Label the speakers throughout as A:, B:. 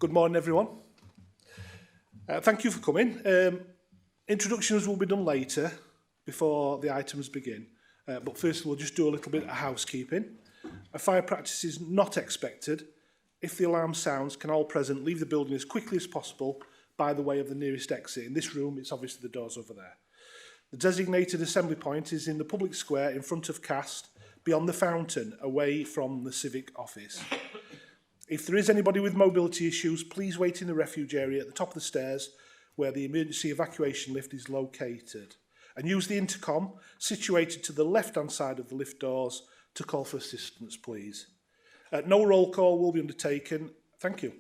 A: Good morning, everyone. Thank you for coming. Introductions will be done later, before the items begin. But first we'll just do a little bit of housekeeping. A fire practice is not expected. If the alarm sounds, can all present leave the building as quickly as possible by the way of the nearest exit. In this room, it's obviously the doors over there. The designated assembly point is in the public square in front of Cast, beyond the fountain, away from the civic office. If there is anybody with mobility issues, please wait in the refuge area at the top of the stairs where the emergency evacuation lift is located. And use the intercom situated to the left-hand side of the lift doors to call for assistance, please. No roll call will be undertaken. Thank you.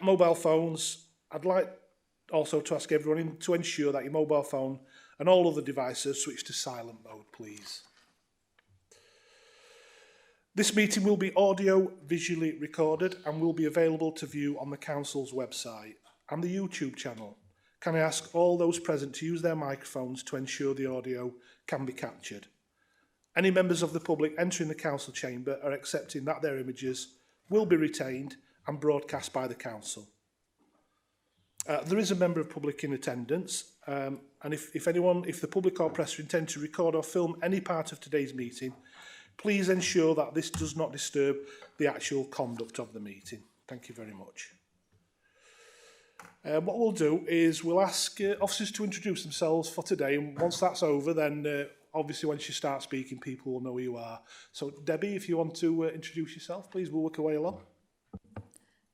A: Mobile phones. I'd like also to ask everyone to ensure that your mobile phone and all other devices switch to silent mode, please. This meeting will be audio-visually recorded and will be available to view on the Council's website and the YouTube channel. Can I ask all those present to use their microphones to ensure the audio can be captured? Any members of the public entering the Council chamber are accepting that their images will be retained and broadcast by the Council. There is a member of public in attendance, and if the public or press intend to record or film any part of today's meeting, please ensure that this does not disturb the actual conduct of the meeting. Thank you very much. What we'll do is we'll ask officers to introduce themselves for today, and once that's over, then obviously once you start speaking, people will know who you are. So Debbie, if you want to introduce yourself, please, we'll work our way along.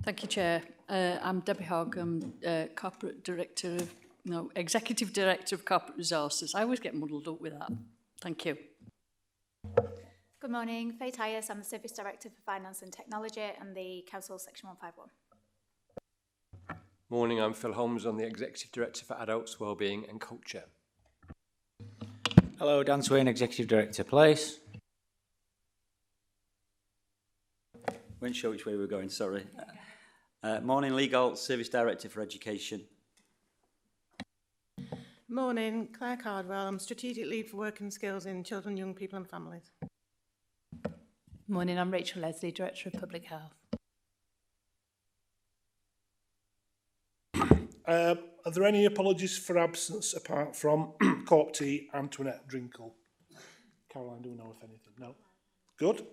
B: Thank you, Chair. I'm Debbie Hogg. I'm Executive Director of Corporate Resources. I always get muddled up with that. Thank you.
C: Good morning, Faye Tyus. I'm the Service Director for Finance and Technology and the Council Section 151.
D: Morning, I'm Phil Holmes. I'm the Executive Director for Adults, Wellbeing and Culture.
E: Hello, Dan Swain, Executive Director, Place.
F: Weren't sure which way we were going, sorry. Morning, Lee Galt, Service Director for Education.
G: Morning, Claire Cardwell. I'm Strategic Lead for Work and Skills in Children, Young People and Families.
H: Morning, I'm Rachel Leslie, Director of Public Health.
A: Are there any apologies for absence apart from Corp T, Antoinette Drinkle? Caroline, do we know if anything? No? Good.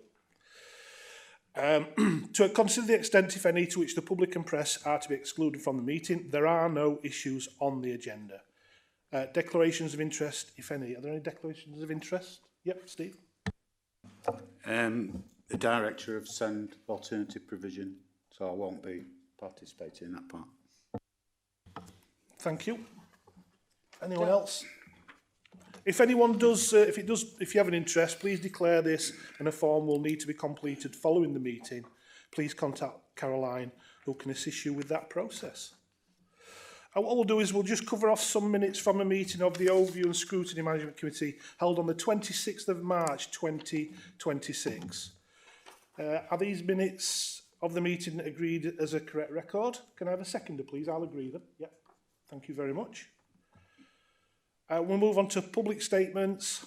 A: To consider the extent, if any, to which the public and press are to be excluded from the meeting, there are no issues on the agenda. Declarations of interest, if any. Are there any declarations of interest? Yep, Steve.
I: The Director of SEND Alternative Provision, so I won't be participating in that part.
A: Thank you. Anyone else? If anyone does, if you have an interest, please declare this, and a form will need to be completed following the meeting. Please contact Caroline, who can assist you with that process. And what we'll do is we'll just cover off some minutes from a meeting of the Overview and Scrutiny Management Committee held on the 26th of March 2026. Are these minutes of the meeting agreed as a correct record? Can I have a seconder, please? I'll agree them. Yep. Thank you very much. We'll move on to public statements.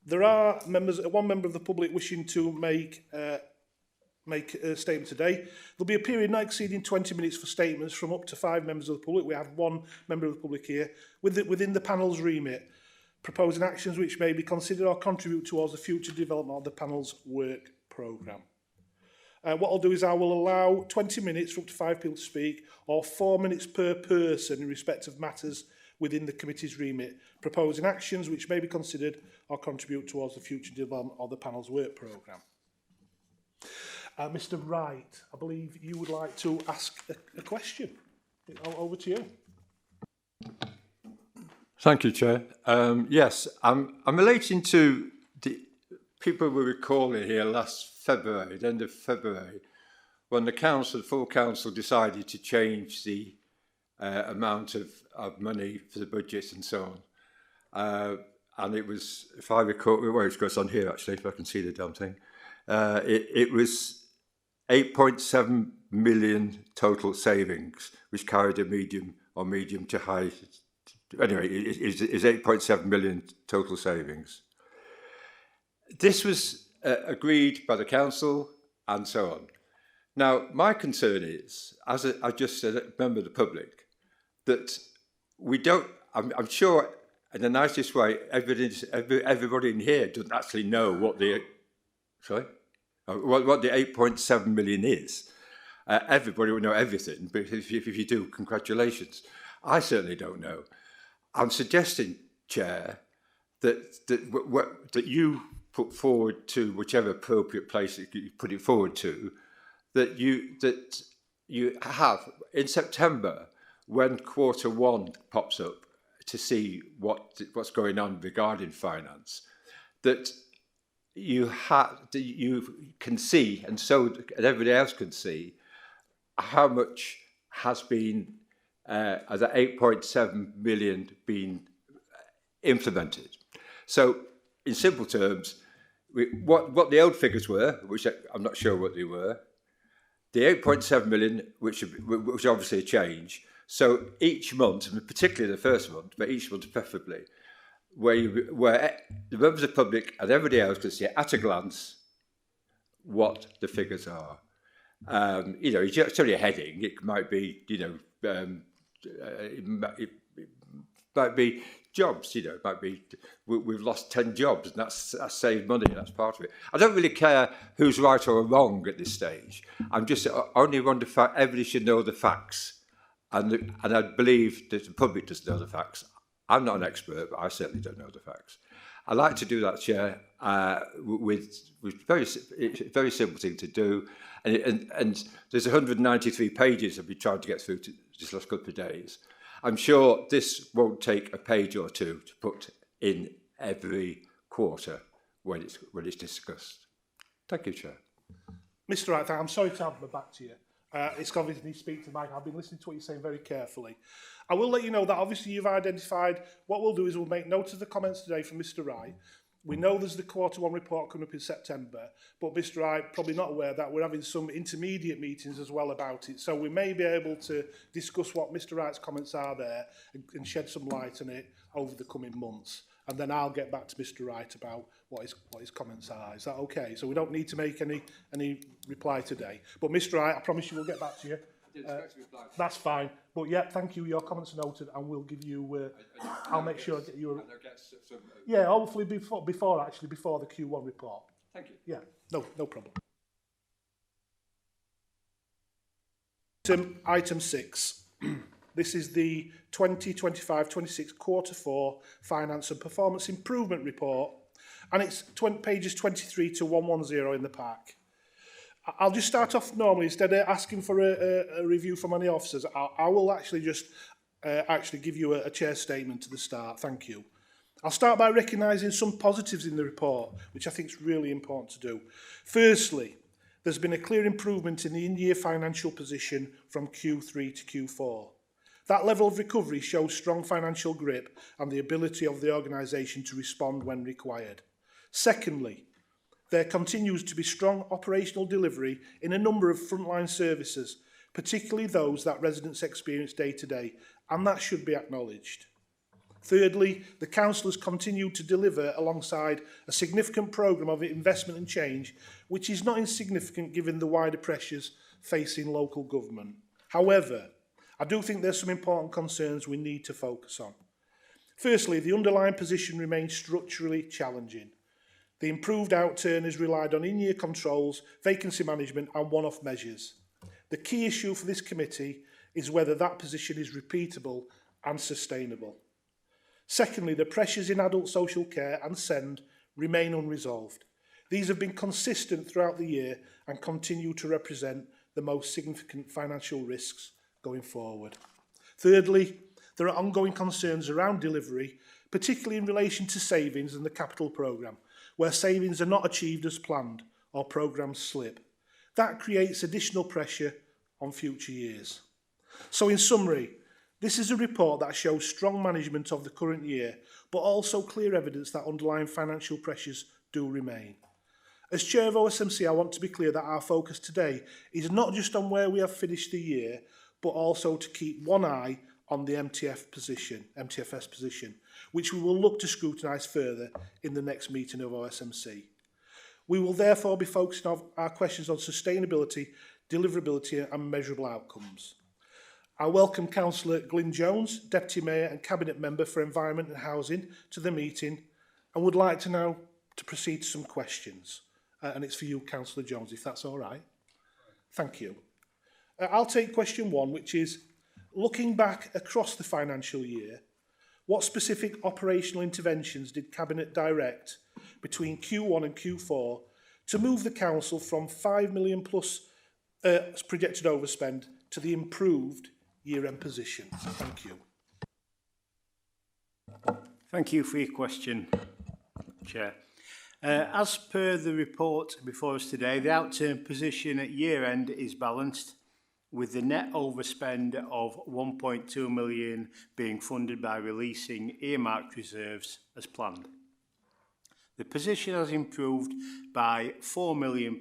A: There are one member of the public wishing to make a statement today. There'll be a period not exceeding 20 minutes for statements from up to 5 members of the public. We have one member of the public here within the panel's remit, proposing actions which may be considered or contribute towards the future development of the panel's work programme. What I'll do is I will allow 20 minutes for up to 5 people to speak, or 4 minutes per person in respect of matters within the committee's remit, proposing actions which may be considered or contribute towards the future development of the panel's work programme. Mr. Wright, I believe you would like to ask a question. Over to you.
J: Thank you, Chair. Yes, I'm relating to the people we were calling here last February, the end of February, when the full council decided to change the amount of money for the budgets and so on. And it was, if I recall, well, it goes on here actually, if I can see the damn thing. It was 8.7 million total savings, which carried a medium to high. Anyway, it is 8.7 million total savings. This was agreed by the council and so on. Now, my concern is, as I just said, a member of the public, that we don't, I'm sure in the nicest way, everybody in here doesn't actually know what the, what the 8.7 million is. Everybody will know everything, but if you do, congratulations. I certainly don't know. I'm suggesting, Chair, that you put forward to whichever appropriate place that you put it forward to, that you have in September, when Q1 pops up, to see what's going on regarding finance, that you can see, and everybody else can see, how much has been the 8.7 million been implemented. So, in simple terms, what the old figures were, which I'm not sure what they were, the 8.7 million, which obviously a change. So each month, and particularly the first month, but each month preferably, where the members of the public and everybody else can see at a glance what the figures are. It's only a heading. It might be, it might be jobs. It might be we've lost 10 jobs, and that's saved money. And that's part of it. I don't really care who's right or wrong at this stage. I'm just only wondering if everybody should know the facts. And I believe that the public doesn't know the facts. I'm not an expert, but I certainly don't know the facts. I like to do that, Chair, with it's a very simple thing to do. And there's 193 pages I've been trying to get through this last couple of days. I'm sure this won't take a page or two to put in every quarter when it's discussed. Thank you, Chair.
A: Mr. Wright, I'm sorry to have my back to you. It's obviously speak to Mike. I've been listening to what you're saying very carefully. I will let you know that obviously you've identified, what we'll do is we'll make note of the comments today from Mr. Wright. We know there's the Q1 report coming up in September, but Mr. Wright probably not aware that we're having some intermediate meetings as well about it. So we may be able to discuss what Mr. Wright's comments are there and shed some light on it over the coming months. And then I'll get back to Mr. Wright about what his comments are. Is that okay? So we don't need to make any reply today. But Mr. Wright, I promise you we'll get back to you. That's fine. But yeah, thank you. Your comments are noted, and we'll give you. I'll make sure I get you. Yeah, hopefully before the Q1 report.
J: Thank you.
A: Yeah, no problem. Item 6. This is the 2025-26 Q4 Finance and Performance Improvement Report, and it's pages 23 to 110 in the pack. I'll just start off normally. Instead of asking for a review from any officers, I will actually just give you a chair statement to the start. Thank you. I'll start by recognising some positives in the report, which I think is really important to do. Firstly, there's been a clear improvement in the in-year financial position from Q3 to Q4. That level of recovery shows strong financial grip and the ability of the organisation to respond when required. Secondly, there continues to be strong operational delivery in a number of frontline services, particularly those that residents experience day to day, and that should be acknowledged. Thirdly, the council has continued to deliver alongside a significant programme of investment and change, which is not insignificant given the wider pressures facing local government. However, I do think there's some important concerns we need to focus on. Firstly, the underlying position remains structurally challenging. The improved outturn has relied on in-year controls, vacancy management and one-off measures. The key issue for this committee is whether that position is repeatable and sustainable. Secondly, the pressures in adult social care and SEND remain unresolved. These have been consistent throughout the year and continue to represent the most significant financial risks going forward. Thirdly, there are ongoing concerns around delivery, particularly in relation to savings and the capital programme, where savings are not achieved as planned or programmes slip. That creates additional pressure on future years. So in summary, this is a report that shows strong management of the current year, but also clear evidence that underlying financial pressures do remain. As Chair of OSMC, I want to be clear that our focus today is not just on where we have finished the year, but also to keep one eye on the MTFS position, which we will look to scrutinise further in the next meeting of OSMC. We will therefore be focusing on our questions on sustainability deliverability and measurable outcomes. I welcome Councillor Glyn Jones, Deputy Mayor and Cabinet Member for Environment and Housing, to the meeting and would like to now to proceed to some questions. And it's for you, Councillor Jones, if that's all right. Thank you. I'll take question one, which is, looking back across the financial year, what specific operational interventions did Cabinet direct between Q1 and Q4 to move the Council from 5 million plus projected overspend to the improved year-end position? Thank you.
K: Thank you for your question, Chair. As per the report before us today, the outturn position at year-end is balanced, with the net overspend of 1.2 million being funded by releasing earmarked reserves as planned. The position has improved by £4 million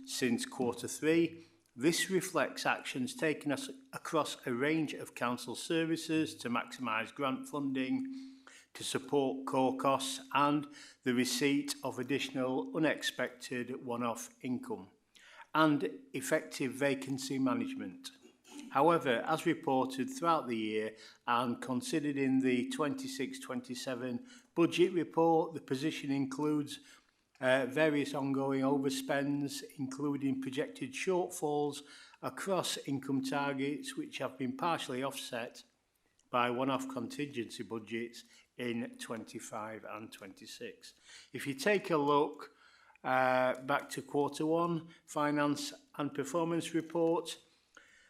K: since Q3. This reflects actions taken across a range of council services to maximise grant funding, to support core costs and the receipt of additional unexpected one-off income, and effective vacancy management. However, as reported throughout the year and considered in the 26-27 budget report, the position includes various ongoing overspends, including projected shortfalls across income targets, which have been partially offset by one-off contingency budgets in 25 and 26. If you take a look back to Q1, Finance and Performance Report,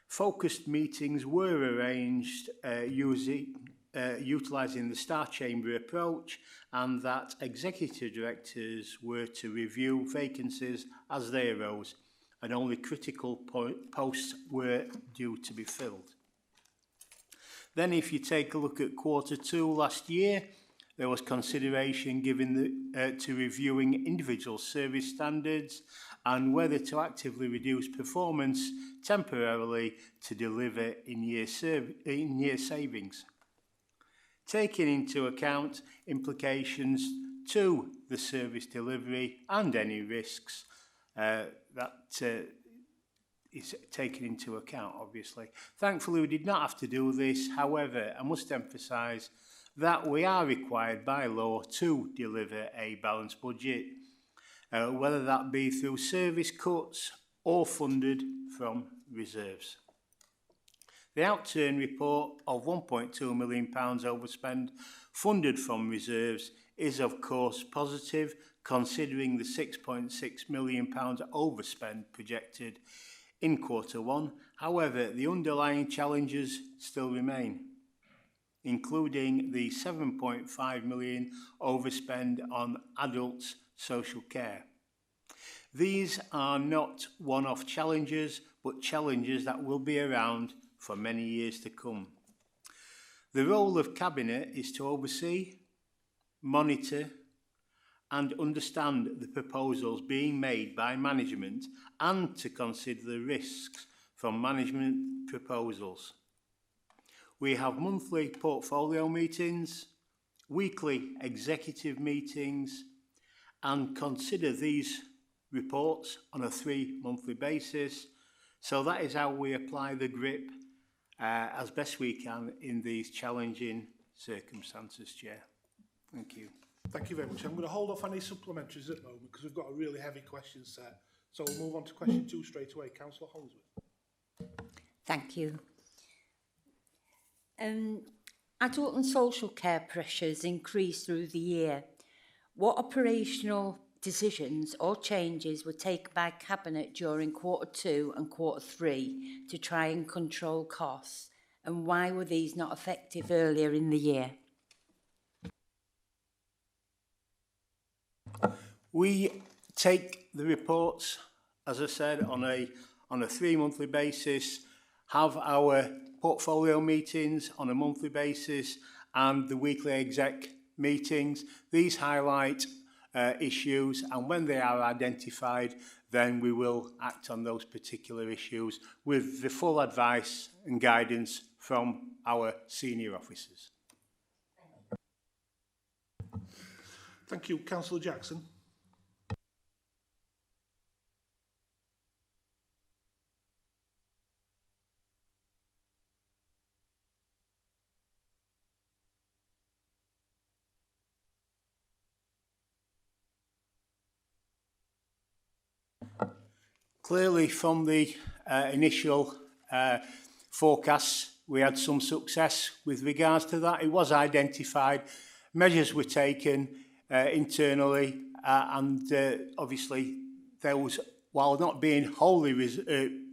K: focused meetings were arranged utilising the Star Chamber approach, and that executive directors were to review vacancies as they arose, and only critical posts were due to be filled. Then if you take a look at Q2 last year, there was consideration given to reviewing individual service standards and whether to actively reduce performance temporarily to deliver in-year savings, taking into account implications to the service delivery and any risks that is taken into account, obviously. Thankfully, we did not have to do this. However, I must emphasise that we are required by law to deliver a balanced budget, whether that be through service cuts or funded from reserves. The outturn report of £1.2 million overspend funded from reserves is of course positive, considering the £6.6 million overspend projected in Q1. However, the underlying challenges still remain, including the £7.5 million overspend on adults' social care. These are not one-off challenges, but challenges that will be around for many years to come. The role of Cabinet is to oversee, monitor, and understand the proposals being made by management and to consider the risks from management proposals. We have monthly portfolio meetings, weekly executive meetings, and consider these reports on a 3-monthly basis. So that is how we apply the GRIP as best we can in these challenging circumstances, Chair. Thank you.
A: Thank you very much. I'm going to hold off any supplementaries at the moment because we've got a really heavy question set. So we'll move on to question 2 straight away. Councillor Holmesworth.
L: Thank you. Adult and social care pressures increased through the year. What operational decisions or changes were taken by Cabinet during Q2 and Q3 to try and control costs, and why were these not effective earlier in the year?
K: We take the reports, as I said, on a 3-monthly basis, have our portfolio meetings on a monthly basis, and the weekly exec meetings. These highlight issues, and when they are identified, then we will act on those particular issues with the full advice and guidance from our senior officers.
A: Thank you. Councillor Jackson. 'Cause we've got a really heavy question set, so we'll move on to question 2 straight away. Councillor Holmesworth.
K: Thank you.
A: Thank you. Councillor Jackson.
K: Clearly, from the initial forecasts, we had some success with regards to that. It was identified, measures were taken internally, and obviously those, while not being wholly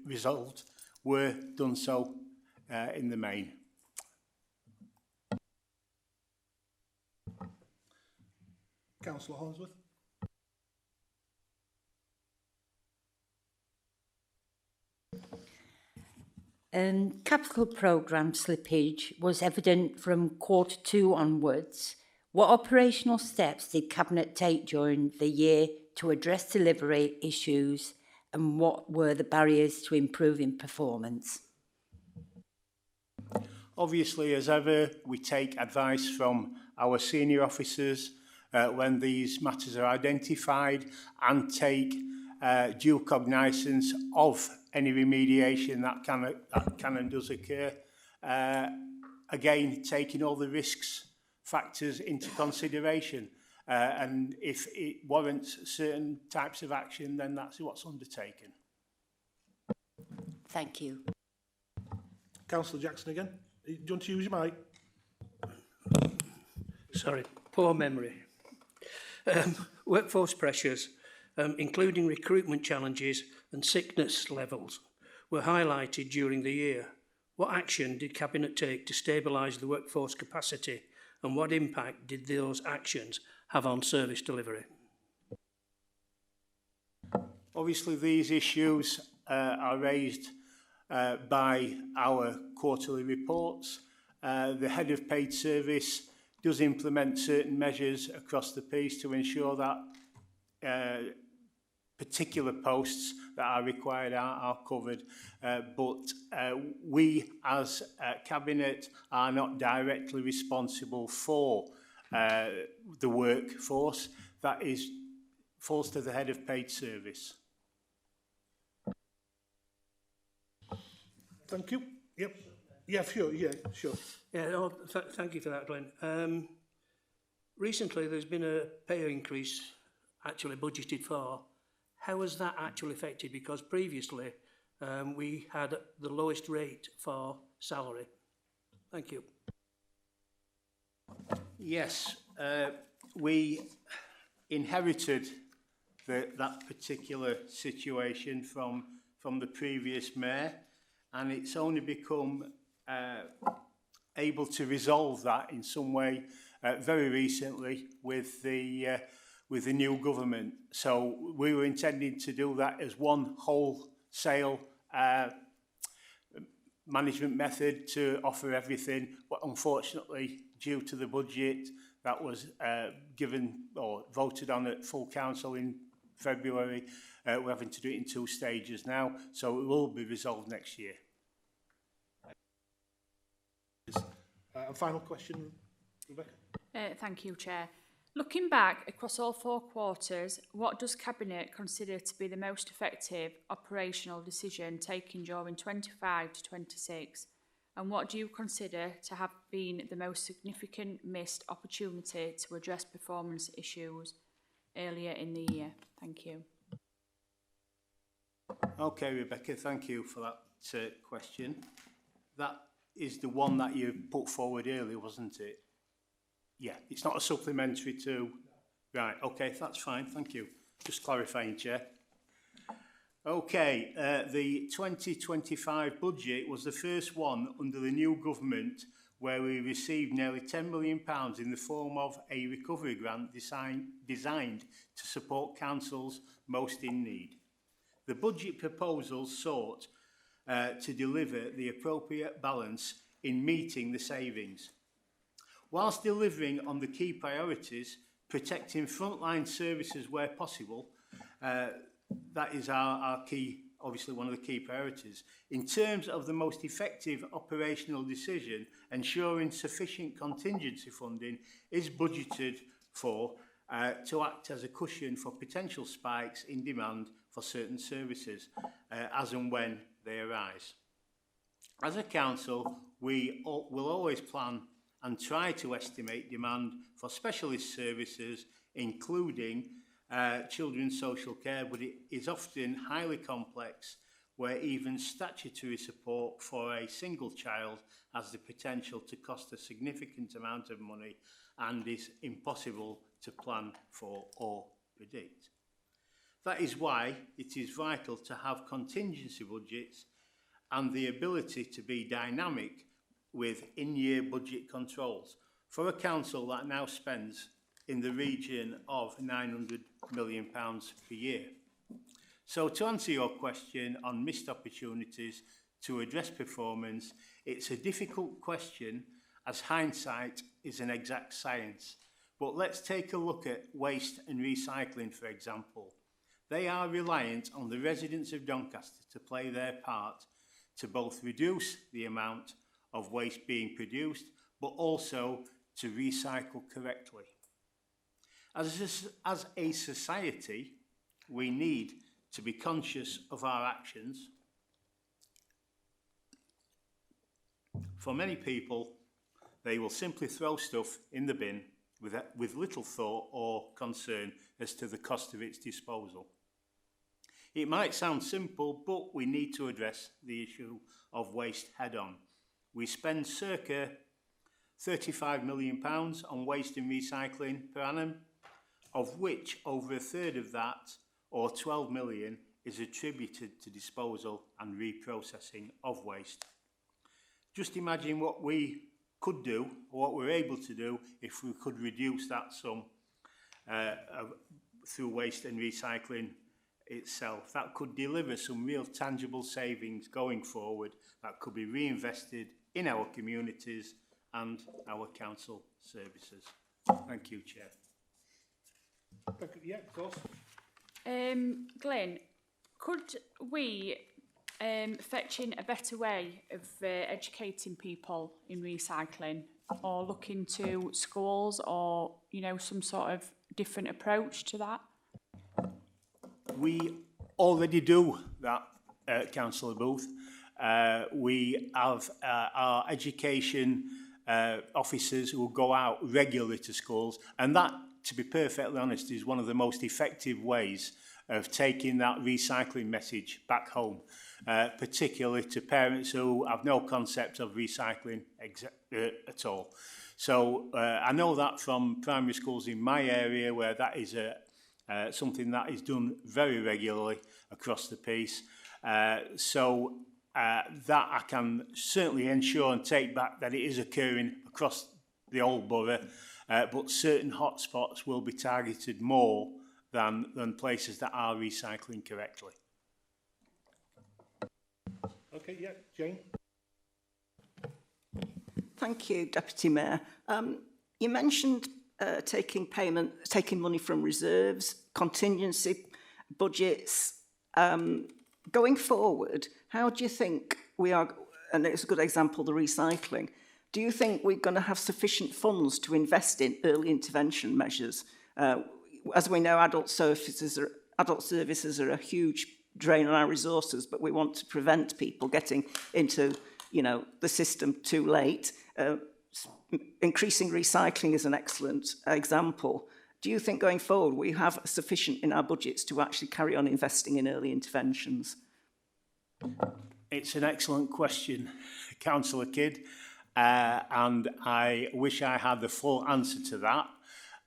K: resolved, were done so in the main.
A: Councillor Hornsworth.
L: Capital programme slippage was evident from Q2 onwards. What operational steps did Cabinet take during the year to address delivery issues, and what were the barriers to improving performance?
K: Obviously, as ever, we take advice from our senior officers when these matters are identified, and take due cognizance of any remediation that can and does occur. Again, taking all the risks factors into consideration, and if it warrants certain types of action, then that's what's undertaken.
L: Thank you.
A: Councillor Jackson again. Do you want to use your mic?
M: Sorry, poor memory. Workforce pressures, including recruitment challenges and sickness levels, were highlighted during the year. What action did Cabinet take to stabilise the workforce capacity, and what impact did those actions have on service delivery?
K: Obviously, these issues are raised by our quarterly reports. The head of paid service does implement certain measures across the piece to ensure that particular posts that are required are covered, but we as Cabinet are not directly responsible for the workforce. That falls to the head of paid service.
A: Thank you. Yep. Yeah, sure. Yeah, sure.
M: Yeah, no, thank you for that, Glenn. Recently, there's been a pay increase actually budgeted for. How was that actually affected? Because previously, we had the lowest rate for salary. Thank you.
K: Yes, we inherited that particular situation from the previous mayor, and it's only become able to resolve that in some way very recently with the new government. So we were intending to do that as one wholesale management method to offer everything, but unfortunately, due to the budget that was given or voted on at full council in February, we're having to do it in 2 stages now, so it will be resolved next year.
A: A final question, Rebecca?
C: Thank you, Chair. Looking back across all 4 quarters, what does Cabinet consider to be the most effective operational decision taken during 25 to 26? And what do you consider to have been the most significant missed opportunity to address performance issues earlier in the year? Thank you.
K: Okay, Rebecca, thank you for that question. That is the one that you put forward earlier, wasn't it? Yeah, it's not a supplementary to... Right, okay, that's fine, thank you. Just clarifying, Chair. Okay, the 2025 budget was the first one under the new government where we received nearly £10 million in the form of a recovery grant designed to support councils most in need. The budget proposals sought to deliver the appropriate balance in meeting the savings, whilst delivering on the key priorities, protecting frontline services where possible. That is our key, obviously one of the key priorities. In terms of the most effective operational decision, ensuring sufficient contingency funding is budgeted for to act as a cushion for potential spikes in demand for certain services as and when they arise. As a council, we will always plan and try to estimate demand for specialist services, including children's social care, but it is often highly complex, where even statutory support for a single child has the potential to cost a significant amount of money and is impossible to plan for or predict. That is why it is vital to have contingency budgets and the ability to be dynamic with in-year budget controls for a council that now spends in the region of £900 million per year. So to answer your question on missed opportunities to address performance, it's a difficult question as hindsight is an exact science. But let's take a look at waste and recycling, for example. They are reliant on the residents of Doncaster to play their part to both reduce the amount of waste being produced, but also to recycle correctly. As a society, we need to be conscious of our actions. For many people, they will simply throw stuff in the bin with little thought or concern as to the cost of its disposal. It might sound simple, but we need to address the issue of waste head-on. We spend circa £35 million on waste and recycling per annum, of which over a third of that, or 12 million, is attributed to disposal and reprocessing of waste. Just imagine what we could do, or what we're able to do, if we could reduce that sum through waste and recycling itself. That could deliver some real tangible savings going forward that could be reinvested in our communities and our council services. Thank you, Chair.
A: Yeah, of course.
C: Glenn, could we fetch in a better way of educating people in recycling, or look into schools, or, you know, some sort of different approach to that?
K: We already do that, Councillor Booth. We have our education officers who go out regularly to schools, and that, to be perfectly honest, is one of the most effective ways of taking that recycling message back home, particularly to parents who have no concept of recycling at all. So I know that from primary schools in my area, where that is something that is done very regularly across the piece. So that I can certainly ensure and take back that it is occurring across the old borough, but certain hotspots will be targeted more than places that are recycling correctly.
A: Okay, yeah, Jane.
N: Thank you, Deputy Mayor. You mentioned taking money from reserves, contingency budgets. Going forward, how do you think we are, and it's a good example, the recycling, do you think we're going to have sufficient funds to invest in early intervention measures? As we know, adult services are a huge drain on our resources, but we want to prevent people getting into, you know, the system too late. Increasing recycling is an excellent example. Do you think going forward we have sufficient in our budgets to actually carry on investing in early interventions?
K: It's an excellent question, Councillor Kidd, and I wish I had the full answer to that.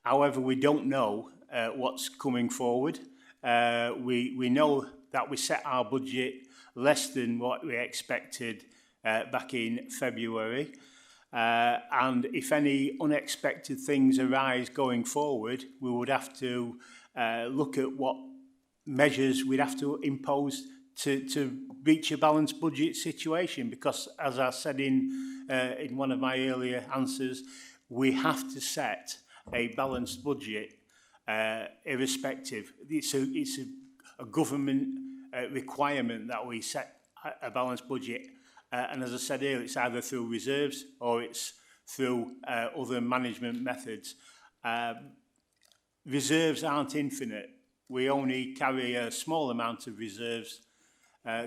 K: However, we don't know what's coming forward. We know that we set our budget less than what we expected back in February. And if any unexpected things arise going forward, we would have to look at what measures we'd have to impose to reach a balanced budget situation. Because, as I said in one of my earlier answers, we have to set a balanced budget irrespective. It's a government requirement that we set a balanced budget. And as I said earlier, it's either through reserves or it's through other management methods. Reserves aren't infinite. We only carry a small amount of reserves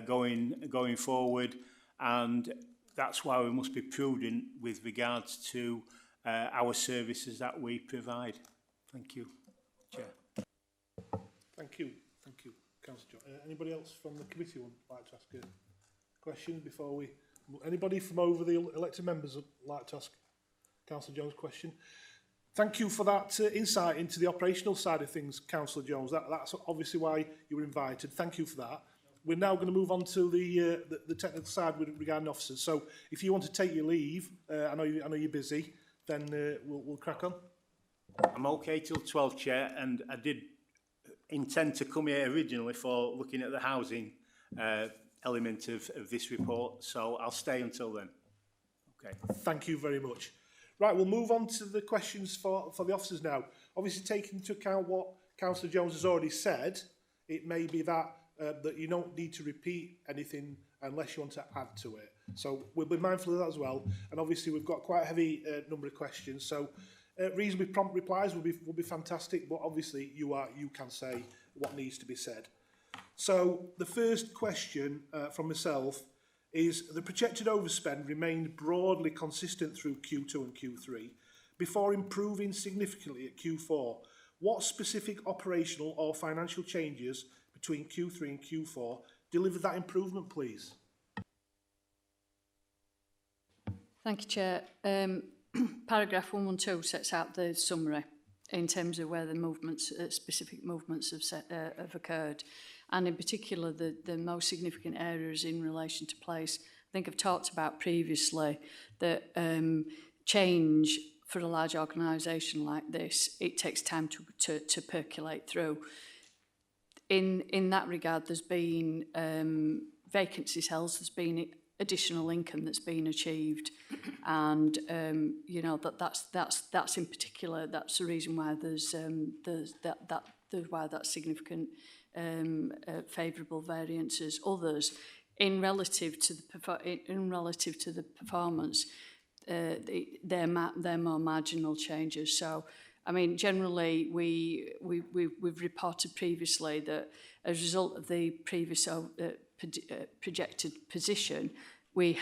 K: going forward, and that's why we must be prudent with regards to our services that we provide. Thank you, Chair.
A: Thank you, Councillor John. Anybody else from the committee would like to ask a question before we... Anybody from over the elected members would like to ask Councillor Jones a question? Thank you for that insight into the operational side of things, Councillor Jones. That's obviously why you were invited. Thank you for that. We're now going to move on to the technical side with regarding officers. So if you want to take your leave, I know you're busy, then we'll crack on.
K: I'm okay till 12, Chair, and I did intend to come here originally for looking at the housing element of this report, so I'll stay until then. Okay.
A: Thank you very much. Right, we'll move on to the questions for the officers now. Obviously, taking into account what Councillor Jones has already said, it may be that you don't need to repeat anything unless you want to add to it. So we'll be mindful of that as well. And obviously, we've got quite a heavy number of questions. So reasonably prompt replies will be fantastic. But obviously, you can say what needs to be said. So the first question from myself is the projected overspend remained broadly consistent through Q2 and Q3 before improving significantly at Q4. What specific operational or financial changes between Q3 and Q4 delivered that improvement, please?
B: Thank you, Chair. Paragraph 112 sets out the summary in terms of where the movements, specific movements have occurred. And in particular, the most significant areas in relation to place. I think I've talked about previously that change for a large organisation like this, it takes time to percolate through. In that regard, there's been vacancies held, there's been additional income that's been achieved, and you know that's in particular that's the reason why there's why that's significant favourable variances. Others, in relative to the performance, they're more marginal changes. So, I mean, generally, we've reported previously that as a result of the previous projected position, we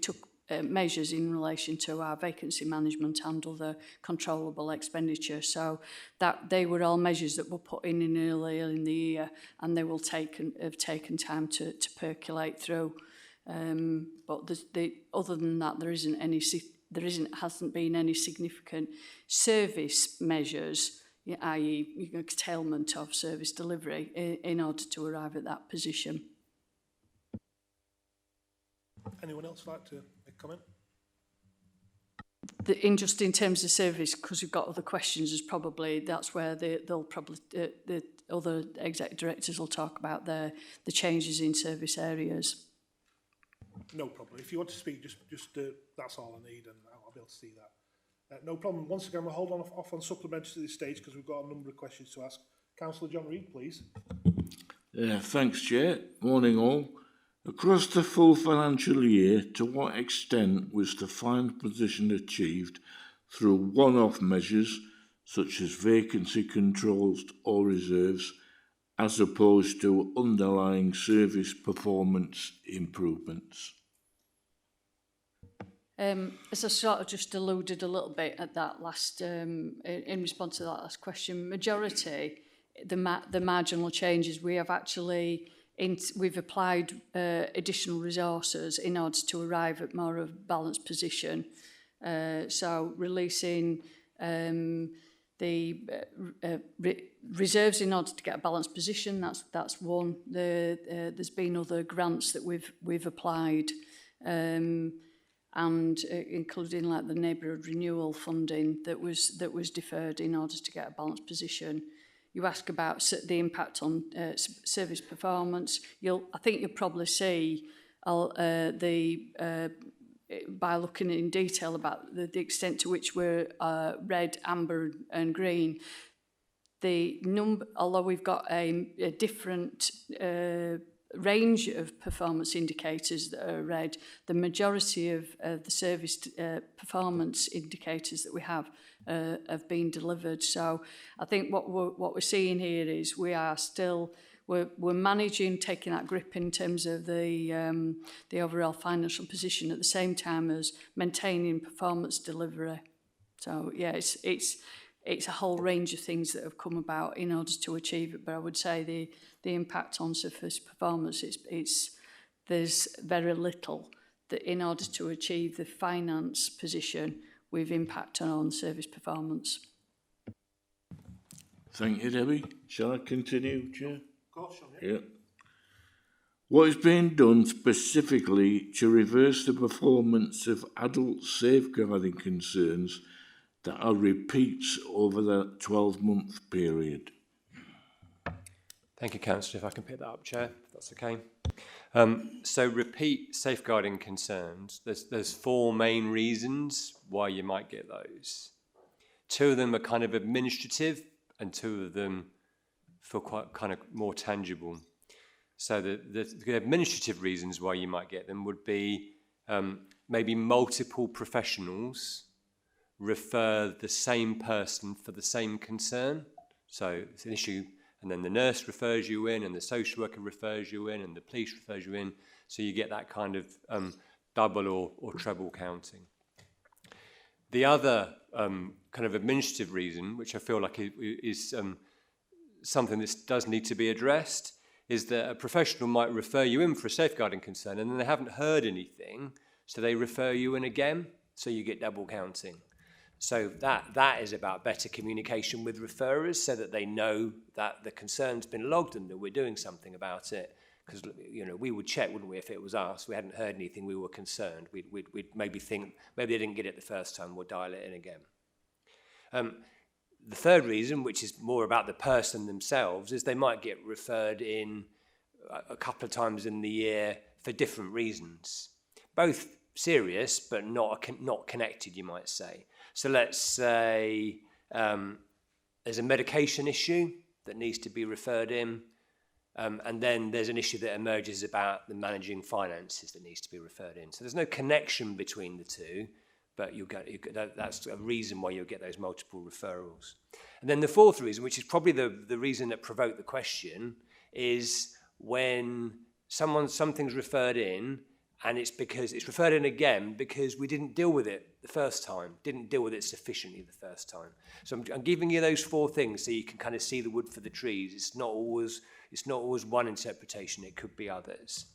B: took measures in relation to our vacancy management and other controllable expenditure. So that they were all measures that were put in earlier in the year, and they will have taken time to percolate through. But other than that, hasn't been any significant service measures, i.e., curtailment of service delivery, in order to arrive at that position.
A: Anyone else like to make a comment?
B: Just in terms of service, because we've got other questions, that's where the other exec directors will talk about the changes in service areas.
A: No problem. If you want to speak, just that's all I need, and I'll be able to see that. No problem. Once again, we'll hold on off on supplementary to this stage because we've got a number of questions to ask. Councillor John Reid, please.
O: Thanks, Chair. Morning, all. Across the full financial year, to what extent was the final position achieved through one-off measures such as vacancy controls or reserves, as opposed to underlying service performance improvements?
B: As I sort of just alluded a little bit at that last, in response to that last question, majority, the marginal changes we have actually, we've applied additional resources in order to arrive at more of a balanced position. So releasing the reserves in order to get a balanced position, that's one. There's been other grants that we've applied, and including like the neighbourhood renewal funding that was deferred in order to get a balanced position. You ask about the impact on service performance. I think you'll probably see by looking in detail about the extent to which we're red, amber and green. Although we've got a different range of performance indicators that are red, the majority of the service performance indicators that we have been delivered. So I think what we're seeing here is we're managing, taking that grip in terms of the overall financial position at the same time as maintaining performance delivery. So yeah, it's a whole range of things that have come about in order to achieve it. But I would say the impact on service performance, there's very little that in order to achieve the finance position, we've impacted on service performance.
O: Thank you, Debbie. Shall I continue, Chair?
A: Of course, Sean,
O: Yeah. What is being done specifically to reverse the performance of adult safeguarding concerns that are repeats over the 12-month period?
D: Thank you, Councillor. If I can pick that up, Chair, if that's okay. So repeat safeguarding concerns, there's four main reasons why you might get those. Two of them are kind of administrative and two of them feel quite kind of more tangible. So the administrative reasons why you might get them would be maybe multiple professionals refer the same person for the same concern. So it's an issue, and then the nurse refers you in, and the social worker refers you in, and the police refers you in. So you get that kind of double or treble counting. The other kind of administrative reason, which I feel like is something that does need to be addressed, is that a professional might refer you in for a safeguarding concern and then they haven't heard anything, so they refer you in again, so you get double counting. So that is about better communication with referrers so that they know that the concern's been logged and that we're doing something about it. Because, you know, we would check, wouldn't we, if it was us, we hadn't heard anything, we were concerned. We'd maybe think, maybe they didn't get it the first time, we'll dial it in again. The third reason, which is more about the person themselves, is they might get referred in a couple of times in the year for different reasons. Both serious, but not connected, you might say. So let's say there's a medication issue that needs to be referred in, and then there's an issue that emerges about the managing finances that needs to be referred in. So there's no connection between the two, but that's a reason why you'll get those multiple referrals. And then the fourth reason, which is probably the reason that provoked the question, is when something's referred in, and it's because it's referred in again because we didn't deal with it the first time, didn't deal with it sufficiently the first time. So I'm giving you those four things so you can kind of see the wood for the trees. It's not always one interpretation, it could be others.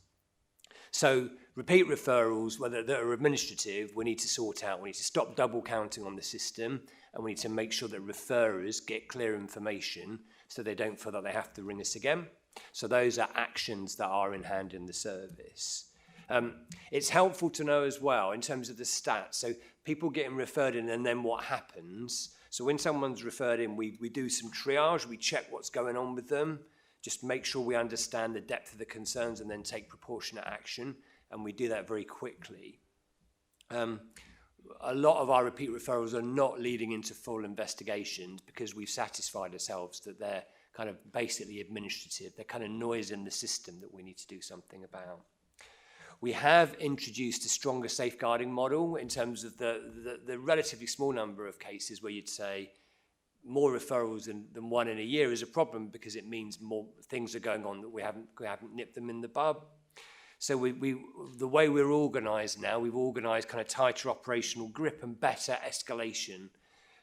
D: So repeat referrals, whether that are administrative, we need to sort out. We need to stop double counting on the system, and we need to make sure that referrers get clear information so they don't feel that they have to ring us again. So those are actions that are in hand in the service. It's helpful to know as well in terms of the stats. So people getting referred in and then what happens. So when someone's referred in, we do some triage, we check what's going on with them, just make sure we understand the depth of the concerns and then take proportionate action. And we do that very quickly. A lot of our repeat referrals are not leading into full investigations because we've satisfied ourselves that they're kind of basically administrative. They're kind of noise in the system that we need to do something about. We have introduced a stronger safeguarding model in terms of the relatively small number of cases where you'd say more referrals than one in a year is a problem because it means more things are going on that we haven't nipped them in the bud. So the way we're organised now, we've organised kind of tighter operational grip and better escalation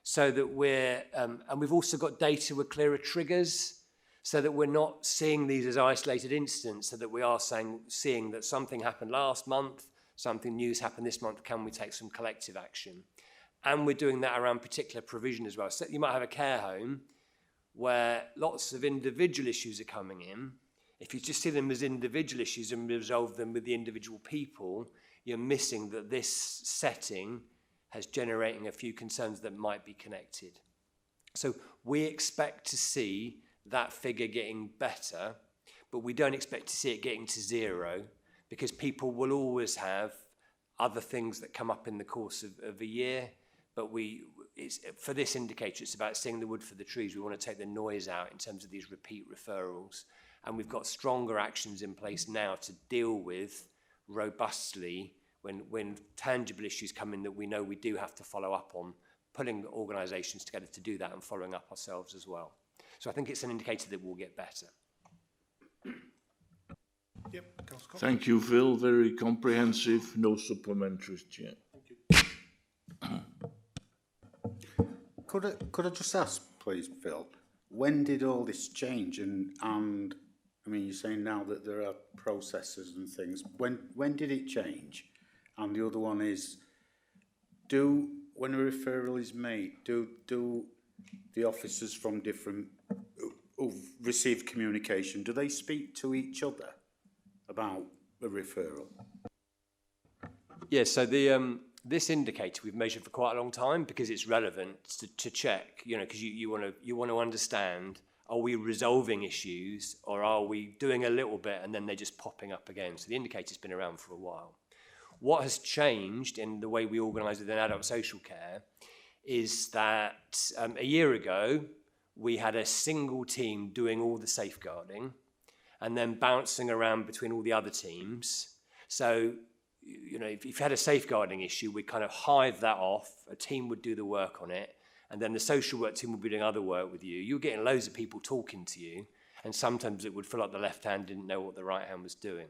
D: so that and we've also got data with clearer triggers so that we're not seeing these as isolated incidents, so that we are seeing that something happened last month, something new's happened this month, can we take some collective action? And we're doing that around particular provision as well. So you might have a care home where lots of individual issues are coming in. If you just see them as individual issues and resolve them with the individual people, you're missing that this setting has generating a few concerns that might be connected. So we expect to see that figure getting better, but we don't expect to see it getting to zero because people will always have other things that come up in the course of a year. But for this indicator, it's about seeing the wood for the trees. We want to take the noise out in terms of these repeat referrals. And we've got stronger actions in place now to deal with robustly when tangible issues come in that we know we do have to follow up on, putting organisations together to do that and following up ourselves as well. So I think it's an indicator that we'll get better.
A: Yep,
O: thank you, Phil. Very comprehensive. No supplementaries, Chair.
I: Could I just ask, please, Phil, when did all this change? And I mean, you're saying now that there are processes and things. When did it change? And the other one is, when a referral is made, do the officers from different who've received communication, do they speak to each other about a referral?
D: Yeah, so this indicator we've measured for quite a long time because it's relevant to check, you know, because you want to understand, are we resolving issues or are we doing a little bit and then they're just popping up again? So the indicator's been around for a while. What has changed in the way we organise within adult social care is that a year ago, we had a single team doing all the safeguarding and then bouncing around between all the other teams. So, you know, if you had a safeguarding issue, we'd kind of hive that off, a team would do the work on it, and then the social work team would be doing other work with you. You were getting loads of people talking to you, and sometimes it would feel like the left hand didn't know what the right hand was doing.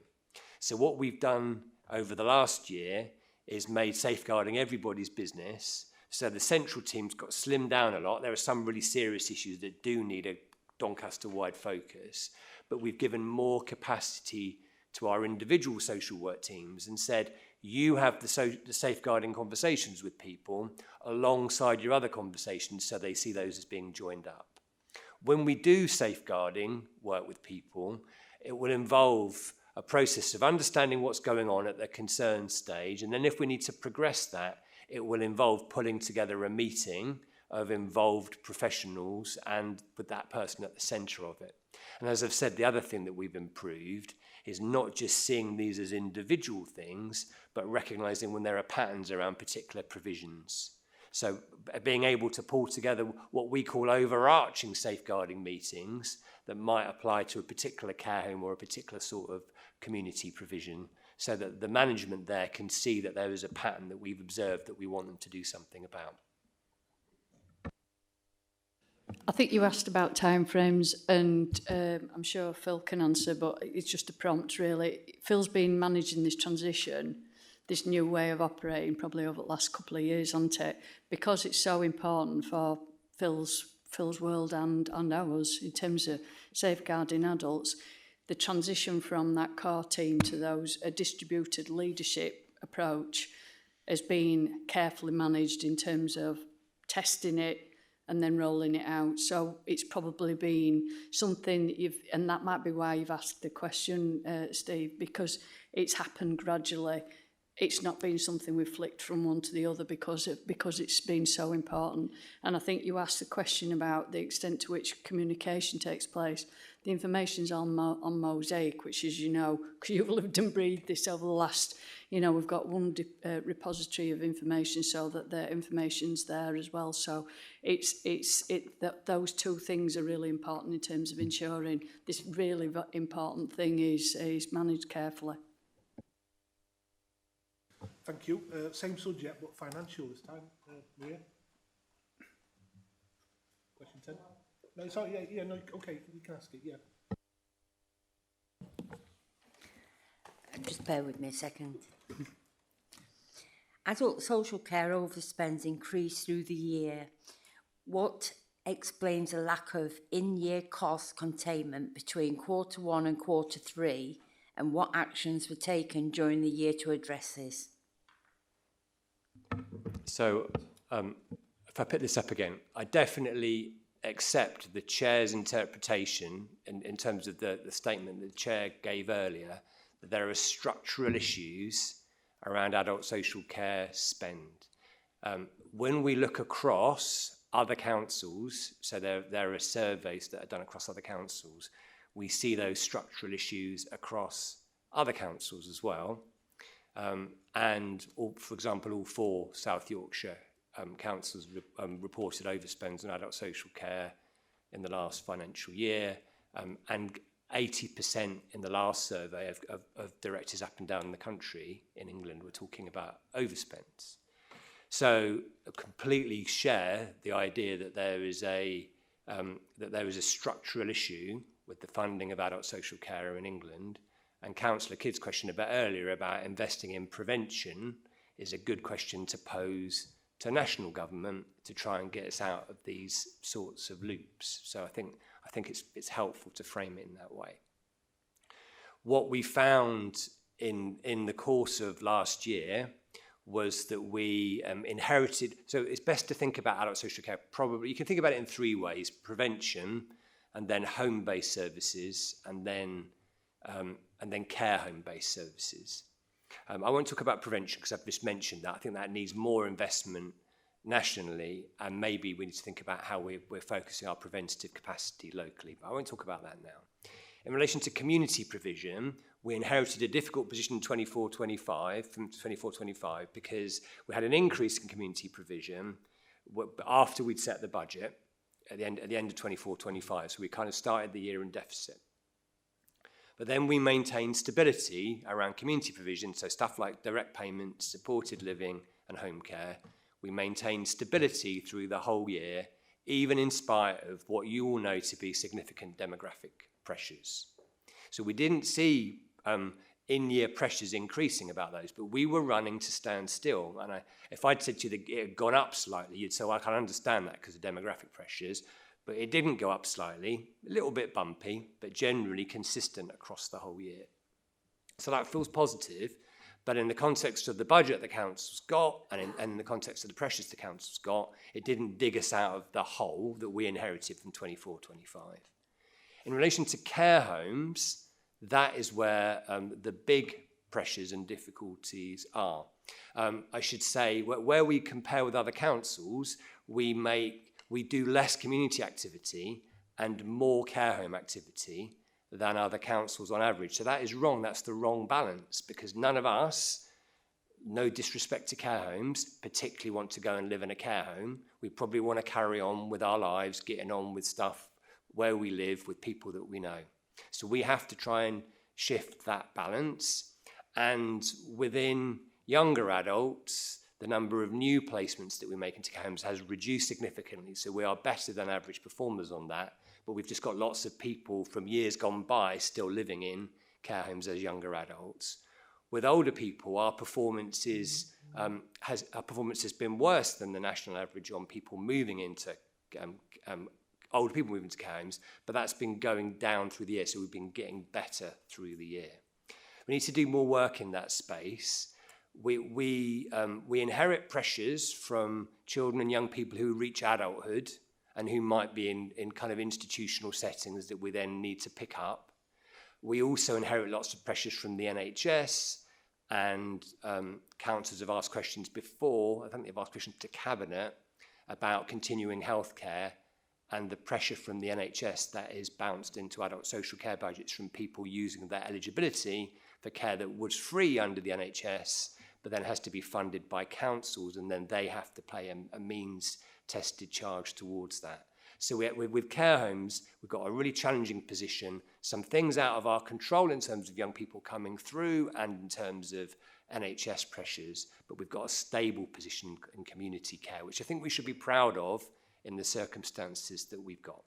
D: So what we've done over the last year is made safeguarding everybody's business. So the central team's got slimmed down a lot. There are some really serious issues that do need a Doncaster-wide focus, but we've given more capacity to our individual social work teams and said, you have the safeguarding conversations with people alongside your other conversations so they see those as being joined up. When we do safeguarding work with people, it will involve a process of understanding what's going on at the concern stage, and then if we need to progress that, it will involve pulling together a meeting of involved professionals and with that person at the centre of it. And as I've said, the other thing that we've improved is not just seeing these as individual things, but recognising when there are patterns around particular provisions. So being able to pull together what we call overarching safeguarding meetings that might apply to a particular care home or a particular sort of community provision, so that the management there can see that there is a pattern that we've observed that we want them to do something about.
B: I think you asked about timeframes, and I'm sure Phil can answer, but it's just a prompt, really. Phil's been managing this transition, this new way of operating, probably over the last couple of years, hasn't it? Because it's so important for Phil's world and ours in terms of safeguarding adults. The transition from that core team to a distributed leadership approach has been carefully managed in terms of testing it and then rolling it out. So it's probably been something and that might be why you've asked the question, Steve, because it's happened gradually. It's not been something we've flicked from one to the other because it's been so important. And I think you asked the question about the extent to which communication takes place. The information's on Mosaic, which, as you know, because you've lived and breathed this over the last, you know, we've got one repository of information so that the information's there as well. So those two things are really important in terms of ensuring this really important thing is managed carefully.
A: Thank you. Same subject, but financial this time. Maria? Question 10? No, sorry, yeah, no, okay, you can ask it, yeah.
L: Just bear with me a second. Adult social care overspends increased through the year. What explains a lack of in-year cost containment between Q1 and Q3, and what actions were taken during the year to address this?
D: So if I pick this up again, I definitely accept the chair's interpretation in terms of the statement the chair gave earlier, that there are structural issues around adult social care spend. When we look across other councils, so there are surveys that are done across other councils, we see those structural issues across other councils as well. For example, all 4 South Yorkshire councils reported overspends on adult social care in the last financial year, and 80% in the last survey of directors up and down the country in England were talking about overspends. So I completely share the idea that there is a structural issue with the funding of adult social care in England. And Councillor Kidd's question earlier about investing in prevention is a good question to pose to national government to try and get us out of these sorts of loops. So I think it's helpful to frame it in that way. What we found in the course of last year was that we inherited, so it's best to think about adult social care, probably, you can think about it in three ways: prevention, and then home-based services, and then care home-based services. I won't talk about prevention because I've just mentioned that. I think that needs more investment nationally, and maybe we need to think about how we're focusing our preventative capacity locally, but I won't talk about that now. In relation to community provision, we inherited a difficult position in 24-25 because we had an increase in community provision after we'd set the budget at the end of 24-25, so we kind of started the year in deficit. But then we maintained stability around community provision, so stuff like direct payments, supported living and home care. We maintained stability through the whole year, even in spite of what you all know to be significant demographic pressures. So we didn't see in-year pressures increasing about those, but we were running to stand still. And if I'd said to you that it had gone up slightly, you'd say, well, I can understand that because of demographic pressures. But it didn't go up slightly, a little bit bumpy, but generally consistent across the whole year. So that feels positive, but in the context of the budget the council's got, and in the context of the pressures the council's got, it didn't dig us out of the hole that we inherited from 24-25. In relation to care homes, that is where the big pressures and difficulties are. I should say, where we compare with other councils, we do less community activity and more care home activity than other councils on average. So that is wrong. That's the wrong balance, because none of us, no disrespect to care homes, particularly want to go and live in a care home. We probably want to carry on with our lives, getting on with stuff where we live with people that we know. So we have to try and shift that balance. And within younger adults, the number of new placements that we make into care homes has reduced significantly. So we are better than average performers on that. But we've just got lots of people from years gone by still living in care homes as younger adults. With older people, our performance has been worse than the national average on people moving into older people moving to care homes, but that's been going down through the year, so we've been getting better through the year. We need to do more work in that space. We inherit pressures from children and young people who reach adulthood and who might be in kind of institutional settings that we then need to pick up. We also inherit lots of pressures from the NHS, and councillors have asked questions before. I think they've asked questions to Cabinet about continuing healthcare and the pressure from the NHS that is bounced into adult social care budgets from people using their eligibility for care that was free under the NHS, but then has to be funded by councils, and then they have to pay a means-tested charge towards that. So with care homes, we've got a really challenging position, some things out of our control in terms of young people coming through and in terms of NHS pressures, but we've got a stable position in community care, which I think we should be proud of in the circumstances that we've got.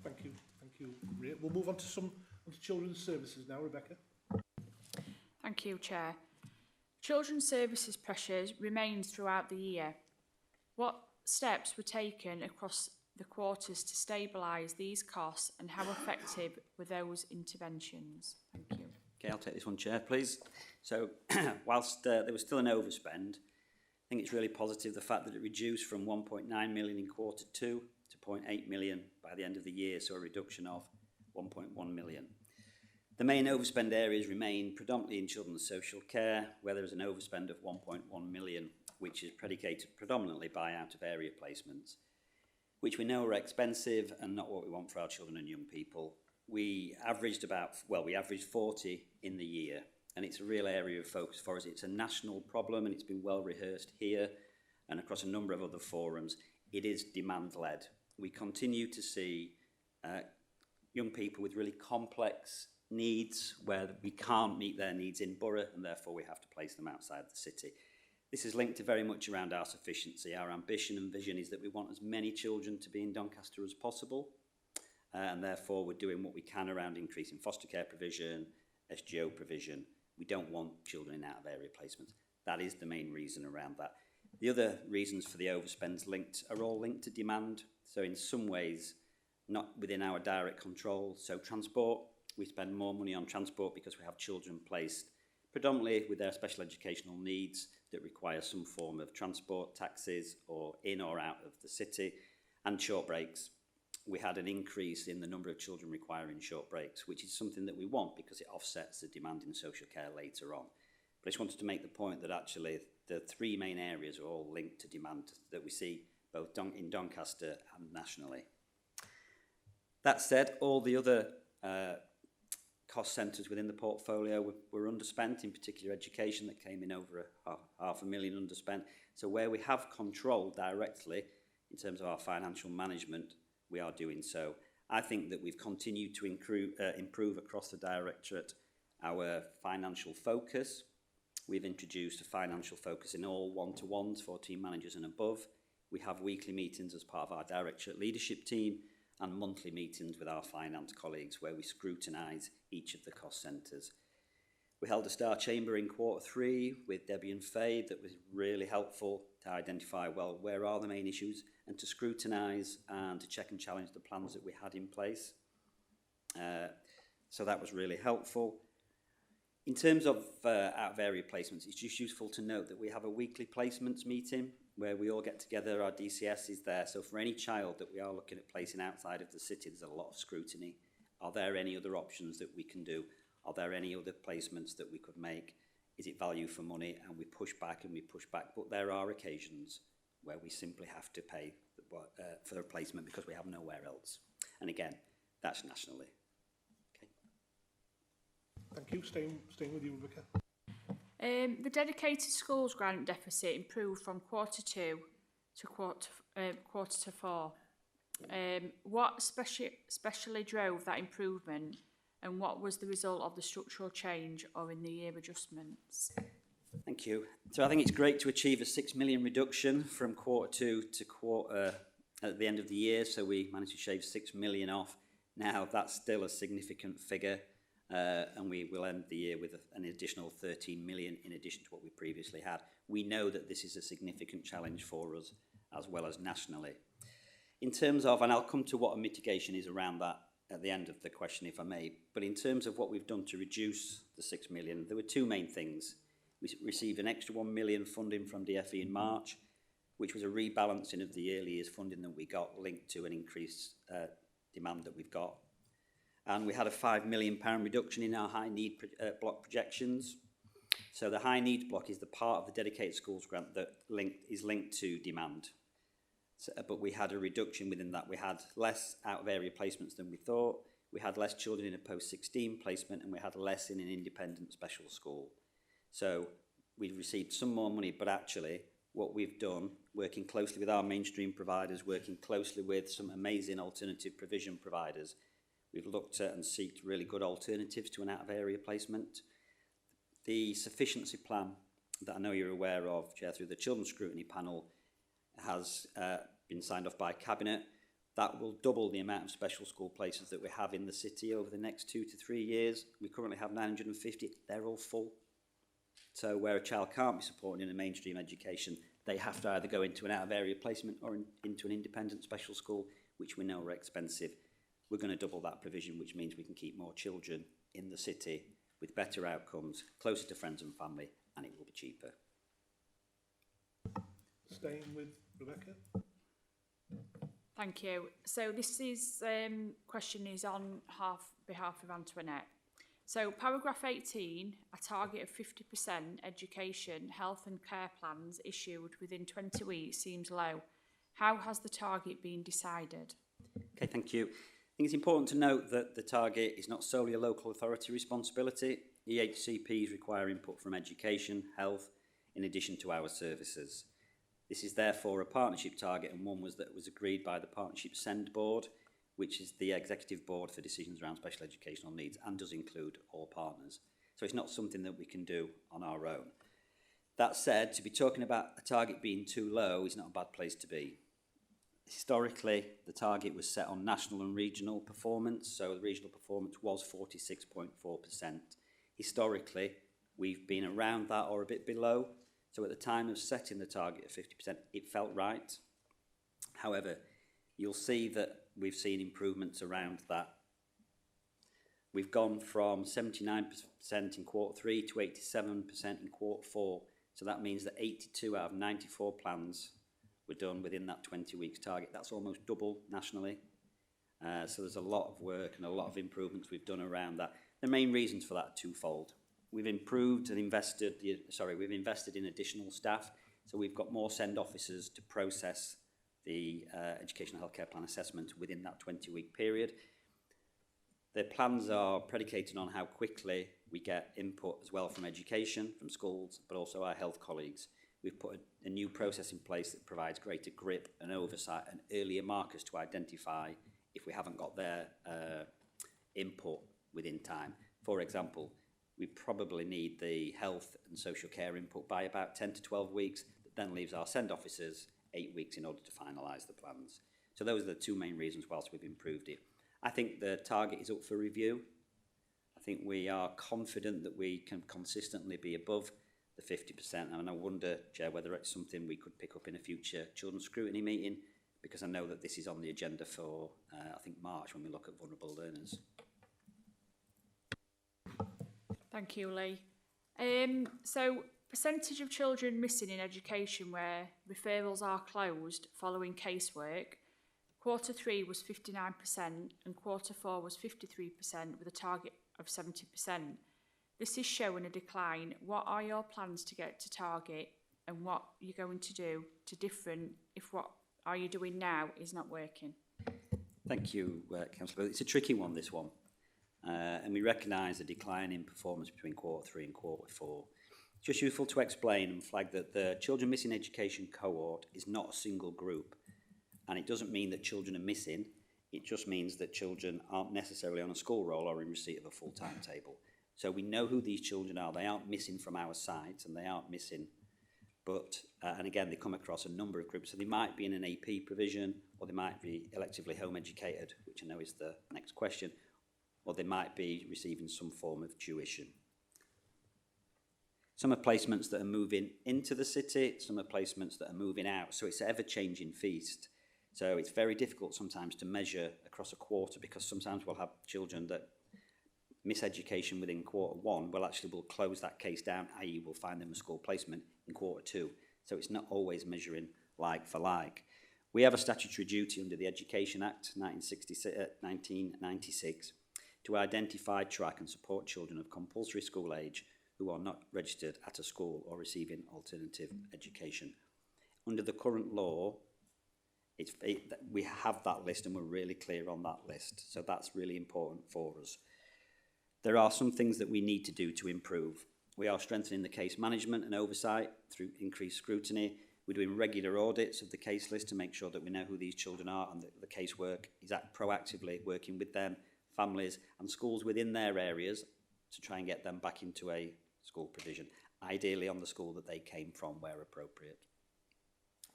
A: Thank you, Ray. We'll move on to children's services now, Rebecca.
C: Thank you, Chair. Children's services pressures remained throughout the year. What steps were taken across the quarters to stabilise these costs, and how effective were those interventions? Thank you.
F: Okay, I'll take this one, Chair, please. So, whilst there was still an overspend, I think it's really positive the fact that it reduced from 1.9 million in quarter 2 to 0.8 million by the end of the year, so a reduction of 1.1 million. The main overspend areas remain predominantly in children's social care, where there is an overspend of 1.1 million, which is predicated predominantly by out-of-area placements, which we know are expensive and not what we want for our children and young people. We averaged 40 in the year, and it's a real area of focus for us. It's a national problem, and it's been well rehearsed here and across a number of other forums. It is demand-led. We continue to see young people with really complex needs where we can't meet their needs in borough, and therefore we have to place them outside the city. This is linked to very much around our sufficiency. Our ambition and vision is that we want as many children to be in Doncaster as possible, and therefore we're doing what we can around increasing foster care provision, SGO provision. We don't want children in out-of-area placements. That is the main reason around that. The other reasons for the overspends are all linked to demand. So in some ways, not within our direct control. So transport, we spend more money on transport because we have children placed predominantly with their special educational needs that require some form of transport, taxis, or in or out of the city, and short breaks. We had an increase in the number of children requiring short breaks, which is something that we want because it offsets the demand in social care later on. But I just wanted to make the point that actually the three main areas are all linked to demand that we see both in Doncaster and nationally. That said, all the other cost centres within the portfolio were underspent, in particular education that came in over £500,000 underspent. So where we have control directly in terms of our financial management, we are doing so. I think that we've continued to improve across the directorate our financial focus. We've introduced a financial focus in all one-to-ones for team managers and above. We have weekly meetings as part of our directorate leadership team and monthly meetings with our finance colleagues where we scrutinise each of the cost centres. We held a Star Chamber in Q3 with Debbie and Faye that was really helpful to identify, well, where are the main issues and to scrutinise and to check and challenge the plans that we had in place. So that was really helpful. In terms of out-of-area placements, it's just useful to note that we have a weekly placements meeting where we all get together, our DCS is there. So for any child that we are looking at placing outside of the city, there's a lot of scrutiny. Are there any other options that we can do? Are there any other placements that we could make? Is it value for money? And we push back and we push back. But there are occasions where we simply have to pay for a placement because we have nowhere else. And again, that's nationally. Okay.
A: Thank you. Staying with you, Rebecca.
C: The dedicated schools grant deficit improved from Q2 to Q4. What specially drove that improvement, and what was the result of the structural change or in the year adjustments?
F: Thank you. So I think it's great to achieve a £6 million reduction from Q2 to quarter at the end of the year. So we managed to shave £6 million off. Now that's still a significant figure. And we will end the year with an additional 13 million in addition to what we previously had. We know that this is a significant challenge for us as well as nationally. In terms of, and I'll come to what a mitigation is around that at the end of the question if I may, but in terms of what we've done to reduce the 6 million, there were two main things. We received an extra 1 million funding from DFE in March, which was a rebalancing of the early years funding that we got linked to an increased demand that we've got. And we had a £5 million reduction in our high need block projections. So the high needs block is the part of the dedicated schools grant that is linked to demand. So, but we had a reduction within that. We had less out of area placements than we thought. We had less children in a post-16 placement and we had less in an independent special school. So we received some more money, but actually what we've done, working closely with our mainstream providers, working closely with some amazing alternative provision providers, we've looked at and sought really good alternatives to an out-of-area placement. The sufficiency plan that I know you're aware of, Chair, through the Children's Scrutiny Panel has been signed off by Cabinet. That will double the amount of special school places that we have in the city over the next 2 to 3 years. We currently have 950. They're all full. So where a child can't be supported in a mainstream education, they have to either go into an out-of-area placement or into an independent special school, which we know are expensive. We're going to double that provision, which means we can keep more children in the city with better outcomes, closer to friends and family, and it will be cheaper.
A: Staying with Rebecca.
C: Thank you. So this is question is on behalf of Antoinette. So paragraph 18, a target of 50% education, health and care plans issued within 20 weeks seems low. How has the target been decided?
F: Okay, thank you. I think it's important to note that the target is not solely a local authority responsibility. EHCPs require input from education, health, in addition to our services. This is therefore a partnership target, and one that was agreed by the Partnership SEND Board, which is the executive board for decisions around special educational needs and does include all partners. So it's not something that we can do on our own. That said, to be talking about a target being too low is not a bad place to be. Historically, the target was set on national and regional performance, so the regional performance was 46.4%. Historically, we've been around that or a bit below. So at the time of setting the target of 50%, it felt right. However, you'll see that we've seen improvements around that. We've gone from 79% in quarter 3 to 87% in quarter 4. So that means that 82 out of 94 plans were done within that 20 weeks target. That's almost double nationally. So there's a lot of work and a lot of improvements we've done around that. The main reasons for that are twofold. We've improved and invested in additional staff. So we've got more SEND officers to process the educational healthcare plan assessment within that 20-week period. The plans are predicated on how quickly we get input as well from education, from schools, but also our health colleagues. We've put a new process in place that provides greater grip and oversight and earlier markers to identify if we haven't got their input within time. For example, we probably need the health and social care input by about 10 to 12 weeks. That then leaves our SEND officers 8 weeks in order to finalise the plans. So those are the two main reasons whilst we've improved it. I think the target is up for review. I think we are confident that we can consistently be above the 50%. And I wonder, Chair, whether it's something we could pick up in a future Children's Scrutiny meeting, because I know that this is on the agenda for, I think, March, when we look at vulnerable learners.
C: Thank you, Lee. So, percentage of children missing in education where referrals are closed following casework, quarter 3 was 59% and quarter 4 was 53% with a target of 70%. This is showing a decline. What are your plans to get to target, and what you're going to do to different if what are you doing now is not working?
F: Thank you, Councillor. It's a tricky one, this one. And we recognise a decline in performance between quarter 3 and quarter 4. It's just useful to explain and flag that the children missing education cohort is not a single group. And it doesn't mean that children are missing. It just means that children aren't necessarily on a school roll or in receipt of a full timetable. So we know who these children are. They aren't missing from our site, and they aren't missing. But, and again, they come across a number of groups. So they might be in an AP provision, or they might be electively home educated, which I know is the next question, or they might be receiving some form of tuition. Some are placements that are moving into the city, some are placements that are moving out. So it's an ever-changing feast. So it's very difficult sometimes to measure across a quarter, because sometimes we'll have children that miss education within quarter 1. Well, actually, we'll close that case down, i.e. we'll find them a school placement in quarter 2. So it's not always measuring like for like. We have a statutory duty under the Education Act 1996 to identify, track and support children of compulsory school age who are not registered at a school or receiving alternative education. Under the current law, we have that list, and we're really clear on that list. So that's really important for us. There are some things that we need to do to improve. We are strengthening the case management and oversight through increased scrutiny. We're doing regular audits of the case list to make sure that we know who these children are, and that the casework is proactively working with them, families and schools within their areas to try and get them back into a school provision, ideally on the school that they came from where appropriate.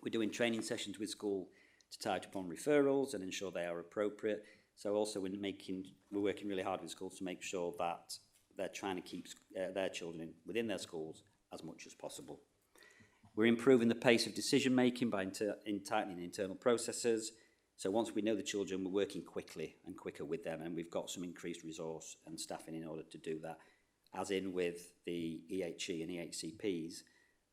F: We're doing training sessions with school to tie upon referrals and ensure they are appropriate. So also we're working really hard with schools to make sure that they're trying to keep their children within their schools as much as possible. We're improving the pace of decision making by tightening internal processes. So once we know the children, we're working quickly and quicker with them, and we've got some increased resource and staffing in order to do that. As in with the EHE and EHCPs,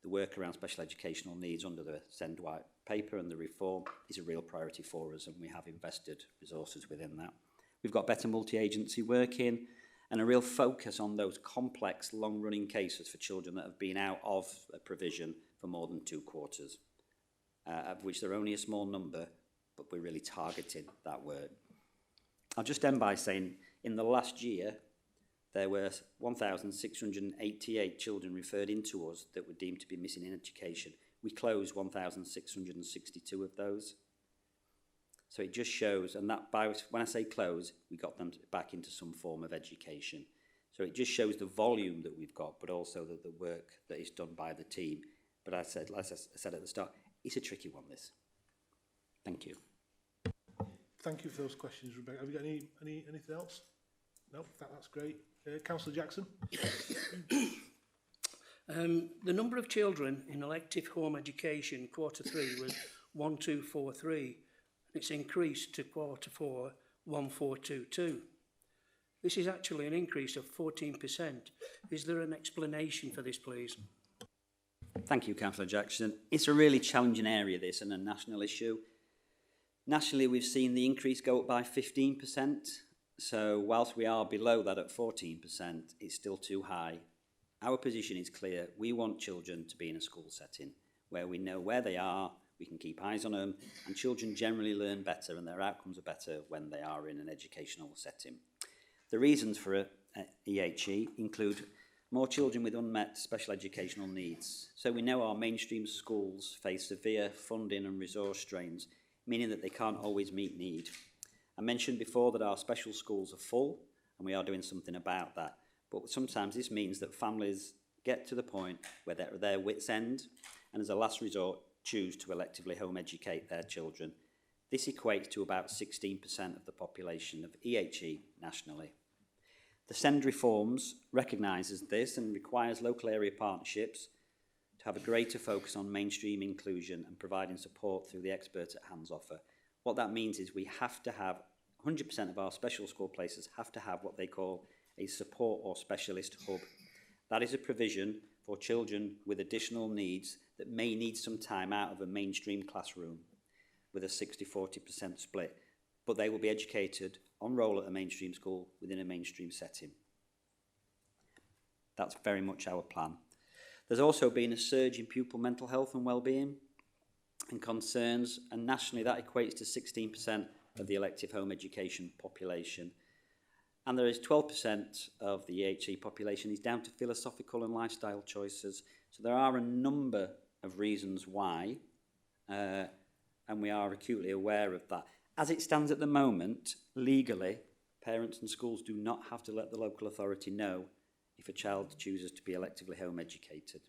F: the work around special educational needs under the SEND White Paper and the reform is a real priority for us, and we have invested resources within that. We've got better multi-agency working and a real focus on those complex, long-running cases for children that have been out of a provision for more than 2 quarters, of which there are only a small number, but we're really targeting that work. I'll just end by saying, in the last year, there were 1,688 children referred into us that were deemed to be missing in education. We closed 1,662 of those. So it just shows, and that when I say close, we got them back into some form of education. So it just shows the volume that we've got, but also the work that is done by the team. But as I said at the start, it's a tricky one, this. Thank you.
A: Thank you for those questions, Rebecca. Have you got anything else? No, that's great. Councillor Jackson.
M: The number of children in elective home education Q3 was 1243. It's increased to Q4 1422. This is actually an increase of 14%. Is there an explanation for this, please?
F: Thank you, Councillor Jackson. It's a really challenging area, this, and a national issue. Nationally, we've seen the increase go up by 15%. So whilst we are below that at 14%, it's still too high. Our position is clear. We want children to be in a school setting where we know where they are, we can keep eyes on them, and children generally learn better and their outcomes are better when they are in an educational setting. The reasons for EHE include more children with unmet special educational needs. So we know our mainstream schools face severe funding and resource strains, meaning that they can't always meet need. I mentioned before that our special schools are full, and we are doing something about that. But sometimes this means that families get to the point where they're at their wits' end, and as a last resort, choose to electively home educate their children. This equates to about 16% of the population of EHE nationally. The SEND reforms recognises this and requires local area partnerships to have a greater focus on mainstream inclusion and providing support through the Expert at Hand's offer. What that means is we have to have 100% of our special school places have to have what they call a support or specialist hub. That is a provision for children with additional needs that may need some time out of a mainstream classroom with a 60-40% split, but they will be educated on roll at a mainstream school within a mainstream setting. That's very much our plan. There's also been a surge in pupil mental health and wellbeing and concerns, and nationally that equates to 16% of the elective home education population. And there is 12% of the EHE population is down to philosophical and lifestyle choices. So there are a number of reasons why, and we are acutely aware of that. As it stands at the moment, legally, parents and schools do not have to let the local authority know if a child chooses to be electively home educated.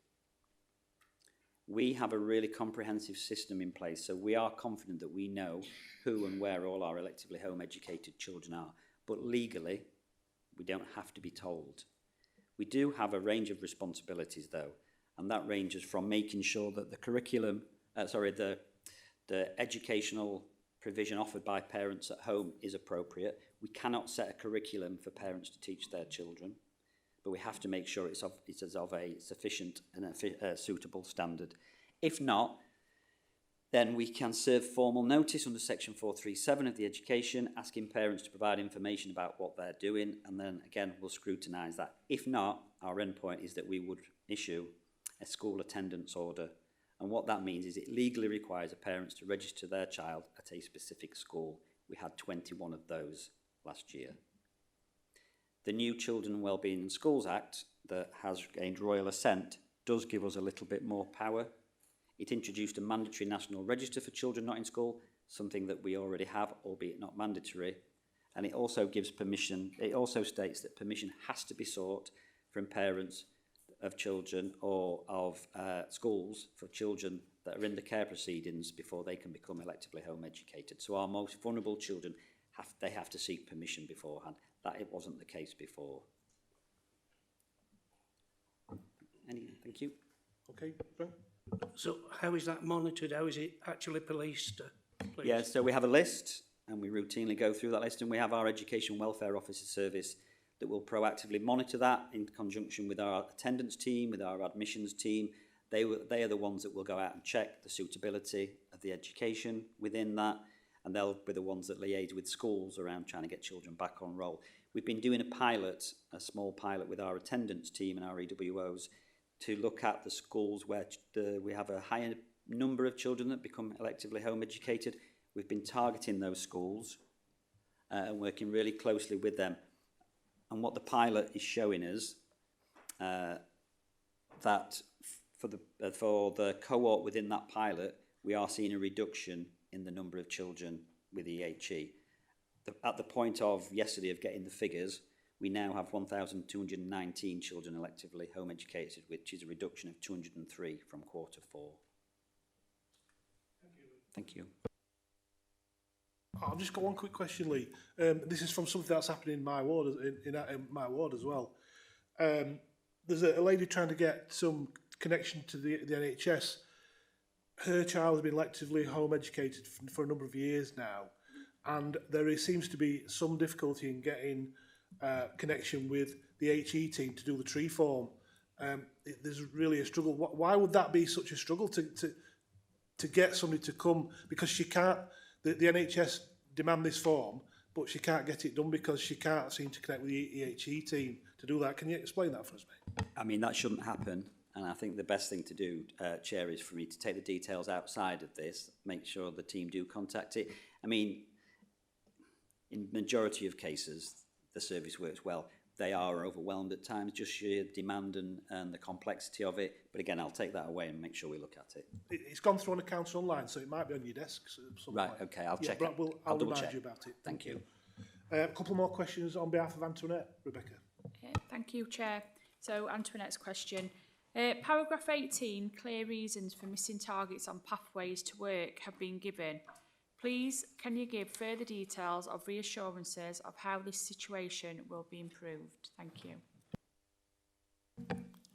F: We have a really comprehensive system in place, so we are confident that we know who and where all our electively home educated children are. But legally, we don't have to be told. We do have a range of responsibilities, though, and that ranges from making sure that the curriculum, the educational provision offered by parents at home is appropriate. We cannot set a curriculum for parents to teach their children, but we have to make sure it's of a sufficient and a suitable standard. If not, then we can serve formal notice under section 437 of the education, asking parents to provide information about what they're doing, and then again we'll scrutinise that. If not, our endpoint is that we would issue a school attendance order, and what that means is it legally requires the parents to register their child at a specific school. We had 21 of those last year. The new Children Wellbeing in Schools Act that has gained royal assent does give us a little bit more power. It introduced a mandatory national register for children not in school, something that we already have, albeit not mandatory. And it also gives permission, it also states that permission has to be sought from parents of children or of schools for children that are in the care proceedings before they can become electively home educated. So our most vulnerable children, they have to seek permission beforehand. That it wasn't the case before. Thank you.
A: Okay, Frank.
M: So how is that monitored? How is it actually policed? Please?
F: Yeah, so we have a list and we routinely go through that list, and we have our Education Welfare Officer service that will proactively monitor that in conjunction with our attendance team, with our admissions team. They are the ones that will go out and check the suitability of the education within that, and they'll be the ones that liaise with schools around trying to get children back on roll. We've been doing a small pilot with our attendance team and our EWOs to look at the schools where we have a higher number of children that become electively home educated. We've been targeting those schools and working really closely with them. And what the pilot is showing us, that for the cohort within that pilot, we are seeing a reduction in the number of children with EHE. At the point of yesterday of getting the figures, we now have 1,219 children electively home educated, which is a reduction of 203 from Q4. Thank you.
A: I've just got one quick question, Lee. This is from something that's happening in my ward, in my ward as well. there's a lady trying to get some connection to the NHS. Her child has been electively home educated for a number of years now, and seems to be some difficulty in getting connection with the HE team to do the tree form. There's really a struggle. Why would that be such a struggle to get somebody to come? Because she can't, the NHS demand this form, but she can't get it done because she can't seem to connect with the HE team to do that. Can you explain that for us, mate?
F: I mean, that shouldn't happen. And I think the best thing to do, Chair, is for me to take the details outside of this, make sure the team do contact it. I mean, in majority of cases, the service works well. They are overwhelmed at times, just sheer demand and the complexity of it. But again, I'll take that away and make sure we look at it.
A: It's gone through on accounts online, so it might be on your desk.
F: Right, okay, I'll check it.
A: I'll
F: double
A: remind
F: check.
A: you about it.
F: Thank you.
A: A couple more questions on behalf of Antoinette. Rebecca.
C: Thank you, Chair. So, Antoinette's question. Paragraph 18, clear reasons for missing targets on pathways to work have been given. Please, can you give further details of reassurances of how this situation will be improved? Thank you.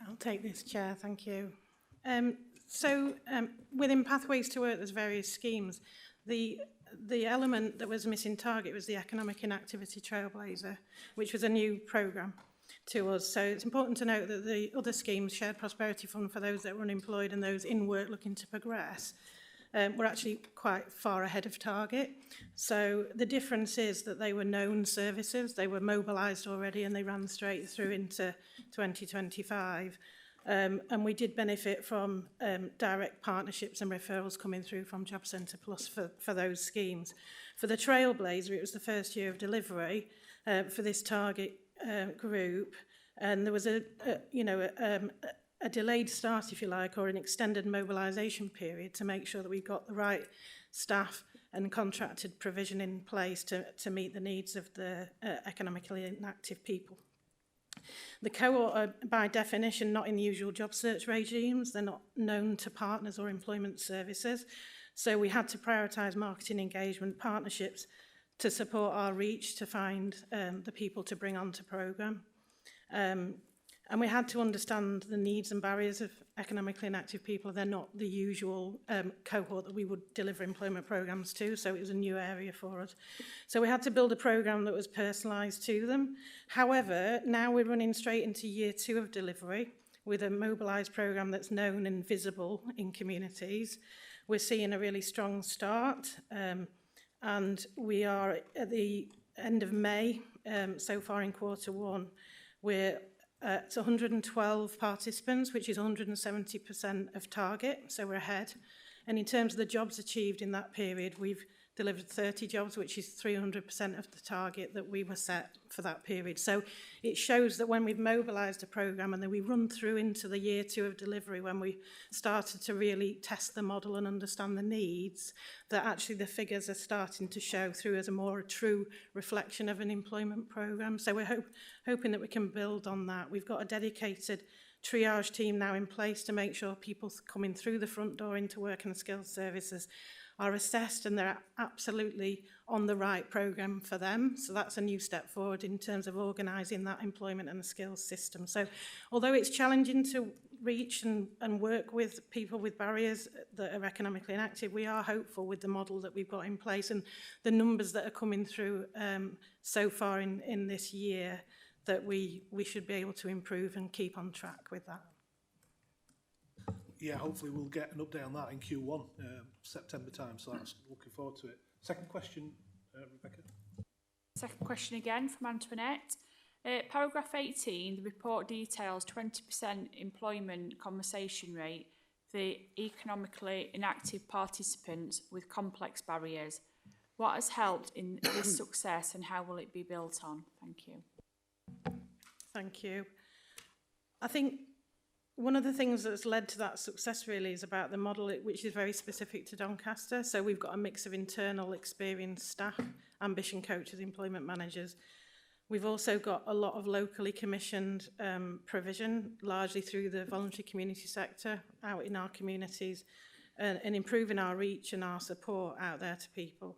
G: I'll take this, Chair. Thank you. Within Pathways to Work, there's various schemes. The element that was missing target was the Economic Inactivity Trailblazer, which was a new programme to us. So it's important to note that the other schemes, Shared Prosperity Fund for those that were unemployed and those in work looking to progress, were actually quite far ahead of target. So the difference is that they were known services, they were mobilised already and they ran straight through into 2025. And we did benefit from direct partnerships and referrals coming through from Job Centre Plus for those schemes. For the Trailblazer, it was the first year of delivery for this target group, and there was a delayed start, if you like, or an extended mobilisation period to make sure that we got the right staff and contracted provision in place to meet the needs of the economically inactive people. The cohort are, by definition, not in the usual job search regimes. They're not known to partners or employment services. So we had to prioritise marketing engagement partnerships to support our reach to find the people to bring onto programme. And we had to understand the needs and barriers of economically inactive people. They're not the usual cohort that we would deliver employment programmes to, so it was a new area for us. So we had to build a programme that was personalised to them. However, now we're running straight into year 2 of delivery with a mobilised programme that's known and visible in communities. We're seeing a really strong start, and we are at the end of May, so far in Q1, we're it's 112 participants, which is 170% of target, so we're ahead. And in terms of the jobs achieved in that period, we've delivered 30 jobs, which is 300% of the target that we were set for that period. So it shows that when we've mobilised a programme and then we run through into the year 2 of delivery, when we started to really test the model and understand the needs, that actually the figures are starting to show through as a true reflection of an employment programme. So we're hoping that we can build on that. We've got a dedicated triage team now in place to make sure people coming through the front door into work and skills services are assessed and they're absolutely on the right programme for them. So that's a new step forward in terms of organising that employment and skills system. So although it's challenging to reach and work with people with barriers that are economically inactive, we are hopeful with the model that we've got in place and the numbers that are coming through so far in this year, that we should be able to improve and keep on track with that.
A: Yeah, hopefully we'll get an update on that in Q1, September time, so that's looking forward to it. Second question, Rebecca.
C: Second question again from Antoinette. Paragraph 18, the report details 20% employment conversation rate for economically inactive participants with complex barriers. What has helped in this success and how will it be built on? Thank you.
G: Thank you. I think one of the things that's led to that success really is about the model, which is very specific to Doncaster. So we've got a mix of internal experienced staff, ambition coaches, employment managers. We've also got a lot of locally commissioned provision, largely through the voluntary community sector out in our communities, and improving our reach and our support out there to people.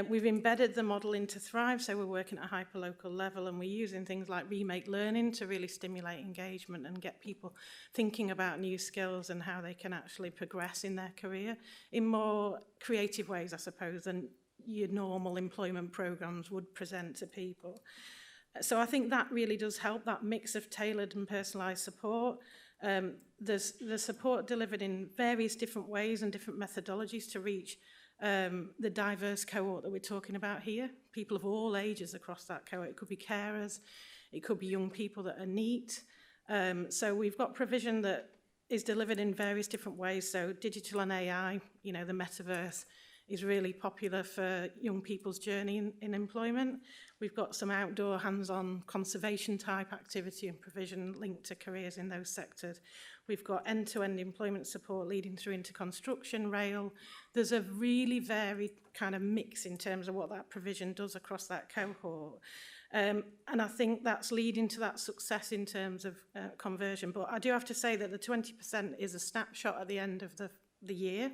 G: We've embedded the model into Thrive, so we're working at a hyperlocal level, and we're using things like remake learning to really stimulate engagement and get people thinking about new skills and how they can actually progress in their career in more creative ways, I suppose, than your normal employment programs would present to people. So I think that really does help, that mix of tailored and personalised support. There's the support delivered in various different ways and different methodologies to reach the diverse cohort that we're talking about here, people of all ages across that cohort. It could be carers, it could be young people that are NEET. So we've got provision that is delivered in various different ways. So digital and AI, you know, the metaverse is really popular for young people's journey in employment. We've got some outdoor hands-on conservation type activity and provision linked to careers in those sectors. We've got end-to-end employment support leading through into construction, rail. There's a really varied kind of mix in terms of what that provision does across that cohort. And I think that's leading to that success in terms of conversion. But I do have to say that the 20% is a snapshot at the end of the year.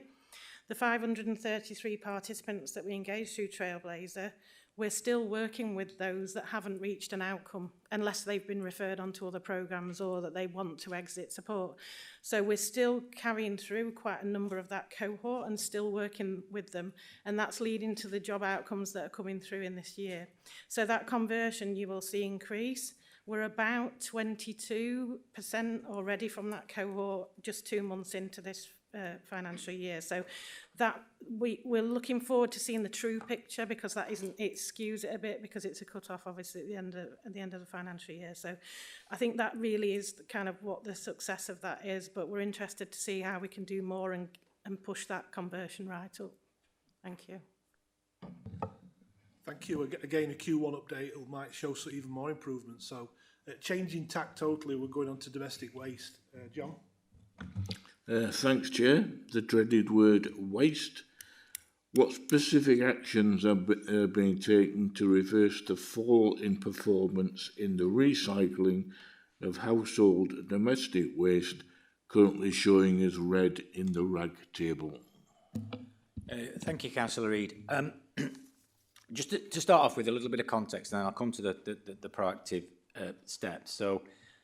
G: The 533 participants that we engaged through Trailblazer, we're still working with those that haven't reached an outcome unless they've been referred on to other programmes or that they want to exit support. So we're still carrying through quite a number of that cohort and still working with them, and that's leading to the job outcomes that are coming through in this year. So that conversion you will see increase. We're about 22% already from that cohort just 2 months into this financial year. So that we're looking forward to seeing the true picture, because that isn't, it skews it a bit because it's a cut-off obviously at the end of the financial year. So I think that really is kind of what the success of that is, but we're interested to see how we can do more and push that conversion right up. Thank you.
A: Thank you. Again, a Q1 update might show even more improvements. So changing tack totally, we're going on to domestic waste. John?
O: Thanks, Chair. The dreaded word waste. What specific actions are being taken to reverse the fall in performance in the recycling of household domestic waste, currently showing as red in the RAG table?
E: Thank you, Councillor Reid. Just to start off with a little bit of context, and then I'll come to the proactive steps. So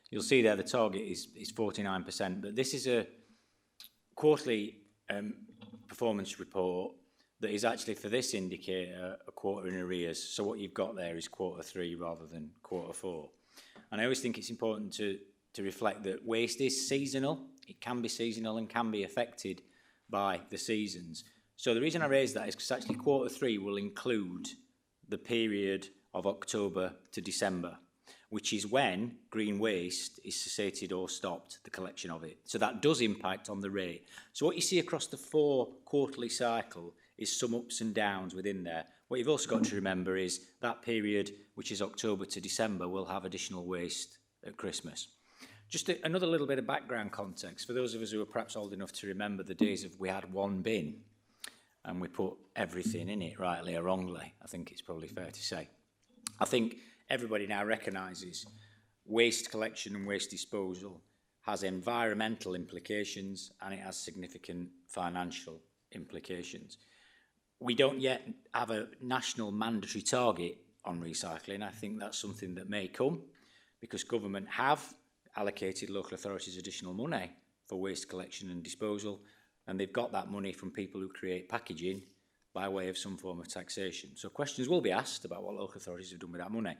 E: you'll see there the target is 49%, but this is a quarterly performance report that is actually, for this indicator, a quarter in arrears. So what you've got there is Q3 rather than Q4. And I always think it's important to reflect that waste is seasonal. It can be seasonal and can be affected by the seasons. So the reason I raise that is because actually Q3 will include the period of October to December, which is when green waste is cessated or stopped, the collection of it. So that does impact on the rate. So what you see across the 4 quarterly cycle is some ups and downs within there. What you've also got to remember is that period, which is October to December, will have additional waste at Christmas. Just another little bit of background context for those of us who are perhaps old enough to remember the days of we had one bin and we put everything in it, rightly or wrongly. I think it's probably fair to say. I think everybody now recognises waste collection and waste disposal has environmental implications and it has significant financial implications. We don't yet have a national mandatory target on recycling. I think that's something that may come because government have allocated local authorities additional money for waste collection and disposal, and they've got that money from people who create packaging by way of some form of taxation. So questions will be asked about what local authorities have done with that money.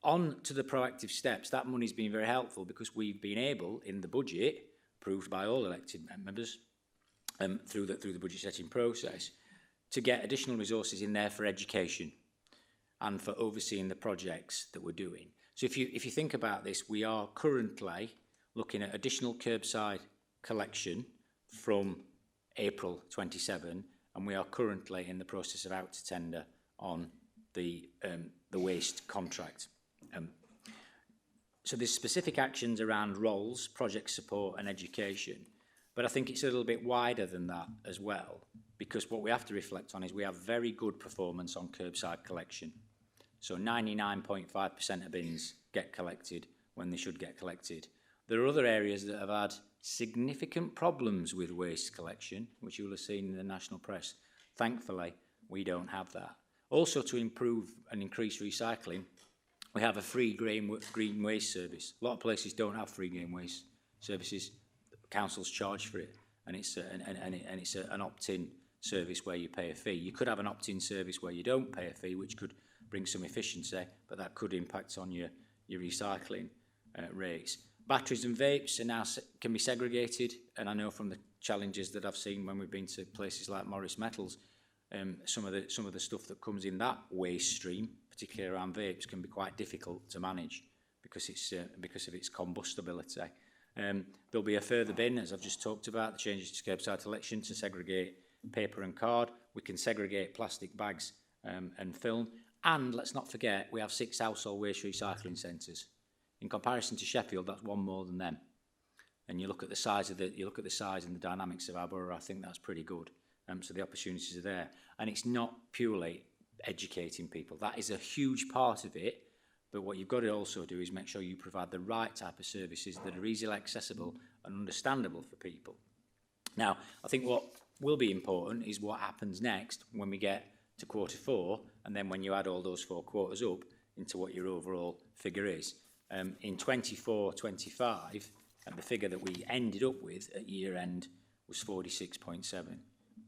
E: On to the proactive steps, that money's been very helpful because we've been able, in the budget, approved by all elected members, through the budget setting process, to get additional resources in there for education and for overseeing the projects that we're doing. So if you think about this, we are currently looking at additional curbside collection from April 27, and we are currently in the process of out to tender on the waste contract. So there's specific actions around roles, project support and education, but I think it's a little bit wider than that as well, because what we have to reflect on is we have very good performance on curbside collection. So 99.5% of bins get collected when they should get collected. There are other areas that have had significant problems with waste collection, which you will have seen in the national press. Thankfully, we don't have that. Also, to improve and increase recycling, we have a free green waste service. A lot of places don't have free green waste services. Councils charge for it, and it's an opt-in service where you pay a fee. You could have an opt-in service where you don't pay a fee, which could bring some efficiency, but that could impact on your recycling rates. Batteries and vapes are now can be segregated, and I know from the challenges that I've seen when we've been to places like Morris Metals, some of the stuff that comes in that waste stream, particularly around vapes, can be quite difficult to manage because of its combustibility. There'll be a further bin, as I've just talked about, the changes to curbside collection to segregate paper and card. We can segregate plastic bags and film, and let's not forget we have 6 household waste recycling centres. In comparison to Sheffield, that's one more than them. And you look at the size and the dynamics of our borough, I think that's pretty good. So the opportunities are there. And it's not purely educating people. That is a huge part of it. But what you've got to also do is make sure you provide the right type of services that are easily accessible and understandable for people. Now, I think what will be important is what happens next when we get to Q4, and then when you add all those 4 quarters up into what your overall figure is. In 24-25, and the figure that we ended up with at year end was 46.7.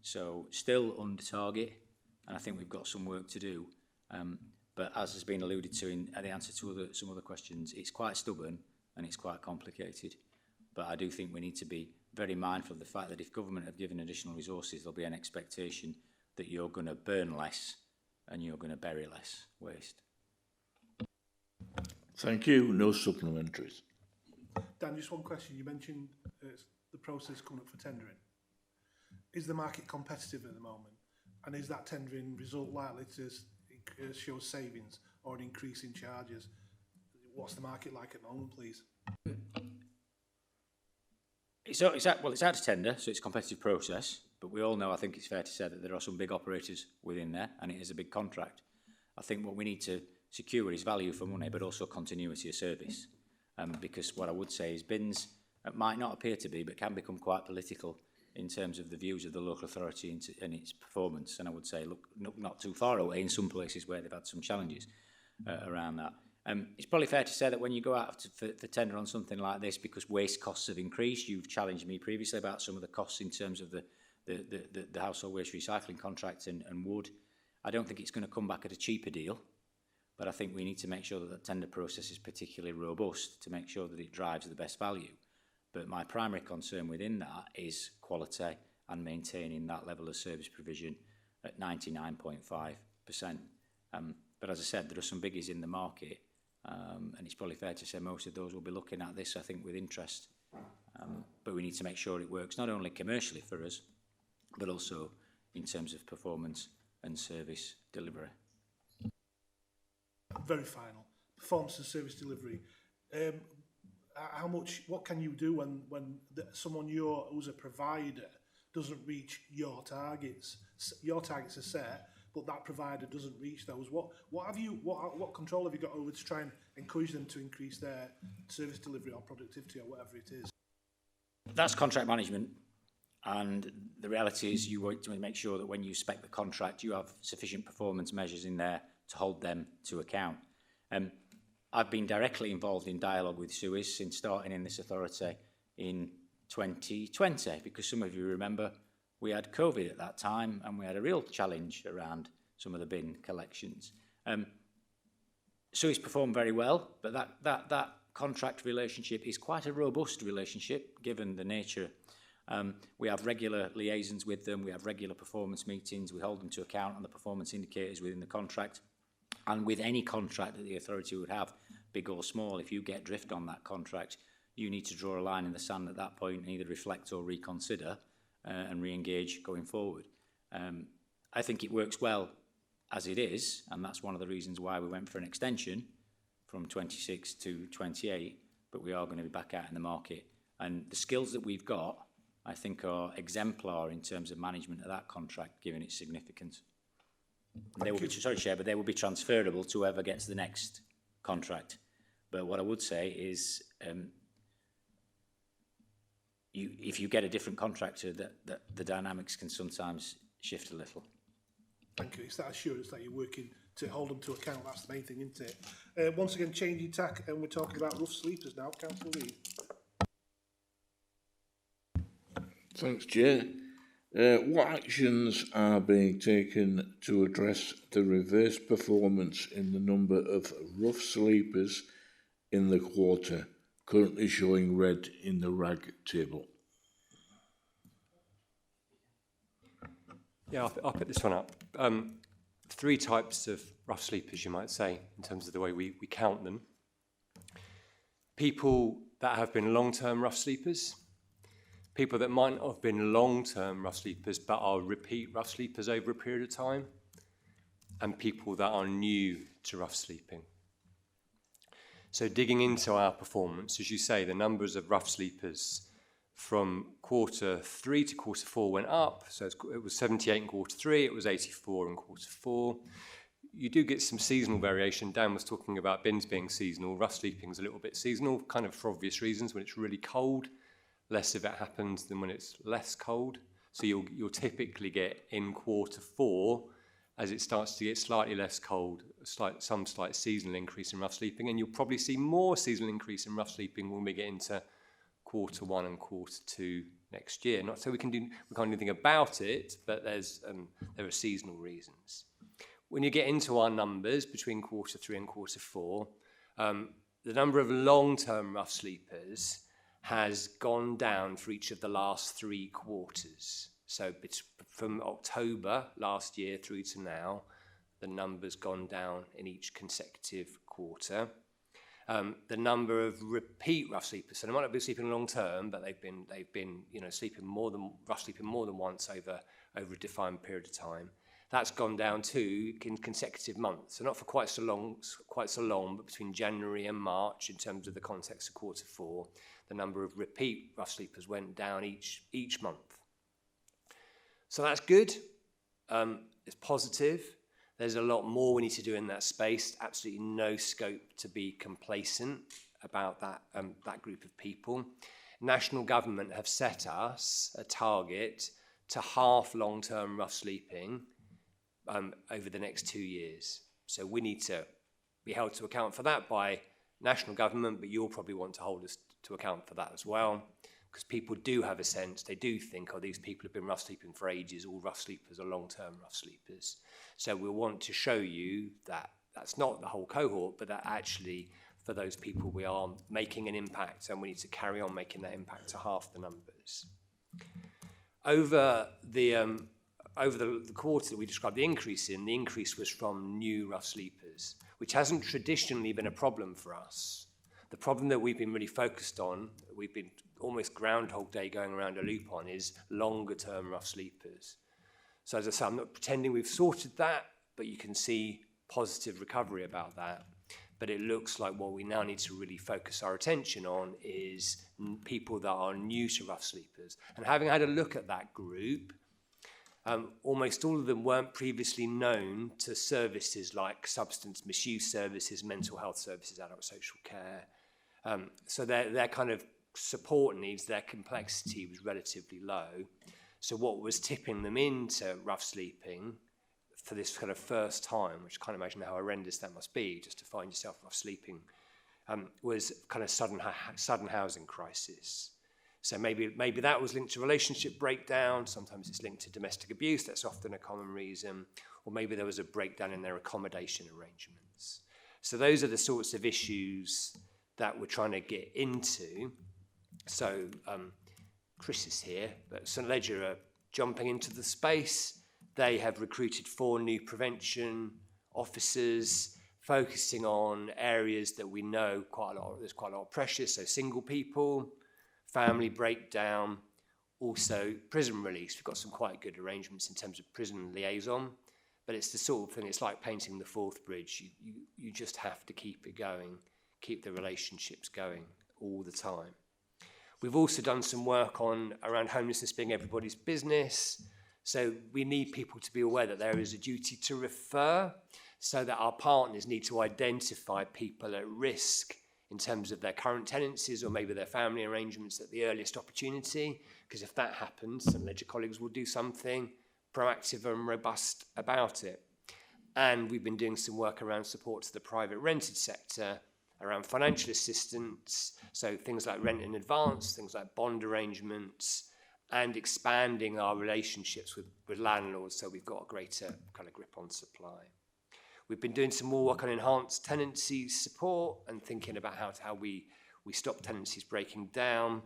E: So still under target, and I think we've got some work to do. But as has been alluded to in the answer to some other questions, it's quite stubborn and it's quite complicated. But I do think we need to be very mindful of the fact that if government have given additional resources, there'll be an expectation that you're going to burn less and you're going to bury less waste.
O: Thank you. No supplementaries.
A: Dan, just one question. You mentioned the process coming up for tendering. Is the market competitive at the moment? And is that tendering result likely to show savings or an increase in charges? What's the market like at the moment, please?
E: It's out of tender, so it's a competitive process. But we all know, I think it's fair to say, that there are some big operators within there, and it is a big contract. I think what we need to secure is value for money, but also continuity of service. Because what I would say is bins might not appear to be, but can become quite political in terms of the views of the local authority and its performance. And I would say, look, not too far away in some places where they've had some challenges around that. It's probably fair to say that when you go out for tender on something like this, because waste costs have increased, you've challenged me previously about some of the costs in terms of the household waste recycling contract and wood. I don't think it's going to come back at a cheaper deal, but I think we need to make sure that the tender process is particularly robust to make sure that it drives the best value. But my primary concern within that is quality and maintaining that level of service provision at 99.5%. But as I said, there are some biggies in the market, and it's probably fair to say most of those will be looking at this, I think, with interest. But we need to make sure it works not only commercially for us, but also in terms of performance and service delivery.
A: Very final. Performance and service delivery. What can you do when someone who's a provider doesn't reach your targets? Your targets are set, but that provider doesn't reach those. What control have you got over to try and encourage them to increase their service delivery or productivity or whatever it is?
E: That's contract management, and the reality is you want to make sure that when you spec the contract, you have sufficient performance measures in there to hold them to account. I've been directly involved in dialogue with Suez since starting in this authority in 2020, because some of you remember we had COVID at that time and we had a real challenge around some of the bin collections. Suez performed very well, but that contract relationship is quite a robust relationship given the nature. We have regular liaisons with them, we have regular performance meetings, we hold them to account on the performance indicators within the contract. And with any contract that the authority would have, big or small, if you get drift on that contract, you need to draw a line in the sand at that point and either reflect or reconsider and re-engage going forward. I think it works well as it is, and that's one of the reasons why we went for an extension from 26 to 28, but we are going to be back out in the market. And the skills that we've got, I think, are exemplar in terms of management of that contract, given its significance. They will be, sorry, Chair, but they will be transferable to whoever gets the next contract. But what I would say is, if you get a different contractor, that the dynamics can sometimes shift a little.
A: Thank you. It's that assurance that you're working to hold them to account. That's the main thing, isn't it? Once again, changing tack, and we're talking about rough sleepers now. Councillor Reid.
O: Thanks, Chair. What actions are being taken to address the reverse performance in the number of rough sleepers in the quarter, currently showing red in the RAG table?
D: Yeah, I'll pick this one up. Three types of rough sleepers, you might say, in terms of the way we count them. People that have been long-term rough sleepers, people that might not have been long-term rough sleepers but are repeat rough sleepers over a period of time, and people that are new to rough sleeping. So digging into our performance, as you say, the numbers of rough sleepers from quarter 3 to quarter 4 went up. So it was 78 in quarter 3, it was 84 in quarter 4. You do get some seasonal variation. Dan was talking about bins being seasonal. Rough sleeping is a little bit seasonal, kind of for obvious reasons. When it's really cold, less of it happens than when it's less cold. So you'll typically get in quarter 4, as it starts to get slightly less cold, some slight seasonal increase in rough sleeping, and you'll probably see more seasonal increase in rough sleeping when we get into quarter 1 and quarter 2 next year. Not so we can't do anything about it, but there are seasonal reasons. When you get into our numbers between quarter 3 and quarter 4, the number of long-term rough sleepers has gone down for each of the last 3 quarters. So from October last year through to now, the number's gone down in each consecutive quarter. The number of repeat rough sleepers, so they might not be sleeping long term, but they've been sleeping rough sleeping more than once over a defined period of time. That's gone down too in consecutive months, so not for quite so long, but between January and March, in terms of the context of quarter 4, the number of repeat rough sleepers went down each month. So that's good. It's positive. There's a lot more we need to do in that space. Absolutely no scope to be complacent about that group of people. National government have set us a target to halve long-term rough sleeping over the next 2 years. So we need to be held to account for that by national government, but you'll probably want to hold us to account for that as well, because people do have a sense, they do think, oh, these people have been rough sleeping for ages, all rough sleepers are long-term rough sleepers. So we'll want to show you that that's not the whole cohort, but that actually for those people we are making an impact, and we need to carry on making that impact to half the numbers. Over the quarter that we described the increase was from new rough sleepers, which hasn't traditionally been a problem for us. The problem that we've been really focused on, we've been almost Groundhog Day going around a loop on, is longer term rough sleepers. So as I say, I'm not pretending we've sorted that, but you can see positive recovery about that. But it looks like what we now need to really focus our attention on is people that are new to rough sleepers. And having had a look at that group, almost all of them weren't previously known to services like substance misuse services, mental health services, adult social care. So their kind of support needs, their complexity was relatively low. So what was tipping them into rough sleeping for this kind of first time, which I can't imagine how horrendous that must be, just to find yourself rough sleeping, was kind of sudden housing crisis. So maybe that was linked to relationship breakdown. Sometimes it's linked to domestic abuse. That's often a common reason. Or maybe there was a breakdown in their accommodation arrangements. So those are the sorts of issues that we're trying to get into. So Chris is here, but St Ledger are jumping into the space. They have recruited 4 new prevention officers, focusing on areas that we know there's quite a lot of pressure. So single people, family breakdown, also prison release. We've got some quite good arrangements in terms of prison liaison, but it's the sort of thing, it's like painting the Forth Bridge. You just have to keep it going, keep the relationships going all the time. We've also done some work around homelessness being everybody's business. So we need people to be aware that there is a duty to refer, so that our partners need to identify people at risk in terms of their current tenancies or maybe their family arrangements at the earliest opportunity, because if that happens, St Ledger colleagues will do something, proactive and robust about it. And we've been doing some work around support to the private rented sector, around financial assistance, so things like rent in advance, things like bond arrangements, and expanding our relationships with landlords so we've got a greater kind of grip on supply. We've been doing some more work on enhanced tenancy support and thinking about how we stop tenancies breaking down.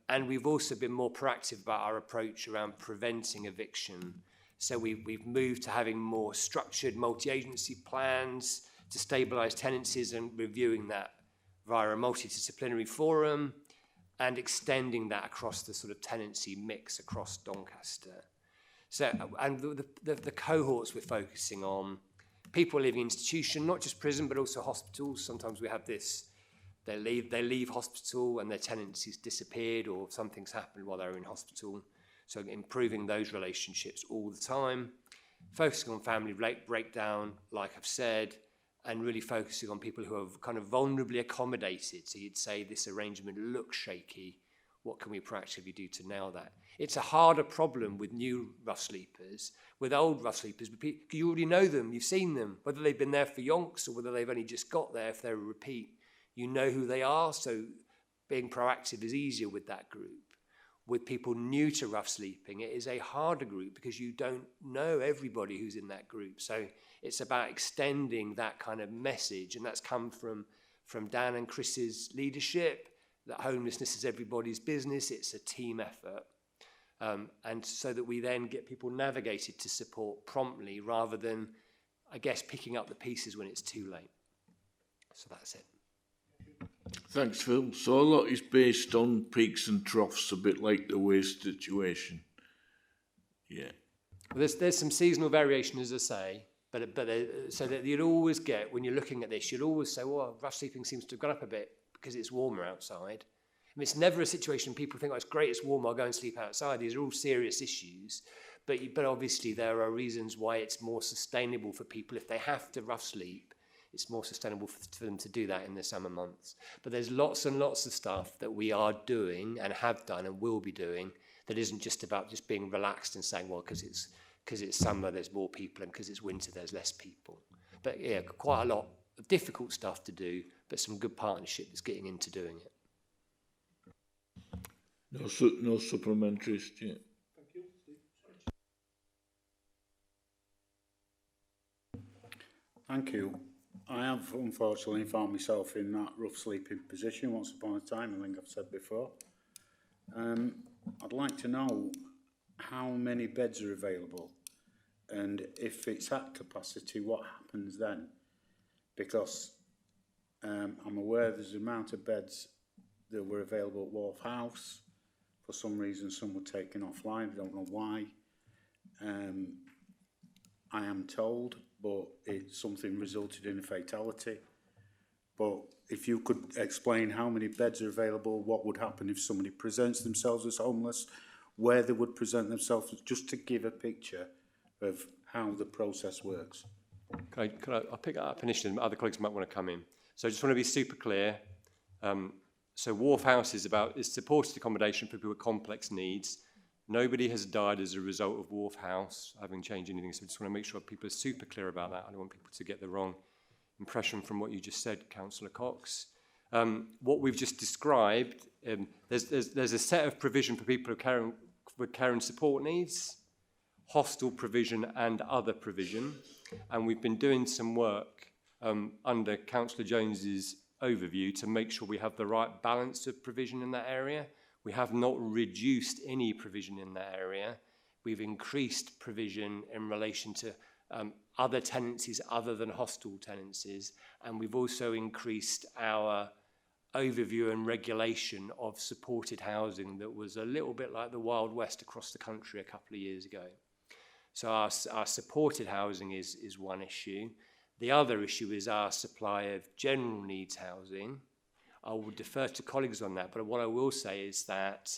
D: And we've also been more proactive about our approach around preventing eviction. So we've moved to having more structured multi-agency plans to stabilise tenancies and reviewing that via a multidisciplinary forum and extending that across the sort of tenancy mix across Doncaster. So, and the cohorts we're focusing on, people living in institution, not just prison, but also hospitals. Sometimes we have this, they leave hospital and their tenancies disappeared or something's happened while they're in hospital. So improving those relationships all the time, focusing on family breakdown, like I've said, and really focusing on people who are kind of vulnerably accommodated. So you'd say this arrangement looks shaky. What can we proactively do to nail that? It's a harder problem with new rough sleepers. With old rough sleepers, you already know them, you've seen them, whether they've been there for yonks or whether they've only just got there, if they're a repeat. You know who they are, so being proactive is easier with that group. With people new to rough sleeping, it is a harder group because you don't know everybody who's in that group. So it's about extending that kind of message, and that's come from Dan and Chris's leadership, that homelessness is everybody's business, it's a team effort. And so that we then get people navigated to support promptly rather than, I guess, picking up the pieces when it's too late. So that's it.
O: Thanks, Phil. So a lot is based on peaks and troughs, a bit like the waste situation. Yeah.
D: Well, there's some seasonal variation, as I say, but so that you'd always get, when you're looking at this, you'd always say, well, rough sleeping seems to have gone up a bit because it's warmer outside. I mean, it's never a situation people think, oh, it's great, it's warm, I'll go and sleep outside. These are all serious issues, but obviously there are reasons why it's more sustainable for people if they have to rough sleep. It's more sustainable for them to do that in the summer months. But there's lots and lots of stuff that we are doing and have done and will be doing that isn't just about just being relaxed and saying, well, because it's summer, there's more people, and because it's winter, there's less people. But yeah, quite a lot of difficult stuff to do, but some good partnership that's getting into doing it.
O: No supplementaries, yeah.
I: Thank you. I have unfortunately found myself in that rough sleeping position once upon a time, I think I've said before. I'd like to know how many beds are available, and if it's at capacity, what happens then? Because I'm aware there's an amount of beds that were available at Wharf House. For some reason, some were taken offline. I don't know why. I am told, but something resulted in a fatality. But if you could explain how many beds are available, what would happen if somebody presents themselves as homeless, where they would present themselves, just to give a picture of how the process works.
D: I'll pick that up initially, and other colleagues might want to come in. So I just want to be super clear. So Wharf House is supported accommodation for people with complex needs. Nobody has died as a result of Wharf House having changed anything. So I just want to make sure people are super clear about that. I don't want people to get the wrong impression from what you just said, Councillor Cox. What we've just described, there's a set of provision for people with care and support needs, hostel provision and other provision. And we've been doing some work under Councillor Jones's overview to make sure we have the right balance of provision in that area. We have not reduced any provision in that area. We've increased provision in relation to other tenancies other than hostel tenancies, and we've also increased our overview and regulation of supported housing that was a little bit like the Wild West across the country a couple of years ago. So our supported housing is one issue. The other issue is our supply of general needs housing. I will defer to colleagues on that, but what I will say is that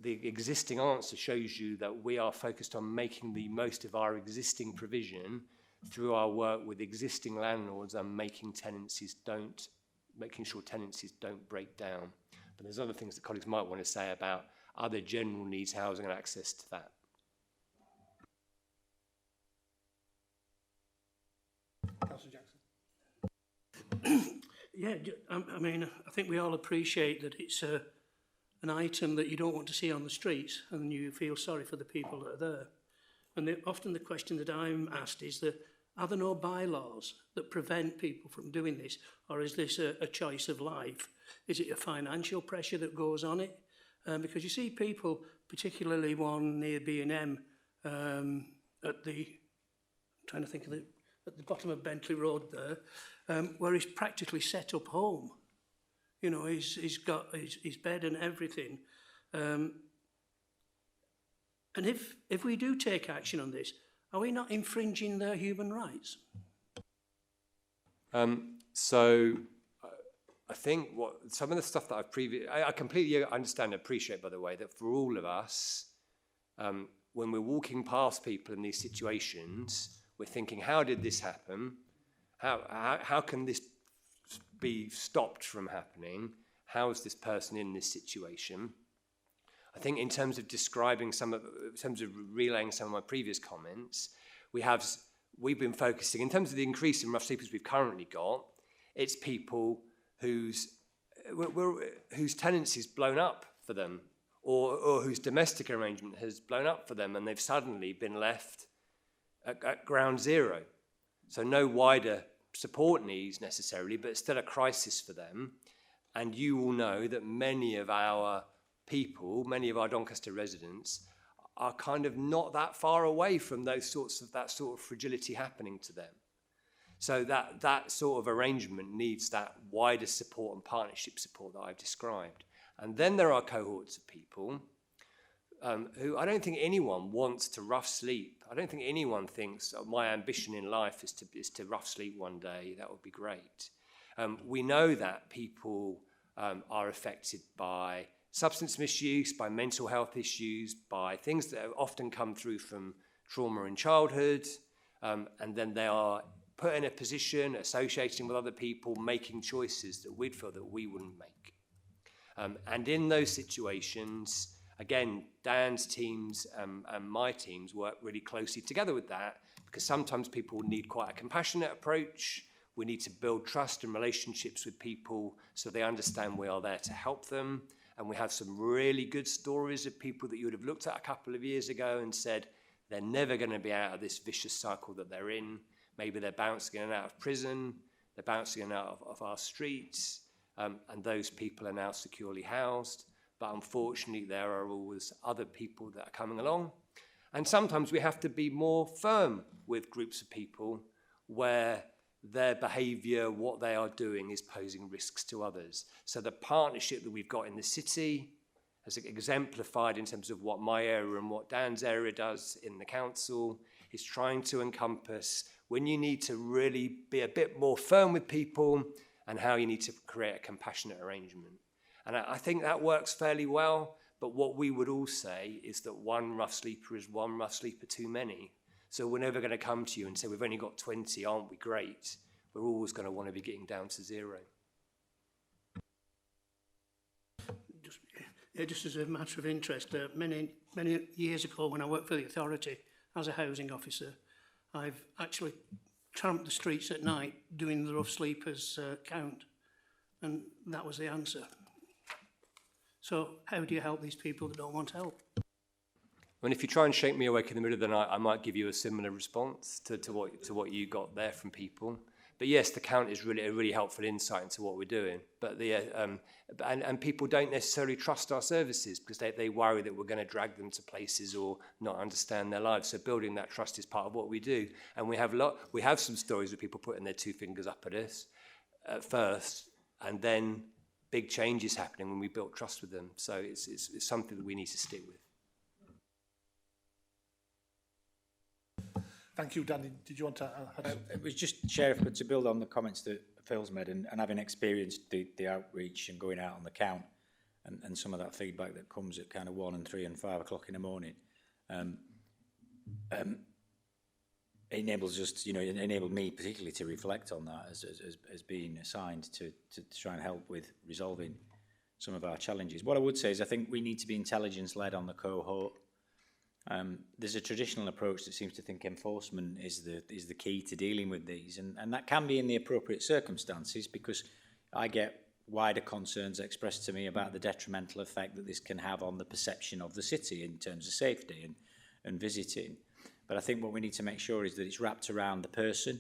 D: the existing answer shows you that we are focused on making the most of our existing provision through our work with existing landlords and making sure tenancies don't break down. But there's other things that colleagues might want to say about other general needs housing and access to that.
M: Yeah, I mean, I think we all appreciate that it's an item that you don't want to see on the streets, and you feel sorry for the people that are there. And often the question that I'm asked is that, are there no bylaws that prevent people from doing this, or is this a choice of life? Is it a financial pressure that goes on it? Because you see people, particularly one near B&M, at the, I'm trying to think of at the bottom of Bentley Road there, where he's practically set up home. You know, he's got his bed and everything. And if we do take action on this, are we not infringing their human rights?
D: So I think some of the stuff that I completely understand and appreciate, by the way, that for all of us, when we're walking past people in these situations, we're thinking, how did this happen? How can this be stopped from happening? How is this person in this situation? I think in terms of describing in terms of relaying some of my previous comments, we've been focusing, in terms of the increase in rough sleepers we've currently got, it's people whose tenancy's blown up for them, or whose domestic arrangement has blown up for them, and they've suddenly been left at ground zero. So no wider support needs necessarily, but still a crisis for them. And you will know that many of our people, many of our Doncaster residents, are kind of not that far away from that sort of fragility happening to them. So that sort of arrangement needs that wider support and partnership support that I've described. And then there are cohorts of people who I don't think anyone wants to rough sleep. I don't think anyone thinks, oh, my ambition in life is to rough sleep one day. That would be great. We know that people are affected by substance misuse, by mental health issues, by things that often come through from trauma in childhood, and then they are put in a position, associating with other people, making choices that we'd feel that we wouldn't make. And in those situations, again, Dan's teams and my teams work really closely together with that, because sometimes people need quite a compassionate approach. We need to build trust and relationships with people so they understand we are there to help them. And we have some really good stories of people that you would have looked at a couple of years ago and said, they're never going to be out of this vicious cycle that they're in. Maybe they're bouncing in and out of prison, they're bouncing in and out of our streets, and those people are now securely housed. But unfortunately, there are always other people that are coming along. And sometimes we have to be more firm with groups of people where their behaviour, what they are doing, is posing risks to others. So the partnership that we've got in the city, as exemplified in terms of what my area and what Dan's area does in the council, is trying to encompass when you need to really be a bit more firm with people and how you need to create a compassionate arrangement. And I think that works fairly well, but what we would all say is that one rough sleeper is one rough sleeper too many. So we're never going to come to you and say, we've only got 20, aren't we great? We're always going to want to be getting down to zero.
M: Just as a matter of interest, many years ago when I worked for the authority as a housing officer, I've actually tramped the streets at night doing the rough sleepers count, and that was the answer. So how do you help these people that don't want help?
D: And if you try and shake me awake in the middle of the night, I might give you a similar response to what you got there from people. But yes, the count is really a really helpful insight into what we're doing. But and people don't necessarily trust our services because they worry that we're going to drag them to places or not understand their lives. So building that trust is part of what we do. And we have some stories of people putting their two fingers up at us at first, and then big changes happening when we built trust with them. So it's something that we need to stick with.
A: Thank you, Danny. Did you want to add?
E: It was just, Sheriff, but to build on the comments that Phil's made and having experienced the outreach and going out on the count and some of that feedback that comes at kind of 1 and 3 and 5 o'clock in the morning, it enables us, it enabled me particularly to reflect on that as being assigned to try and help with resolving some of our challenges. What I would say is I think we need to be intelligence-led on the cohort. There's a traditional approach that seems to think enforcement is the key to dealing with these, and that can be in the appropriate circumstances, because I get wider concerns expressed to me about the detrimental effect that this can have on the perception of the city in terms of safety and visiting. But I think what we need to make sure is that it's wrapped around the person,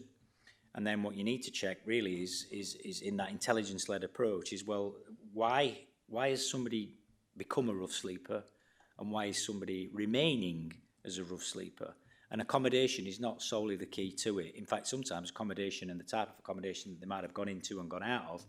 E: and then what you need to check really is in that intelligence-led approach is, well, why has somebody become a rough sleeper, and why is somebody remaining as a rough sleeper? And accommodation is not solely the key to it. In fact, sometimes accommodation and the type of accommodation that they might have gone into and gone out of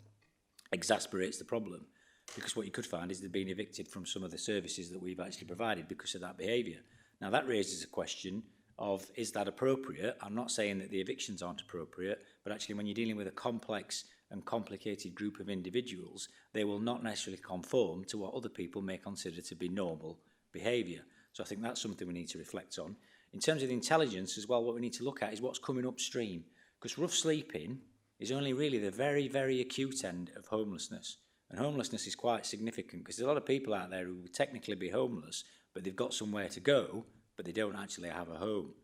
E: exasperates the problem, because what you could find is they've been evicted from some of the services that we've actually provided because of that behaviour. Now that raises a question of, is that appropriate? I'm not saying that the evictions aren't appropriate, but actually when you're dealing with a complex and complicated group of individuals, they will not necessarily conform to what other people may consider to be normal behaviour. So I think that's something we need to reflect on. In terms of the intelligence as well, what we need to look at is what's coming upstream, because rough sleeping is only really the very, very acute end of homelessness. And homelessness is quite significant, because there's a lot of people out there who would technically be homeless, but they've got somewhere to go, but they don't actually have a home.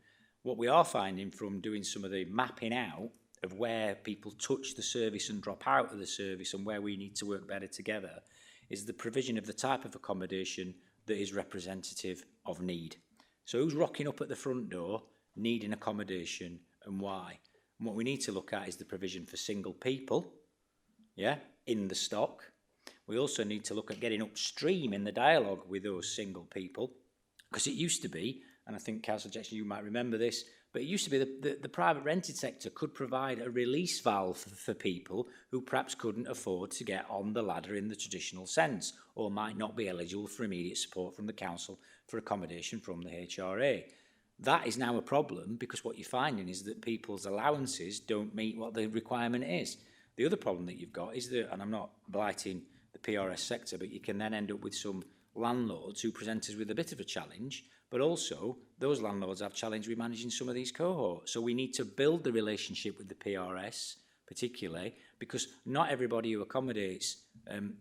E: What we are finding from doing some of the mapping out of where people touch the service and drop out of the service and where we need to work better together is the provision of the type of accommodation that is representative of need. So who's rocking up at the front door needing accommodation and why? And what we need to look at is the provision for single people, in the stock. We also need to look at getting upstream in the dialogue with those single people, because it used to be, and I think Councillor Jackson, you might remember this, but it used to be the private rented sector could provide a release valve for people who perhaps couldn't afford to get on the ladder in the traditional sense, or might not be eligible for immediate support from the council for accommodation from the HRA. That is now a problem, because what you're finding is that people's allowances don't meet what the requirement is. The other problem that you've got is that, and I'm not blighting the PRS sector, but you can then end up with some landlords who present us with a bit of a challenge, but also those landlords have challenge with managing some of these cohorts. So we need to build the relationship with the PRS, particularly, because not everybody who accommodates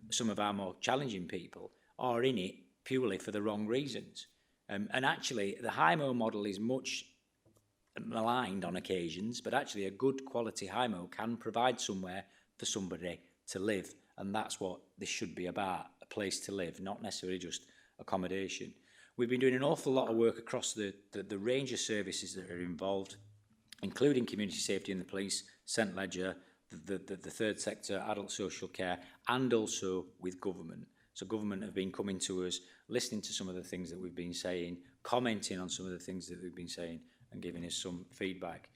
E: some of our more challenging people are in it purely for the wrong reasons. And actually, the HIMO model is much maligned on occasions, but actually a good quality HIMO can provide somewhere for somebody to live. And that's what this should be about, a place to live, not necessarily just accommodation. We've been doing an awful lot of work across the range of services that are involved, including community safety and the police, St Ledger, the third sector, adult social care, and also with government. So government have been coming to us, listening to some of the things that we've been saying, commenting on some of the things that we've been saying, and giving us some feedback.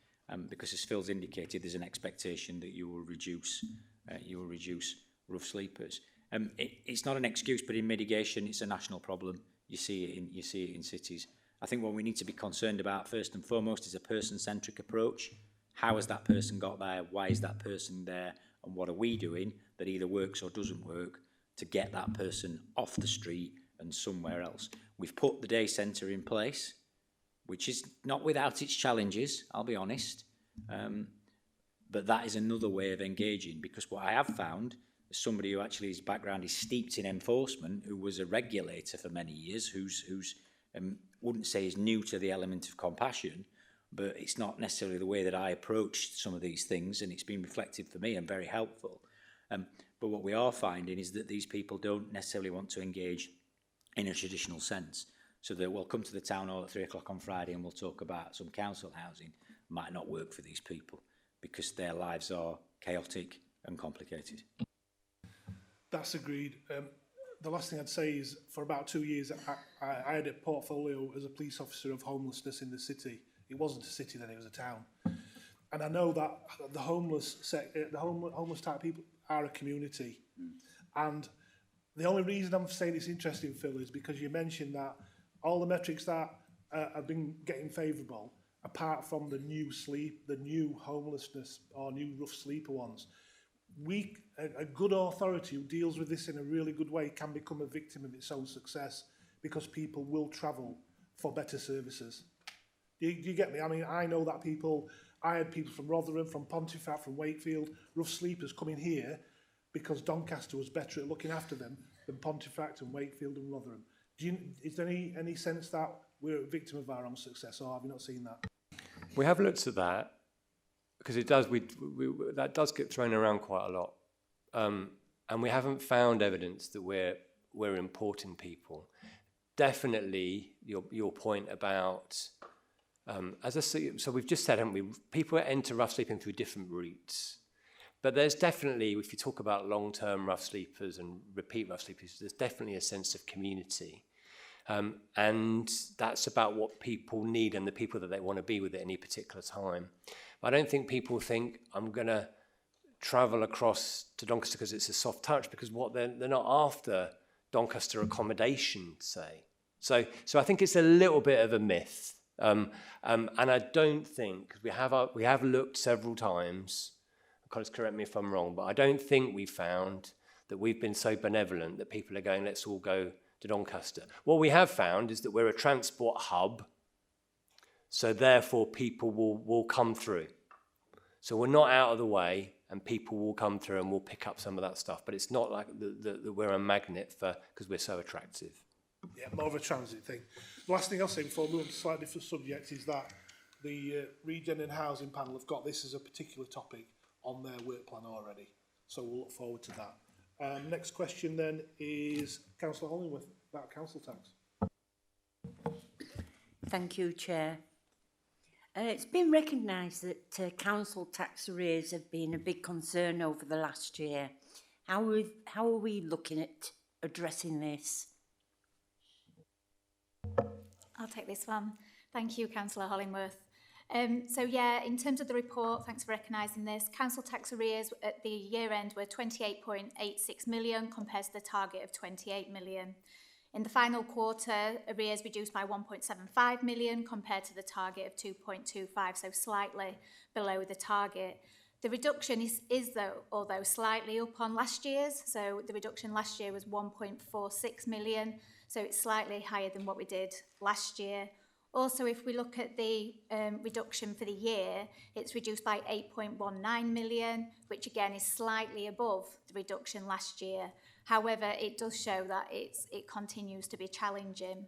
E: Because as Phil's indicated, there's an expectation that you will reduce rough sleepers. It's not an excuse, but in mitigation, it's a national problem. You see it in cities. I think what we need to be concerned about first and foremost is a person-centric approach. How has that person got there? Why is that person there? And what are we doing that either works or doesn't work to get that person off the street and somewhere else? We've put the day centre in place, which is not without its challenges, I'll be honest. But that is another way of engaging, because what I have found is somebody who actually his background is steeped in enforcement, who was a regulator for many years, who's wouldn't say is new to the element of compassion, but it's not necessarily the way that I approached some of these things, and it's been reflective for me and very helpful. But what we are finding is that these people don't necessarily want to engage in a traditional sense. So that we'll come to the town hall at 3 o'clock on Friday and we'll talk about some council housing. Might not work for these people because their lives are chaotic and complicated.
A: That's agreed. The last thing I'd say is for about 2 years, I had a portfolio as a police officer of homelessness in the city. It wasn't a city then, it was a town. And I know that the homeless type people are a community. And the only reason I'm saying it's interesting, Phil, is because you mentioned that all the metrics that have been getting favourable, apart from the new homelessness or new rough sleeper ones, a good authority who deals with this in a really good way can become a victim of its own success, because people will travel for better services. Do you get me? I mean, I know that I had people from Rotherham, from Pontefract, from Wakefield, rough sleepers coming here because Doncaster was better at looking after them than Pontefract and Wakefield and Rotherham. Is there any sense that we're a victim of our own success, or have you not seen that?
D: We have looked at that because it does. That does get thrown around quite a lot, and we haven't found evidence that we're importing people. Definitely, your point about so we've just said, haven't we? People enter rough sleeping through different routes, but there's definitely, if you talk about long-term rough sleepers and repeat rough sleepers, there's definitely a sense of community. And that's about what people need and the people that they want to be with at any particular time. But I don't think people think, I'm going to travel across to Doncaster because it's a soft touch, because they're not after Doncaster accommodation, say. So I think it's a little bit of a myth. And I don't think, because we have looked several times, colleagues correct me if I'm wrong, but I don't think we found that we've been so benevolent that people are going, let's all go to Doncaster. What we have found is that we're a transport hub, so therefore people will come through. So we're not out of the way, and people will come through and we'll pick up some of that stuff. But it's not like that we're a magnet because we're so attractive.
A: Yeah, more of a transit thing. The last thing I'll say before we move on to a slightly different subject is that the Regen and Housing panel have got this as a particular topic on their work plan already. So we'll look forward to that. Next question then is Councillor Hollingworth about council tax.
L: Thank you, Chair. It's been recognised that council tax arrears have been a big concern over the last year. How are we looking at addressing this?
P: I'll take this one. Thank you, Councillor Hollingworth. So yeah, in terms of the report, thanks for recognising this. Council tax arrears at the year end were 28.86 million compared to the target of 28 million. In the final quarter, arrears reduced by 1.75 million compared to the target of 2.25, so slightly below the target. The reduction is though, although slightly up on last year's, so the reduction last year was 1.46 million, so it's slightly higher than what we did last year. Also, if we look at the reduction for the year, it's reduced by 8.19 million, which again is slightly above the reduction last year. However, it does show that it continues to be challenging.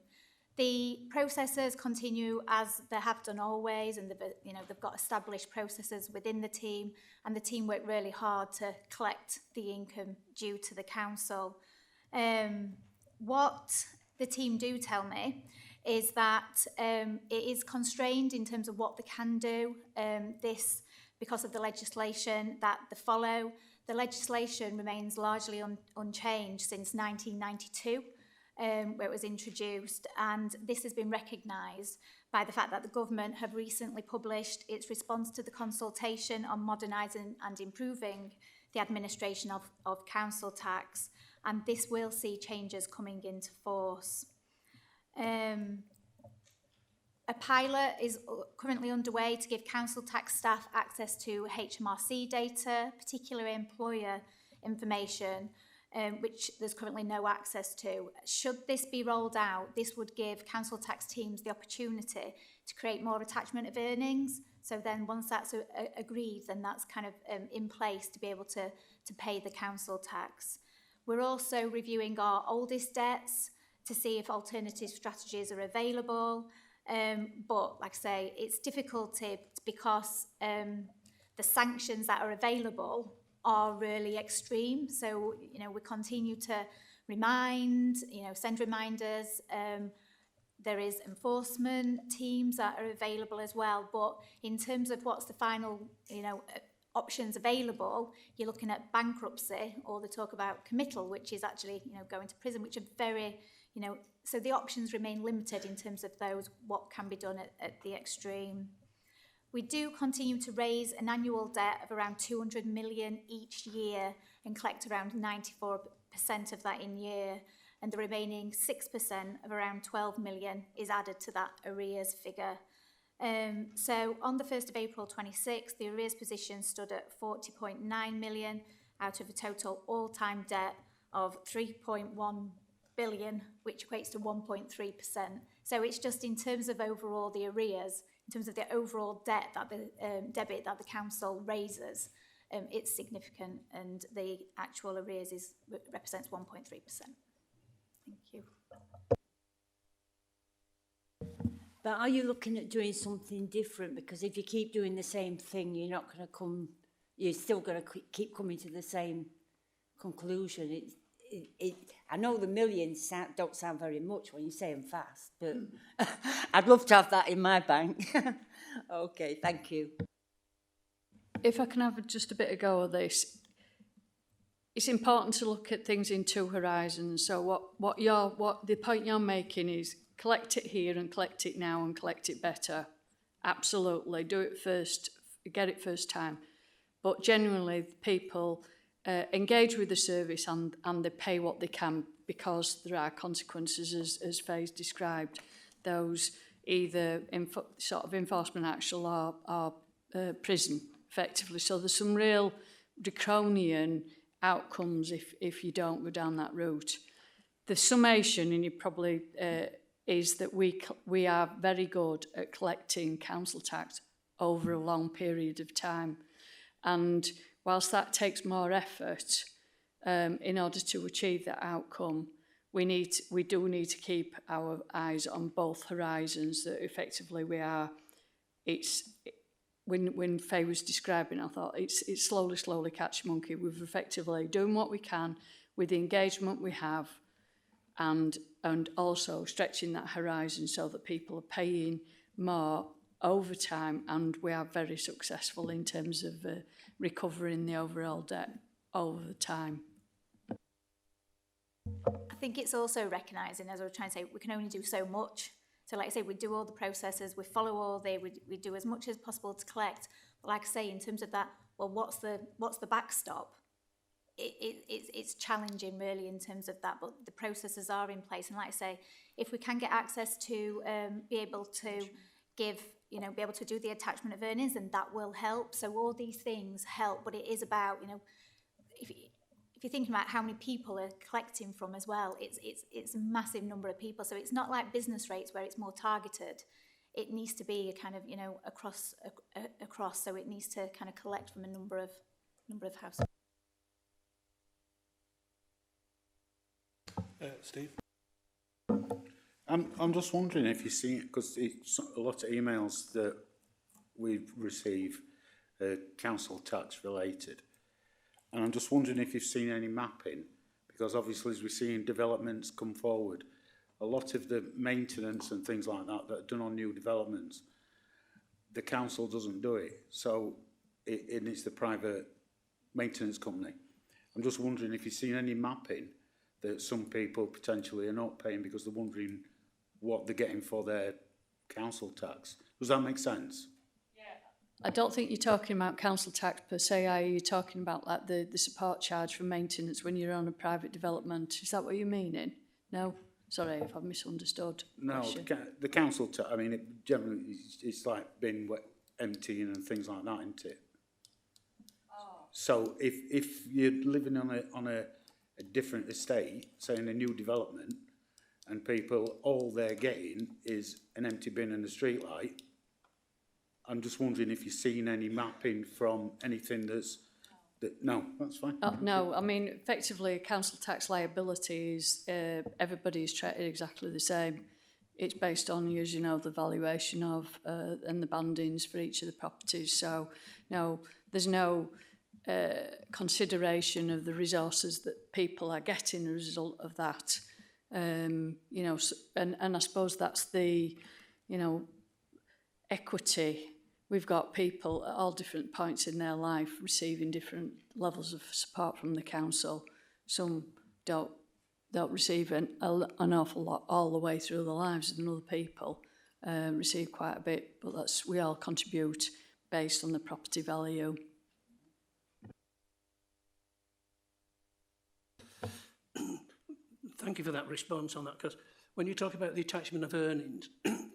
P: The processes continue as they have done always, and they've got established processes within the team, and the team work really hard to collect the income due to the council. What the team do tell me is that it is constrained in terms of what they can do. This because of the legislation that they follow. The legislation remains largely unchanged since 1992, where it was introduced, and this has been recognised by the fact that the government have recently published its response to the consultation on modernising and improving the administration of council tax, and this will see changes coming into force. A pilot is currently underway to give council tax staff access to HMRC data, particularly employer information, which there's currently no access to. Should this be rolled out, this would give council tax teams the opportunity to create more attachment of earnings. So then once that's agreed, then that's kind of in place to be able to pay the council tax. We're also reviewing our oldest debts to see if alternative strategies are available. But like I say, it's difficult because the sanctions that are available are really extreme. So, we continue to send reminders. There is enforcement teams that are available as well. But in terms of what's the final, options available, you're looking at bankruptcy, or they talk about committal, which is actually, going to prison, which are very, so the options remain limited in terms of what can be done at the extreme. We do continue to raise an annual debt of around 200 million each year and collect around 94% of that in year, and the remaining 6% of around 12 million is added to that arrears figure. So on the 1st of April 26, the arrears position stood at 40.9 million out of a total all-time debt of 3.1 billion, which equates to 1.3%. So it's just in terms of overall the arrears, in terms of the overall debt that the debit that the council raises, it's significant, and the actual arrears represents 1.3%. Thank you.
L: But are you looking at doing something different? Because if you keep doing the same thing, you're not going to come, you're still going to keep coming to the same conclusion. I know the millions don't sound very much when you say them fast, but I'd love to have that in my bank. Okay, thank you.
B: If I can have just a bit of go of this, it's important to look at things in two horizons. So what the point you're making is collect it here and collect it now and collect it better. Absolutely, do it first, get it first time. But generally, people engage with the service and they pay what they can because there are consequences, as Faye's described. Those either sort of enforcement action or prison, effectively. So there's some real draconian outcomes if you don't go down that route. The summation, and you probably is that we are very good at collecting council tax over a long period of time, and whilst that takes more effort in order to achieve that outcome, we do need to keep our eyes on both horizons. That effectively we are. When Faye was describing, I thought it's slowly catch monkey. We're effectively doing what we can with the engagement we have, and also stretching that horizon so that people are paying more over time, and we are very successful in terms of recovering the overall debt over time.
P: I think it's also recognising, as I was trying to say, we can only do so much. So like I say, we do all the processes, we follow all we do as much as possible to collect. But like I say, in terms of that, well, what's the backstop? It's challenging really in terms of that, but the processes are in place. And like I say, if we can get access to be able to give, be able to do the attachment of earnings, then that will help. So all these things help, but it is about, if you're thinking about how many people are collecting from as well, it's a massive number of people. So it's not like business rates where it's more targeted. It needs to be a kind of, across. So it needs to kind of collect from a number of households.
A: Steve?
I: I'm just wondering if you've seen, because it's a lot of emails that we've received council tax related, and I'm just wondering if you've seen any mapping, because obviously as we're seeing developments come forward, a lot of the maintenance and things like that are done on new developments, the council doesn't do it, so it's the private maintenance company. I'm just wondering if you've seen any mapping that some people potentially are not paying because they're wondering what they're getting for their council tax. Does that make sense?
B: I don't think you're talking about council tax per se, are you? You're talking about like the support charge for maintenance when you're on a private development. Is that what you're meaning? No? Sorry if I've misunderstood.
I: No, the council tax, I mean, generally it's like bin emptying and things like that, isn't it? Oh. So if you're living on a different estate, say in a new development, and people, all they're getting is an empty bin and a street light, I'm just wondering if you've seen any mapping from anything no, that's fine.
B: No, I mean, effectively, council tax liability is everybody is treated exactly the same. It's based on, as you know, the valuation of and the bandings for each of the properties. So, no, there's no consideration of the resources that people are getting as a result of that. And I suppose that's the, equity. We've got people at all different points in their life receiving different levels of support from the council. Some don't receive an awful lot all the way through their lives, and other people receive quite a bit. But we all contribute based on the property value.
M: Thank you for that response on that, because when you talk about the attachment of earnings,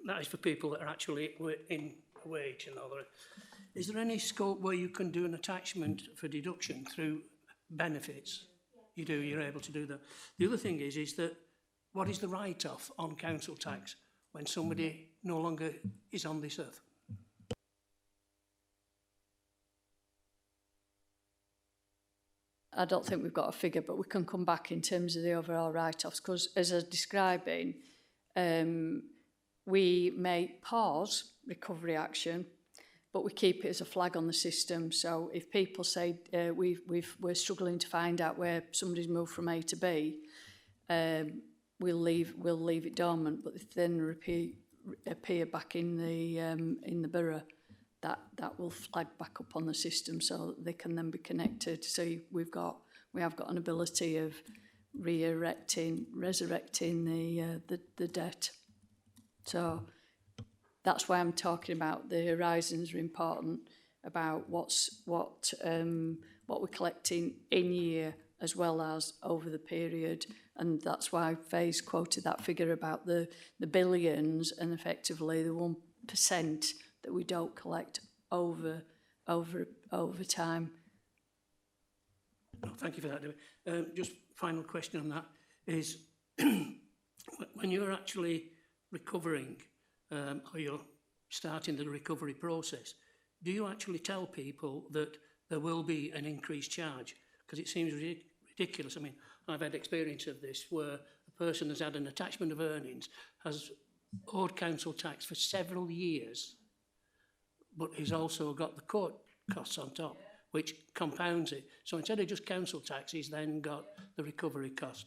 M: that is for people that are actually in wage and all that. Is there any scope where you can do an attachment for deduction through benefits? You're able to do that. The other thing is that what is the write-off on council tax when somebody no longer is on this earth?
B: I don't think we've got a figure, but we can come back in terms of the overall write-offs, because as I was describing, we may pause recovery action, but we keep it as a flag on the system. So if people say we're struggling to find out where somebody's moved from A to B, we'll leave it dormant. But if they then appear back in the borough, that will flag back up on the system, so they can then be connected. So we have got an ability of resurrecting the debt. So that's why I'm talking about the horizons are important, about what we're collecting in year as well as over the period. And that's why Faye's quoted that figure about the billions and effectively the 1% that we don't collect over time.
M: No, thank you for that, David. Just final question on that is, when you're actually recovering or you're starting the recovery process, do you actually tell people that there will be an increased charge? Because it seems ridiculous. I mean, I've had experience of this where a person has had an attachment of earnings, has owed council tax for several years, but he's also got the court costs on top, which compounds it. So instead of just council tax, he's then got the recovery cost.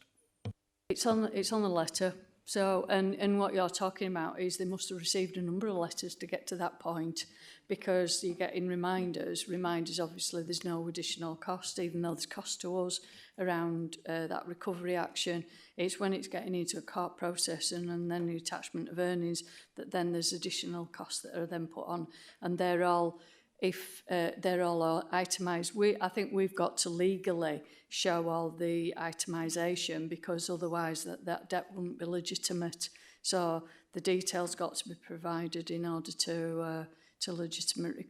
B: It's on the letter. So, and what you're talking about is they must have received a number of letters to get to that point, because you're getting reminders. Reminders, obviously, there's no additional cost, even though there's cost to us around that recovery action. It's when it's getting into a court process and then the attachment of earnings that then there's additional costs that are then put on. And they're all, if they're all itemised, I think we've got to legally show all the itemisation, because otherwise that debt wouldn't be legitimate. So the details got to be provided in order to legitimately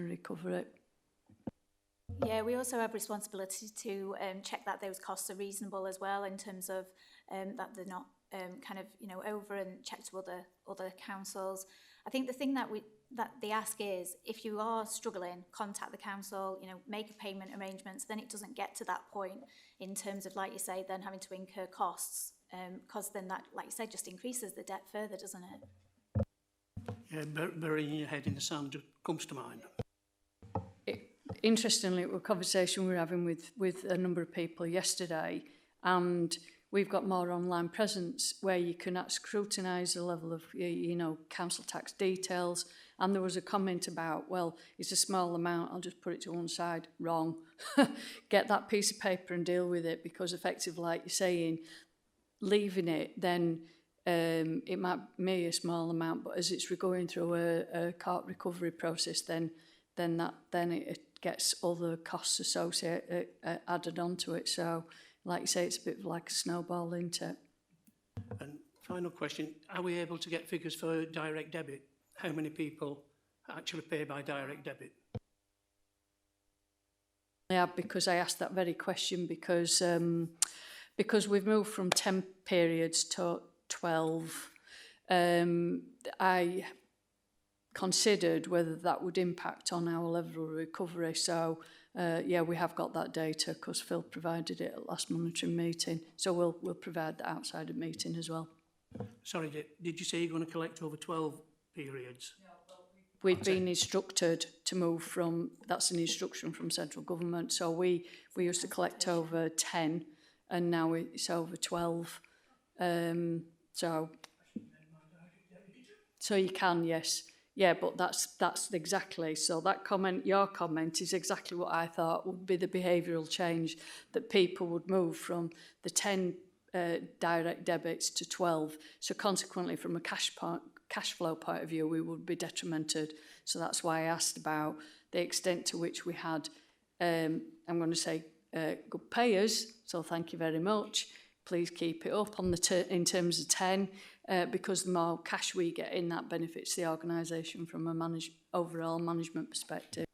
B: recover it.
P: Yeah, we also have responsibility to check that those costs are reasonable as well, in terms of that they're not kind of, you know, over and checked to other councils. I think the thing that the ask is, if you are struggling, contact the council, you know, make a payment arrangements, then it doesn't get to that point in terms of, like you say, then having to incur costs, because then that, like you said, just increases the debt further, doesn't it?
M: Yeah, burying your head in the sand comes to mind.
B: Interestingly, it was a conversation we were having with a number of people yesterday, and we've got more online presence where you can scrutinise the level of, you know, council tax details. And there was a comment about, well, it's a small amount, I'll just put it to one side. Wrong. Get that piece of paper and deal with it, because effectively, like you're saying, leaving it, then it might be a small amount, but as it's going through a court recovery process, then it gets other costs associated added onto it. So, like you say, it's a bit like a snowball, isn't it?
M: And final question, are we able to get figures for direct debit? How many people actually pay by direct debit?
B: Yeah, because I asked that very question, because we've moved from 10 periods to 12. I considered whether that would impact on our level of recovery. So, yeah, we have got that data because Phil provided it at last monitoring meeting. So we'll provide that outside of meeting as well.
M: Sorry, did you say you're going to collect over 12 periods?
B: We've been instructed to move from, that's an instruction from central government. So we used to collect over 10 and now it's over 12. So you can, yes. Yeah, but that's exactly, so that comment, your comment is exactly what I thought would be the behavioural change, that people would move from the 10 direct debits to 12. So consequently, from a cash flow point of view, we would be detrimented. So that's why I asked about the extent to which we had, I'm going to say, good payers. So thank you very much. Please keep it up on in terms of 10, because the more cash we get in, that benefits the organisation from a overall management perspective.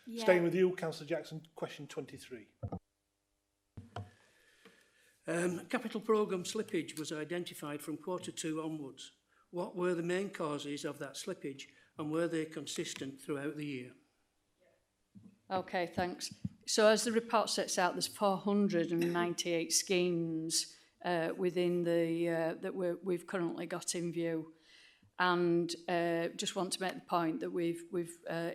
P: Yeah.
A: Staying with you, Councillor Jackson, question 23.
M: Capital programme slippage was identified from Q2 onwards. What were the main causes of that slippage, and were they consistent throughout the year?
B: Okay, thanks. So as the report sets out, there's 498 schemes within the that we've currently got in view. And just want to make the point that we've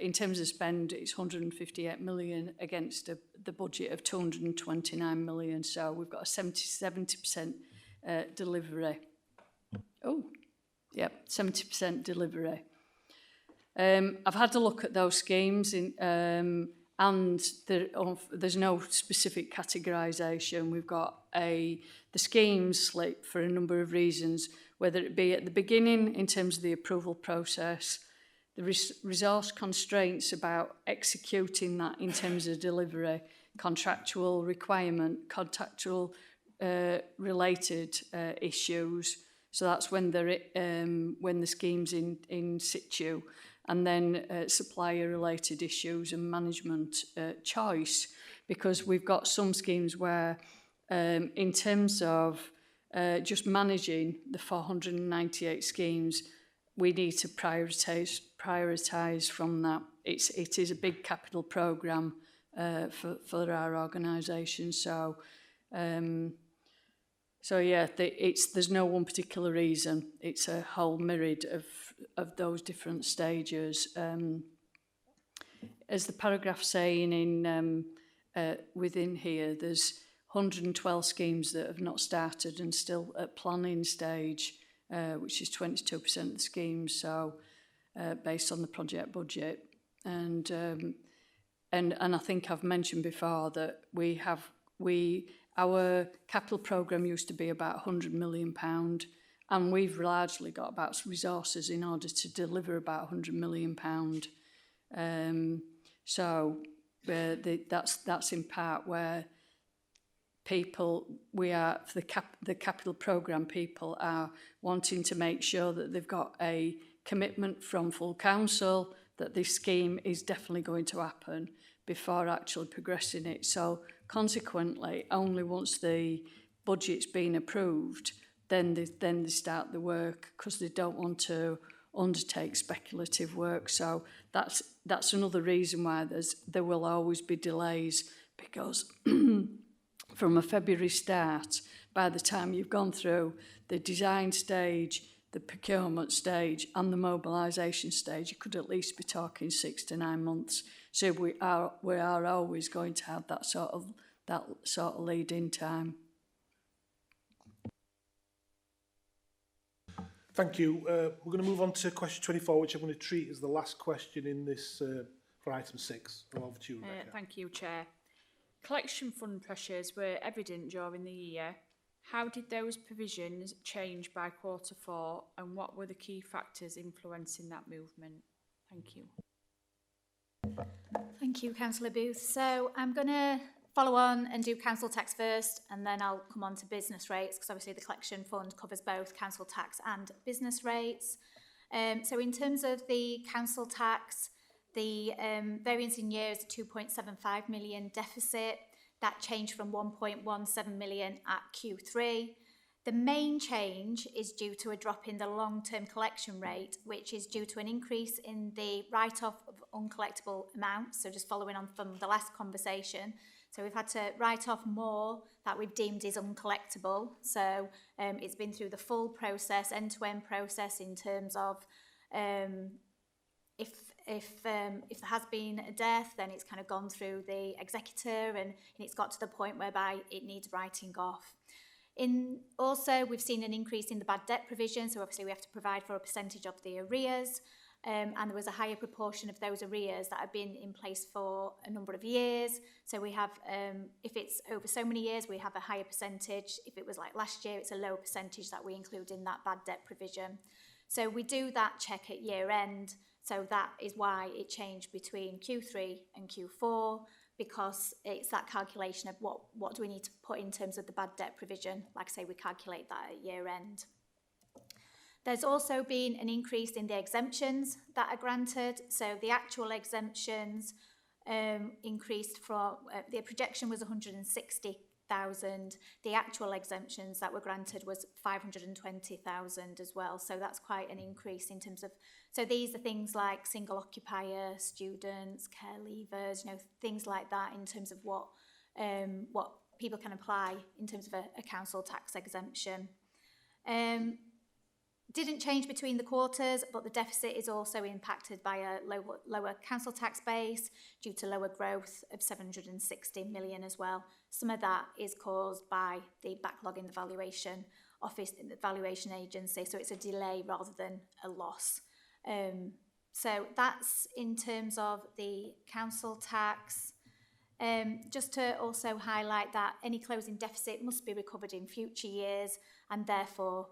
B: in terms of spend, it's 158 million against the budget of 229 million. So we've got a 70% delivery. Oh, yep, 70% delivery. I've had a look at those schemes and there's no specific categorisation. We've got the schemes slip for a number of reasons, whether it be at the beginning in terms of the approval process, the resource constraints about executing that in terms of delivery, contractual requirement, contractual related issues. So that's when the scheme's in situ, and then supplier related issues and management choice, because we've got some schemes where in terms of just managing the 498 schemes, we need to prioritise from that. It is a big capital programme for our organisation. So yeah, there's no one particular reason. It's a whole myriad of those different stages. As the paragraph saying in within here, there's 112 schemes that have not started and still at planning stage, which is 22% of the schemes. So based on the project budget, and I think I've mentioned before that our capital programme used to be about £100 million, and we've largely got about resources in order to deliver about £100 million. So that's in part where people, for the capital programme, people are wanting to make sure that they've got a commitment from full council that this scheme is definitely going to happen before actually progressing it. So consequently, only once the budget's been approved, then they start the work, because they don't want to undertake speculative work. So that's another reason why there will always be delays, because from a February start, by the time you've gone through the design stage, the procurement stage and the mobilisation stage, you could at least be talking 6 to 9 months. So we are always going to have that sort of lead in time.
A: Thank you. We're going to move on to question 24, which I'm going to treat as the last question in this for item 6. I'll over to you, Rebecca.
C: Thank you, Chair. Collection fund pressures were evident during the year. How did those provisions change by Q4, and what were the key factors influencing that movement? Thank you.
P: Thank you, Councillor Booth. So I'm going to follow on and do council tax first, and then I'll come on to business rates, because obviously the collection fund covers both council tax and business rates. So in terms of the council tax, the variance in year is a 2.75 million deficit. That changed from 1.17 million at Q3. The main change is due to a drop in the long-term collection rate, which is due to an increase in the write-off of uncollectible amounts. So just following on from the last conversation. So we've had to write off more that we've deemed is uncollectible. So it's been through the full process, end-to-end process, in terms of if there has been a death, then it's kind of gone through the executor and it's got to the point whereby it needs writing off. Also, we've seen an increase in the bad debt provision, so obviously we have to provide for a percentage of the arrears, and there was a higher proportion of those arrears that have been in place for a number of years. So we have, if it's over so many years, we have a higher percentage. If it was like last year, it's a lower percentage that we include in that bad debt provision. So we do that check at year end, so that is why it changed between Q3 and Q4, because it's that calculation of what do we need to put in terms of the bad debt provision. Like I say, we calculate that at year end. There's also been an increase in the exemptions that are granted. So the actual exemptions increased from, the projection was 160,000. The actual exemptions that were granted was 520,000 as well. So that's quite an increase in terms of, so these are things like single occupier, students, care leavers, things like that, in terms of what people can apply in terms of a council tax exemption. Didn't change between the quarters, but the deficit is also impacted by a lower council tax base due to lower growth of 760 million as well. Some of that is caused by the backlog in the valuation office, in the valuation agency, so it's a delay rather than a loss. So that's in terms of the council tax. Just to also highlight that any closing deficit must be recovered in future years and therefore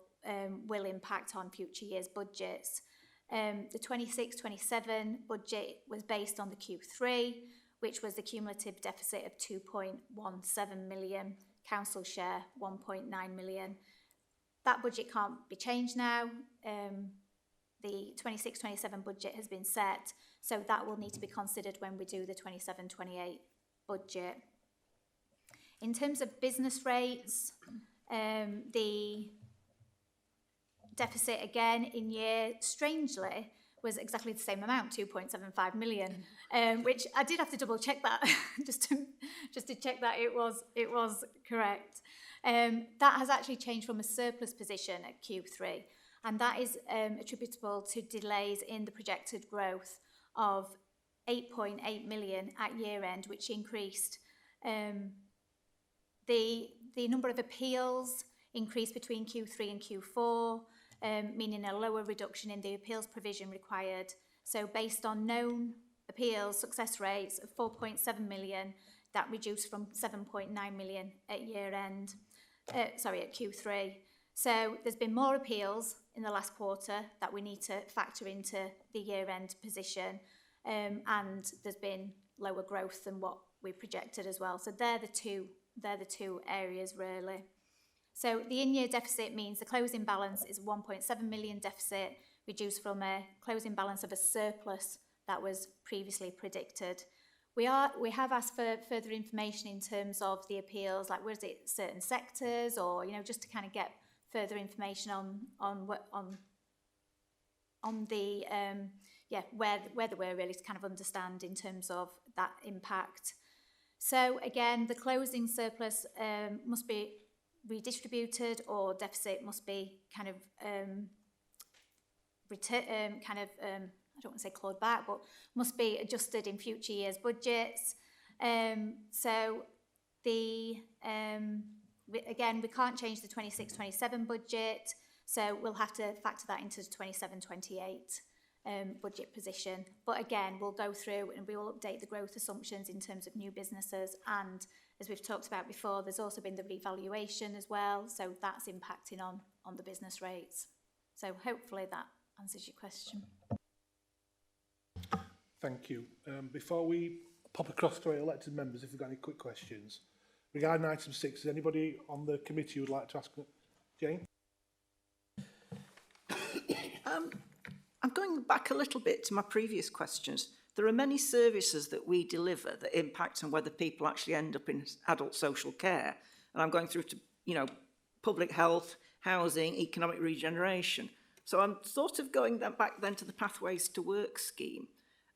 P: will impact on future years' budgets. The 26-27 budget was based on the Q3, which was the cumulative deficit of 2.17 million, council share 1.9 million. That budget can't be changed now. The 26-27 budget has been set, so that will need to be considered when we do the 27-28 budget. In terms of business rates, the deficit again in year, strangely, was exactly the same amount, 2.75 million, which I did have to double check that just to check that it was correct. That has actually changed from a surplus position at Q3, and that is attributable to delays in the projected growth of 8.8 million at year end, which increased. The number of appeals increased between Q3 and Q4, meaning a lower reduction in the appeals provision required. So based on known appeals success rates of 4.7 million, that reduced from 7.9 million at year end, at Q3. So there's been more appeals in the last quarter that we need to factor into the year end position, and there's been lower growth than what we projected as well. So they're the two areas really. So the in-year deficit means the closing balance is 1.7 million deficit, reduced from a closing balance of a surplus that was previously predicted. We have asked for further information in terms of the appeals, like was it certain sectors, or just to kind of get further information on the where they were, really, to kind of understand in terms of that impact. So again, the closing surplus must be redistributed, or deficit must be kind of I don't want to say clawed back, but must be adjusted in future years' budgets. So again, we can't change the 26-27 budget, so we'll have to factor that into the 27-28 budget position. But again, we'll go through and we will update the growth assumptions in terms of new businesses, and as we've talked about before, there's also been the revaluation as well, so that's impacting on the business rates. So hopefully that answers your question.
A: Thank you. Before we pop across to our elected members, if we've got any quick questions. Regarding item 6, is anybody on the committee who would like to ask? Jane?
N: I'm going back a little bit to my previous questions. There are many services that we deliver that impact on whether people actually end up in adult social care. And I'm going through to, public health, housing, economic regeneration. So I'm sort of going back then to the Pathways to Work scheme.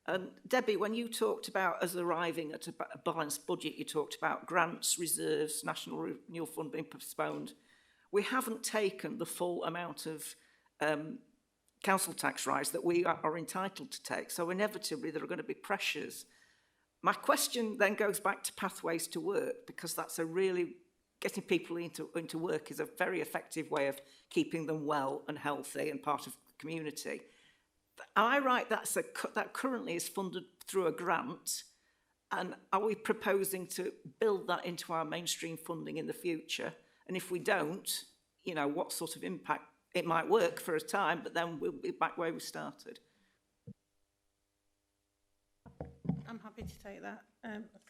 N: And Debbie, when you talked about us arriving at a balanced budget, you talked about grants, reserves, National Renewal Fund being postponed. We haven't taken the full amount of council tax rise that we are entitled to take. So inevitably there are going to be pressures. My question then goes back to Pathways to Work, because that's a really, getting people into work is a very effective way of keeping them well and healthy and part of the community. Am I right that currently is funded through a grant, and are we proposing to build that into our mainstream funding in the future? And if we don't, what sort of impact? It might work for a time, but then we'll be back where we started.
G: I'm happy to take that.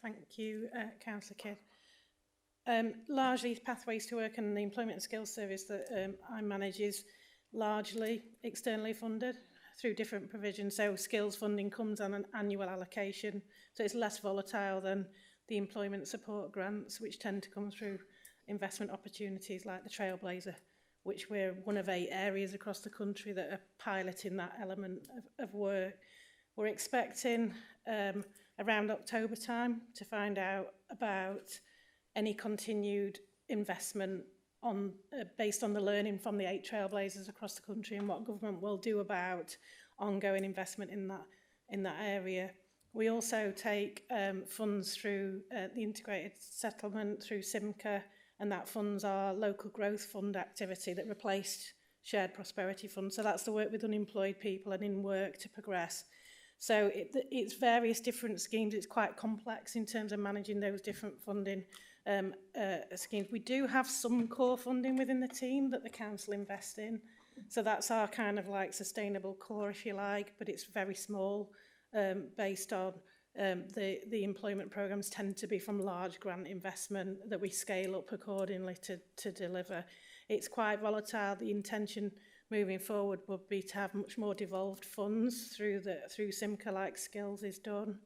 G: Thank you, Councillor Kidd. Largely, Pathways to Work and the Employment and Skills Service that I manage is largely externally funded through different provisions. So skills funding comes on an annual allocation, so it's less volatile than the employment support grants, which tend to come through investment opportunities like the Trailblazer, which we're one of 8 areas across the country that are piloting that element of work. We're expecting around October time to find out about any continued investment on based on the learning from the 8 trailblazers across the country and what government will do about ongoing investment in that area. We also take funds through the integrated settlement through SIMCA, and that funds our local growth fund activity that replaced shared prosperity fund. So that's the work with unemployed people and in work to progress. So it's various different schemes. It's quite complex in terms of managing those different funding schemes. We do have some core funding within the team that the council invests in. So that's our kind of like sustainable core, if you like, but it's very small based on the employment programmes tend to be from large grant investment that we scale up accordingly to deliver. It's quite volatile. The intention moving forward would be to have much more devolved funds through SIMCA, like Skills is done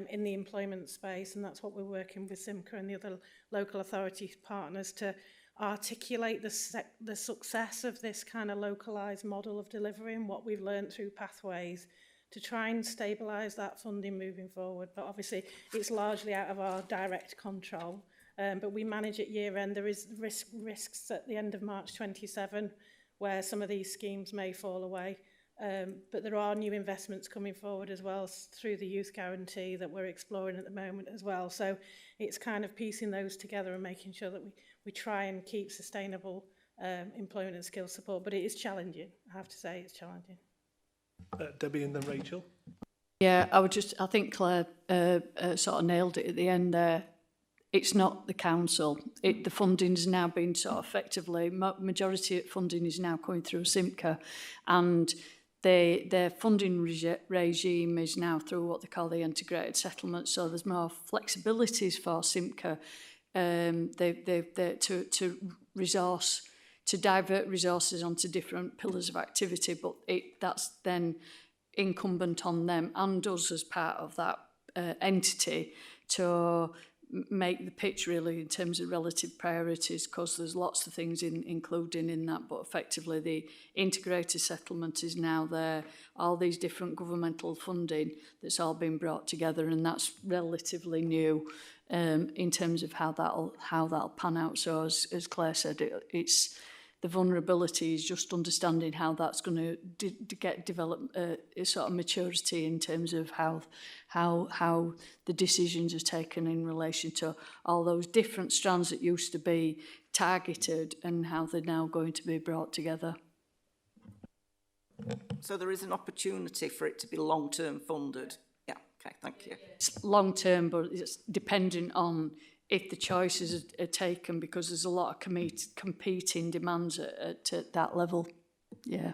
G: in the employment space, and that's what we're working with SIMCA and the other local authority partners to articulate the success of this kind of localised model of delivering what we've learned through pathways to try and stabilise that funding moving forward. But obviously it's largely out of our direct control, but we manage at year end. There is risks at the end of March 27 where some of these schemes may fall away. But there are new investments coming forward as well through the youth guarantee that we're exploring at the moment as well. So it's kind of piecing those together and making sure that we try and keep sustainable employment and skill support. But it is challenging, I have to say, it's challenging.
A: Debbie and then Rachel.
B: Yeah, I think Claire sort of nailed it at the end there. It's not the council. The funding has now been sort of effectively, majority of funding is now coming through SIMCA, and their funding regime is now through what they call the integrated settlement, so there's more flexibilities for SIMCA to divert resources onto different pillars of activity, but that's then incumbent on them and us as part of that entity to make the pitch really in terms of relative priorities, because there's lots of things including in that, but effectively the integrated settlement is now there, all these different governmental funding that's all been brought together, and that's relatively new in terms of how that'll pan out. So as Claire said, it's the vulnerability is just understanding how that's going to get developed, sort of maturity in terms of how the decisions are taken in relation to all those different strands that used to be targeted and how they're now going to be brought together.
N: So there is an opportunity for it to be long-term funded. Yeah, okay, thank you.
B: It's long-term, but it's dependent on if the choices are taken, because there's a lot of competing demands at that level. Yeah.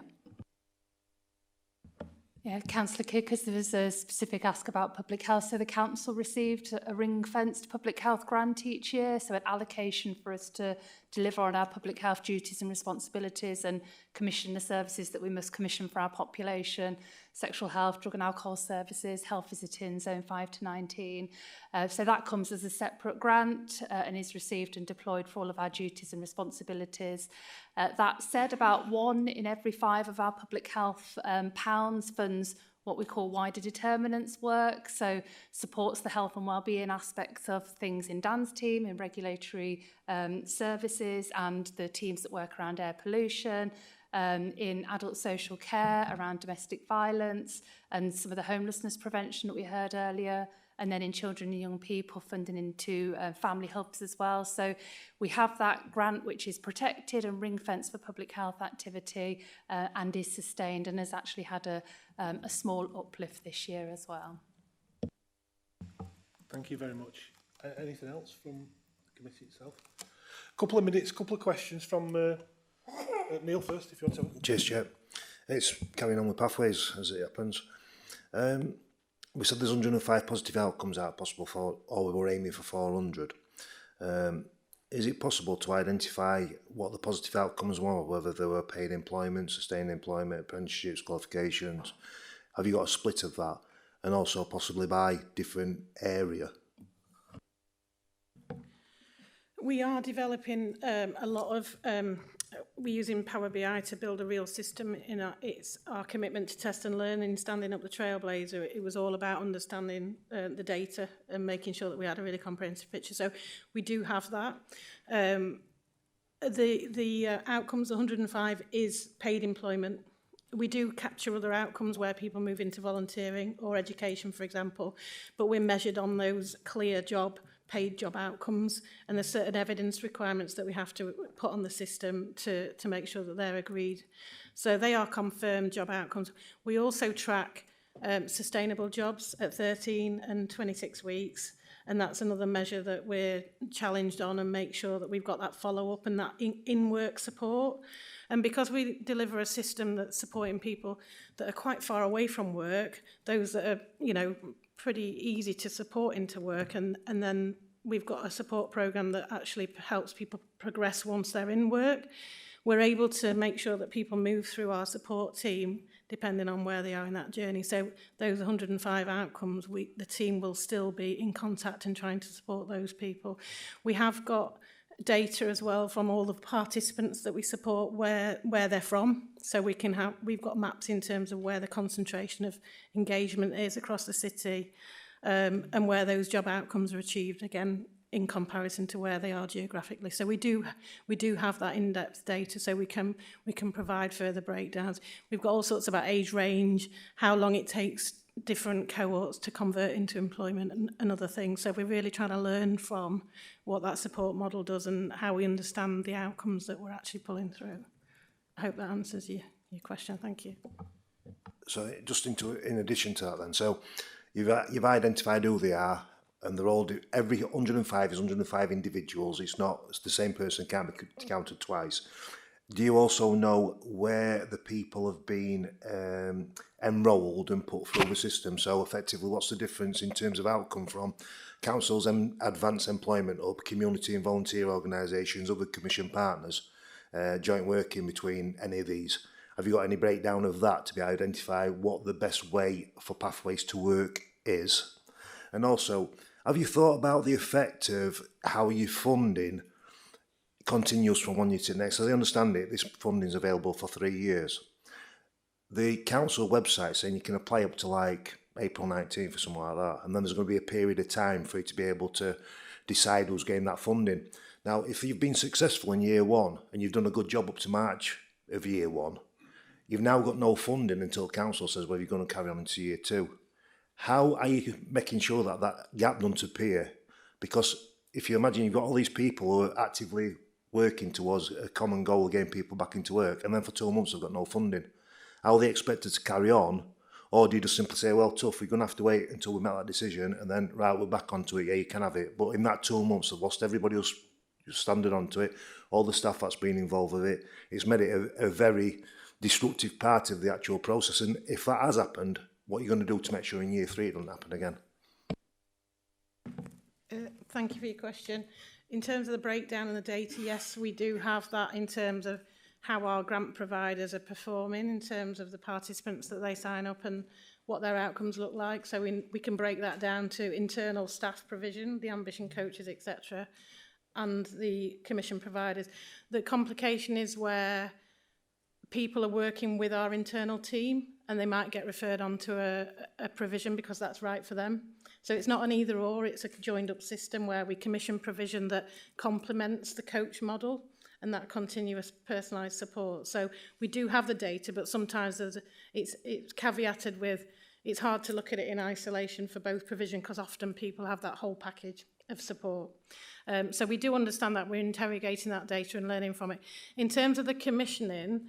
H: Yeah, Councillor Kickers, there was a specific ask about public health. So the council received a ring-fenced public health grant each year, so an allocation for us to deliver on our public health duties and responsibilities and commission the services that we must commission for our population: sexual health, drug and alcohol services, health visiting, zone 5 to 19. So that comes as a separate grant and is received and deployed for all of our duties and responsibilities. That said, about 1 in every 5 of our public health pounds funds what we call wider determinants work, so supports the health and wellbeing aspects of things in Dan's team, in regulatory services and the teams that work around air pollution, in adult social care, around domestic violence and some of the homelessness prevention that we heard earlier, and then in children and young people funding into family hubs as well. So we have that grant which is protected and ring-fenced for public health activity and is sustained and has actually had a small uplift this year as well.
A: Thank you very much. Anything else from the committee itself? Couple of minutes, couple of questions from Neil first, if you want to.
Q: Cheers, Chair. It's carrying on with pathways as it happens. We said there's 105 positive outcomes out possible for, or we were aiming for 400. Is it possible to identify what the positive outcomes were, whether they were paid employment, sustained employment, apprenticeships, qualifications? Have you got a split of that? And also possibly by different area?
G: We are developing a lot of we're using Power BI to build a real system. It's our commitment to test and learn in standing up the Trailblazer. It was all about understanding the data and making sure that we had a really comprehensive picture. So we do have that. The outcomes 105 is paid employment. We do capture other outcomes where people move into volunteering or education, for example, but we're measured on those clear paid job outcomes, and there's certain evidence requirements that we have to put on the system to make sure that they're agreed. So they are confirmed job outcomes. We also track sustainable jobs at 13 and 26 weeks, and that's another measure that we're challenged on, and make sure that we've got that follow-up and that in-work support. And because we deliver a system that's supporting people that are quite far away from work, those that are, you know, pretty easy to support into work, and then we've got a support program that actually helps people progress once they're in work, we're able to make sure that people move through our support team depending on where they are in that journey. So those 105 outcomes, the team will still be in contact and trying to support those people. We have got data as well from all the participants that we support, where they're from, so we've got maps in terms of where the concentration of engagement is across the city, and where those job outcomes are achieved, again in comparison to where they are geographically. So we do have that in-depth data, so we can provide further breakdowns. We've got all sorts about age range, how long it takes different cohorts to convert into employment and other things. So we're really trying to learn from what that support model does and how we understand the outcomes that we're actually pulling through. I hope that answers your question. Thank you.
Q: So just in addition to that then, so you've identified who they are, and they're all, every 105 is 105 individuals. It's the same person can't be counted twice. Do you also know where the people have been enrolled and put through the system? So effectively, what's the difference in terms of outcome from councils and advanced employment hub, community and volunteer organisations, other commission partners, joint working between any of these? Have you got any breakdown of that to be able to identify what the best way for Pathways to work is? And also, have you thought about the effect of how your funding continues from one year to the next? As I understand it, this funding is available for 3 years. The council website saying you can apply up to like April 19th or something like that, and then there's going to be a period of time for you to be able to decide who's getting that funding. Now, if you've been successful in year one and you've done a good job up to March of year one, you've now got no funding until council says whether you're going to carry on into year two. How are you making sure that that gap doesn't appear? Because if you imagine you've got all these people who are actively working towards a common goal of getting people back into work, and then for 2 months they've got no funding. How are they expected to carry on? Or do you just simply say, well, tough, we're going to have to wait until we make that decision, and then, right, we're back onto it, yeah, you can have it. But in that 2 months, they've lost everybody else who's standing onto it, all the staff that's been involved with it. It's made it a very destructive part of the actual process. And if that has happened, what are you going to do to make sure in year three it doesn't happen again?
G: Thank you for your question. In terms of the breakdown and the data, yes, we do have that in terms of how our grant providers are performing in terms of the participants that they sign up and what their outcomes look like. So we can break that down to internal staff provision, the ambition coaches, etc., and the commission providers. The complication is where people are working with our internal team and they might get referred on to a provision because that's right for them. So it's not an either or, it's a joined up system where we commission provision that complements the coach model and that continuous personalised support. So we do have the data, but sometimes it's caveated with, it's hard to look at it in isolation for both provision because often people have that whole package of support. So we do understand that, we're interrogating that data and learning from it. In terms of the commissioning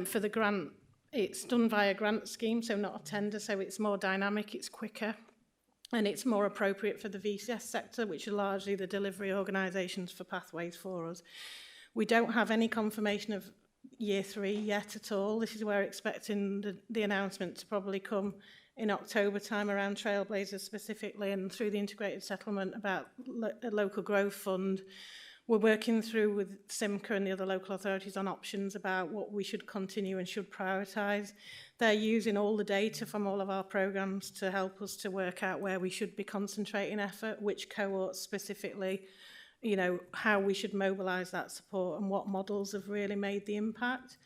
G: for the grant, it's done via grant scheme, so not a tender, so it's more dynamic, it's quicker, and it's more appropriate for the VCS sector, which are largely the delivery organisations for Pathways for us. We don't have any confirmation of year three yet at all. This is where we're expecting the announcement to probably come in October time around Trailblazers specifically, and through the integrated settlement about a local growth fund. We're working through with SIMCA and the other local authorities on options about what we should continue and should prioritise. They're using all the data from all of our programmes to help us to work out where we should be concentrating effort, which cohorts specifically you know, how we should mobilise that support and what models have really made the impact.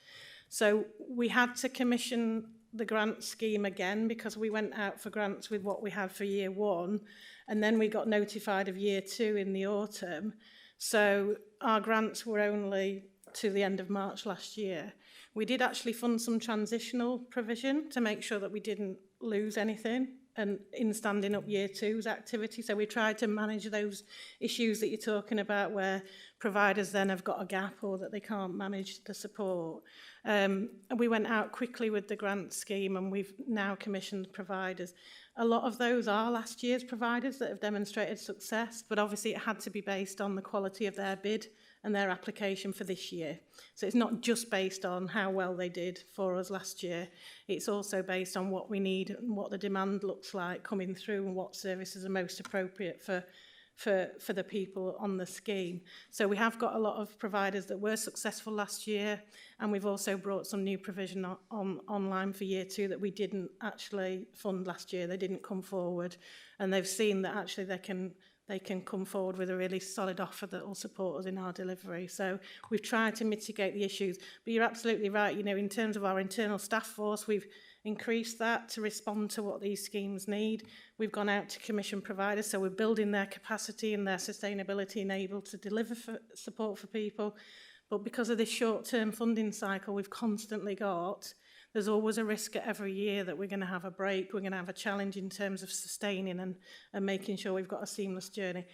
G: So we had to commission the grant scheme again because we went out for grants with what we had for year one, and then we got notified of year two in the autumn. So our grants were only to the end of March last year. We did actually fund some transitional provision to make sure that we didn't lose anything and in standing up year two's activity. So we tried to manage those issues that you're talking about where providers then have got a gap or that they can't manage the support. We went out quickly with the grant scheme and we've now commissioned providers. A lot of those are last year's providers that have demonstrated success, but obviously it had to be based on the quality of their bid and their application for this year. So it's not just based on how well they did for us last year, it's also based on what we need and what the demand looks like coming through and what services are most appropriate for the people on the scheme. So we have got a lot of providers that were successful last year, and we've also brought some new provision online for year two that we didn't actually fund last year. They didn't come forward, and they've seen that actually they can come forward with a really solid offer that will support us in our delivery. So we've tried to mitigate the issues. But you're absolutely right, you know, in terms of our internal staff force, we've increased that to respond to what these schemes need. We've gone out to commission providers, so we're building their capacity and their sustainability and able to deliver support for people. But because of this short-term funding cycle we've constantly got, there's always a risk at every year that we're going to have a break, we're going to have a challenge in terms of sustaining and making sure we've got a seamless journey.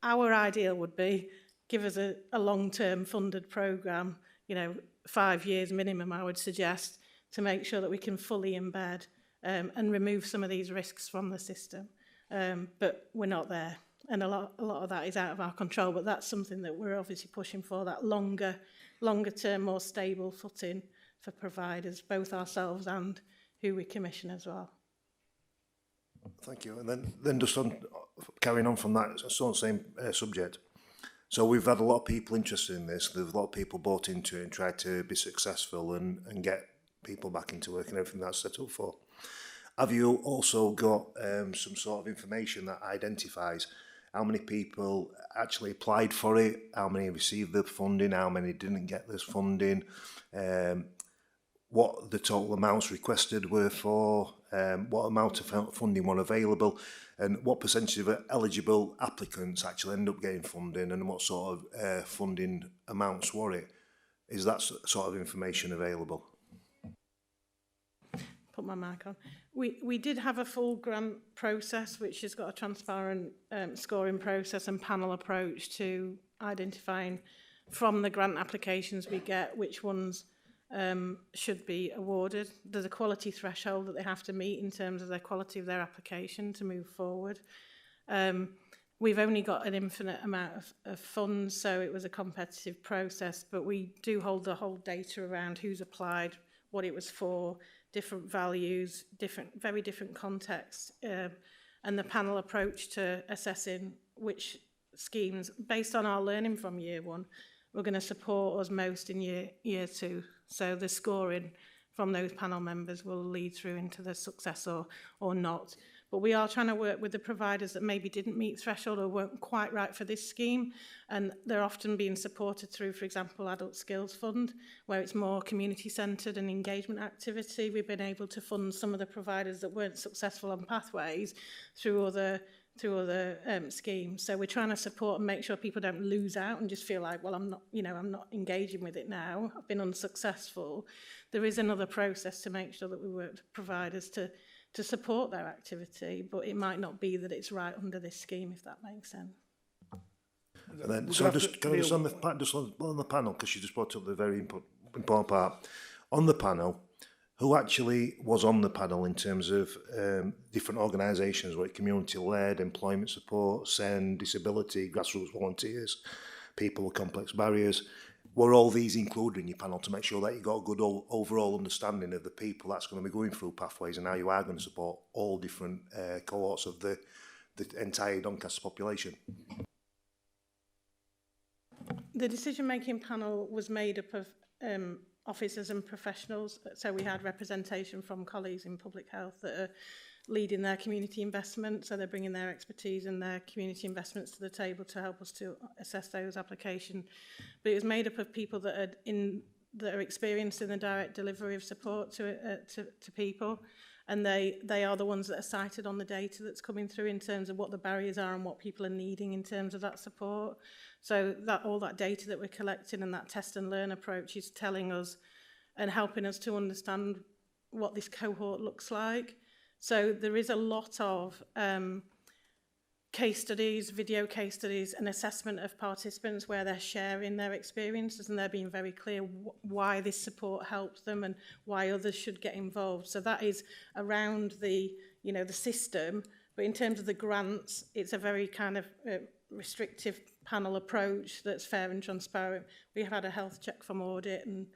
G: Our ideal would be, give us a long-term funded programme, you know, 5 years minimum, I would suggest, to make sure that we can fully embed and remove some of these risks from the system. But we're not there. And a lot of that is out of our control, but that's something that we're obviously pushing for, that longer term, more stable footing for providers, both ourselves and who we commission as well.
Q: Thank you. And then just on, carrying on from that, sort of same subject. So we've had a lot of people interested in this. There's a lot of people bought into it and tried to be successful and get people back into work and everything that's set up for. Have you also got some sort of information that identifies how many people actually applied for it, how many received the funding, how many didn't get this funding, what the total amounts requested were for, what amount of funding were available, and what percentage of eligible applicants actually end up getting funding, and what sort of funding amounts were it? Is that sort of information available?
G: Put my mic on. We did have a full grant process which has got a transparent scoring process and panel approach to identifying from the grant applications we get which ones should be awarded. There's a quality threshold that they have to meet in terms of the quality of their application to move forward. We've only got an infinite amount of funds, so it was a competitive process, but we do hold the whole data around who's applied, what it was for, different values, very different contexts, and the panel approach to assessing which schemes, based on our learning from year one, we're going to support us most in year two. So the scoring from those panel members will lead through into the success or not. But we are trying to work with the providers that maybe didn't meet threshold or weren't quite right for this scheme. And they're often being supported through, for example, Adult Skills Fund, where it's more community-centred and engagement activity. We've been able to fund some of the providers that weren't successful on pathways through other schemes. So we're trying to support and make sure people don't lose out and just feel like, well, I'm not engaging with it now. I've been unsuccessful. There is another process to make sure that we work with providers to support their activity, but it might not be that it's right under this scheme, if that makes sense.
Q: And then, so just on the panel, because you just brought up the very important part. On the panel, who actually was on the panel in terms of different organisations, like community-led, employment support, SEND, disability, grassroots volunteers, people with complex barriers? Were all these included in your panel to make sure that you got a good overall understanding of the people that's going to be going through pathways and how you are going to support all different cohorts of the entire Doncaster population?
G: The decision-making panel was made up of officers and professionals, so we had representation from colleagues in public health that are leading their community investment, so they're bringing their expertise and their community investments to the table to help us to assess those applications. But it was made up of people that are experienced in the direct delivery of support to people, and they are the ones that are cited on the data that's coming through in terms of what the barriers are and what people are needing in terms of that support. So that all that data that we're collecting and that test and learn approach is telling us and helping us to understand what this cohort looks like. So there is a lot of case studies, video case studies, and assessment of participants where they're sharing their experiences and they're being very clear why this support helps them and why others should get involved. So that is around the, you know, the system. But in terms of the grants, it's a very kind of restrictive panel approach that's fair and transparent. We have had a health check from audit, and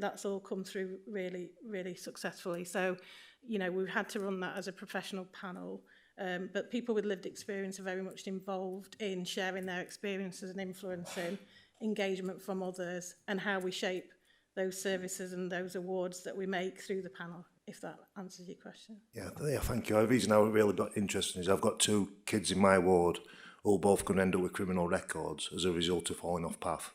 G: that's all come through really, really successfully. So, you know, we've had to run that as a professional panel. But people with lived experience are very much involved in sharing their experiences and influencing engagement from others and how we shape those services and those awards that we make through the panel, if that answers your question.
Q: Yeah, thank you. The reason I was really interested is I've got 2 kids in my ward who both could end up with criminal records as a result of falling off path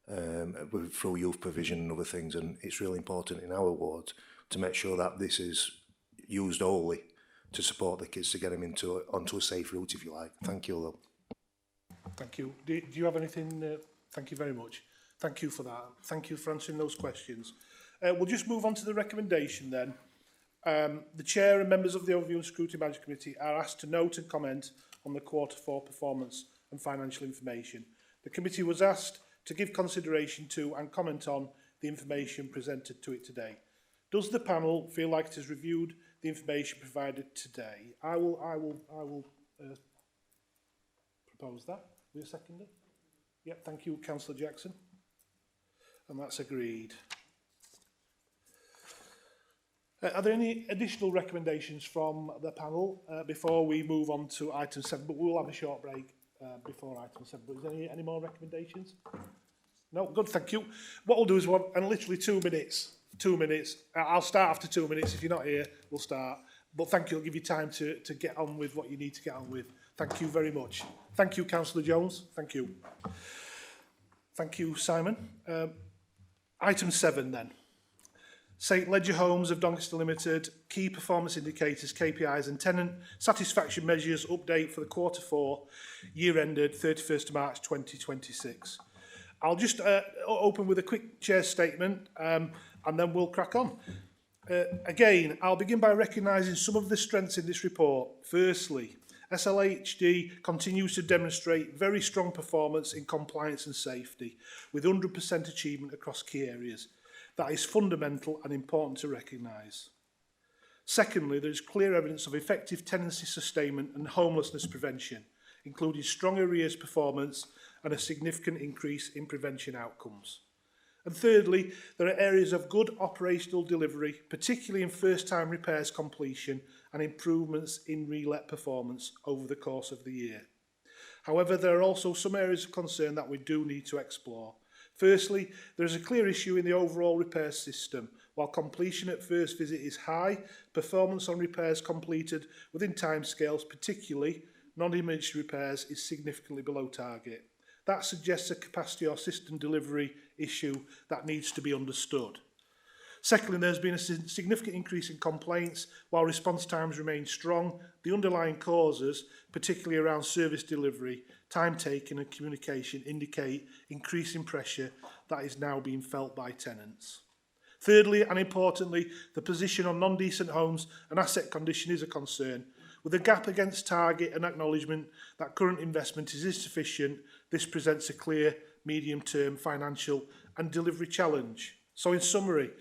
Q: through youth provision and other things, and it's really important in our ward to make sure that this is used wholly to support the kids to get them onto a safe route, if you like. Thank you, though.
A: Thank you. Do you have anything? Thank you very much. Thank you for that. Thank you for answering those questions. We'll just move on to the recommendation then. The Chair and members of the Overview and Scrutiny Management Committee are asked to note and comment on the Q4 performance and financial information. The committee was asked to give consideration to and comment on the information presented to it today. Does the panel feel like it has reviewed the information provided today? I will propose that. Will you second it? Yep, thank you, Councillor Jackson. And that's agreed. Are there any additional recommendations from the panel before we move on to item 7? But we'll have a short break before item 7. But is there any more recommendations? No, good, thank you. What we'll do is, and literally 2 minutes. 2 minutes. I'll start after 2 minutes. If you're not here, we'll start. But thank you. I'll give you time to get on with what you need to get on with. Thank you very much. Thank you, Councillor Jones. Thank you. Thank you, Simon. Item 7 then. St Ledger Homes of Doncaster Limited, key performance indicators, KPIs and tenant satisfaction measures update for the Q4, year ended 31st March 2026. I'll just open with a quick chair statement and then we'll crack on. Again, I'll begin by recognising some of the strengths in this report. Firstly, SLHD continues to demonstrate very strong performance in compliance and safety, with 100% achievement across key areas. That is fundamental and important to recognise. Secondly, there is clear evidence of effective tenancy sustainment and homelessness prevention, including strong arrears performance and a significant increase in prevention outcomes. And thirdly, there are areas of good operational delivery, particularly in first-time repairs completion and improvements in relet performance over the course of the year. However, there are also some areas of concern that we do need to explore. Firstly, there is a clear issue in the overall repair system. While completion at first visit is high, performance on repairs completed within timescales, particularly non-emergency repairs, is significantly below target. That suggests a capacity or system delivery issue that needs to be understood. Secondly, there's been a significant increase in complaints. While response times remain strong, the underlying causes, particularly around service delivery, time taken and communication, indicate increasing pressure that is now being felt by tenants. Thirdly, and importantly, the position on non-decent homes and asset condition is a concern. With a gap against target and acknowledgement that current investment is insufficient, this presents a clear medium-term financial and delivery challenge. So in summary,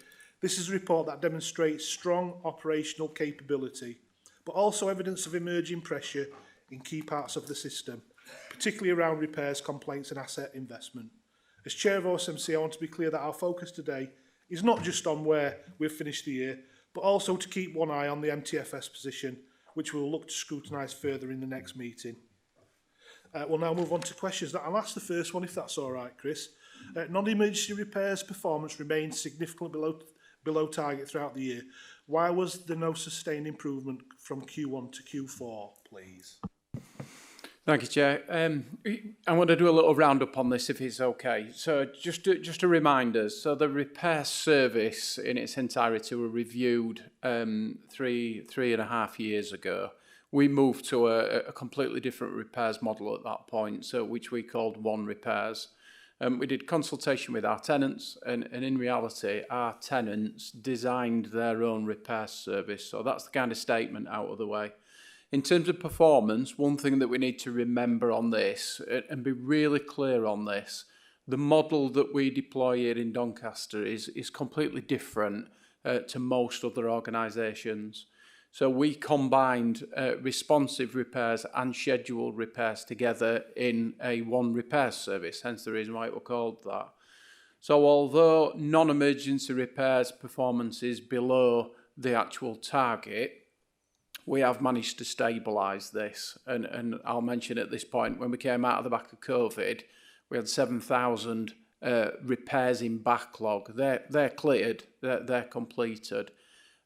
A: this is a report that demonstrates strong operational capability, but also evidence of emerging pressure in key parts of the system, particularly around repairs, complaints and asset investment. As Chair of OSMC, I want to be clear that our focus today is not just on where we've finished the year, but also to keep one eye on the MTFS position, which we'll look to scrutinise further in the next meeting. We'll now move on to questions. I'll ask the first one, if that's all right, Chris. Non-emergency repairs performance remains significantly below target throughout the year. Why was there no sustained improvement from Q1 to Q4, please?
R: Thank you, Chair. I want to do a little roundup on this, if it's okay. So just a reminder, so the repair service in its entirety were reviewed 3.5 years ago. We moved to a completely different repairs model at that point, so which we called One Repairs. We did consultation with our tenants, and in reality, our tenants designed their own repair service. So that's the kind of statement out of the way. In terms of performance, one thing that we need to remember on this, and be really clear on this, the model that we deploy here in Doncaster is completely different to most other organisations. So we combined responsive repairs and scheduled repairs together in a one repair service, hence the reason why it was called that. So although non-emergency repairs performance is below the actual target, we have managed to stabilise this. And I'll mention at this point, when we came out of the back of COVID, we had 7,000 repairs in backlog. They're cleared, they're completed.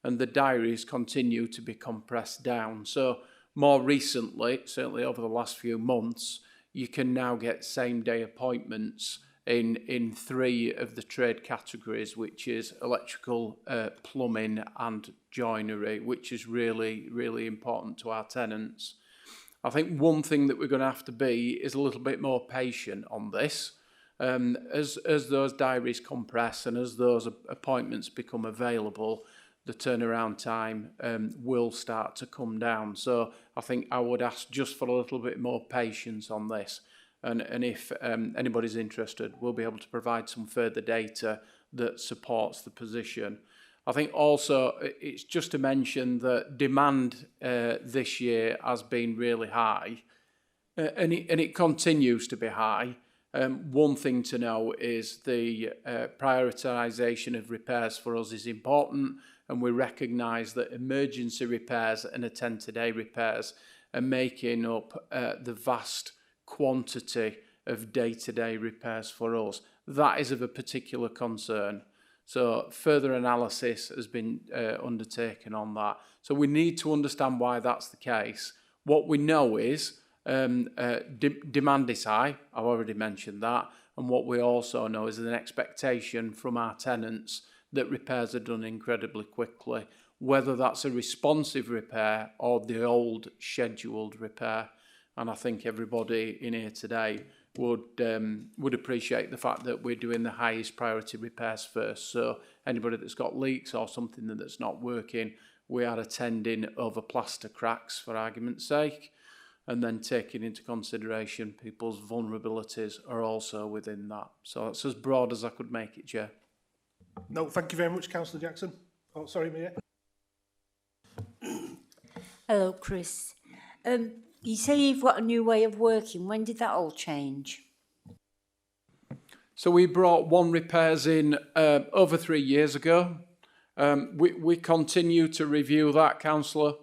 R: And the diaries continue to be compressed down. So more recently, certainly over the last few months, you can now get same-day appointments in 3 of the trade categories, which is electrical, plumbing and joinery, which is really, really important to our tenants. I think one thing that we're going to have to be is a little bit more patient on this. As those diaries compress and as those appointments become available, the turnaround time will start to come down. So I think I would ask just for a little bit more patience on this. And if anybody's interested, we'll be able to provide some further data that supports the position. I think also it's just to mention that demand this year has been really high, and it continues to be high. One thing to know is the prioritisation of repairs for us is important, and we recognise that emergency repairs and attend-to-day repairs are making up the vast quantity of day-to-day repairs for us. That is of a particular concern. So further analysis has been undertaken on that. So we need to understand why that's the case. What we know is demand is high. I've already mentioned that. And what we also know is an expectation from our tenants that repairs are done incredibly quickly, whether that's a responsive repair or the old scheduled repair. And I think everybody in here today would appreciate the fact that we're doing the highest priority repairs first. So anybody that's got leaks or something that's not working, we are attending over plaster cracks, for argument's sake, and then taking into consideration people's vulnerabilities are also within that. So it's as broad as I could make it, Chair.
A: No, thank you very much, Councillor Jackson. Oh, sorry, Mia.
L: Hello, Chris. You say you've got a new way of working. When did that all change?
R: So we brought One Repairs in over 3 years ago. We continue to review that, Councillor.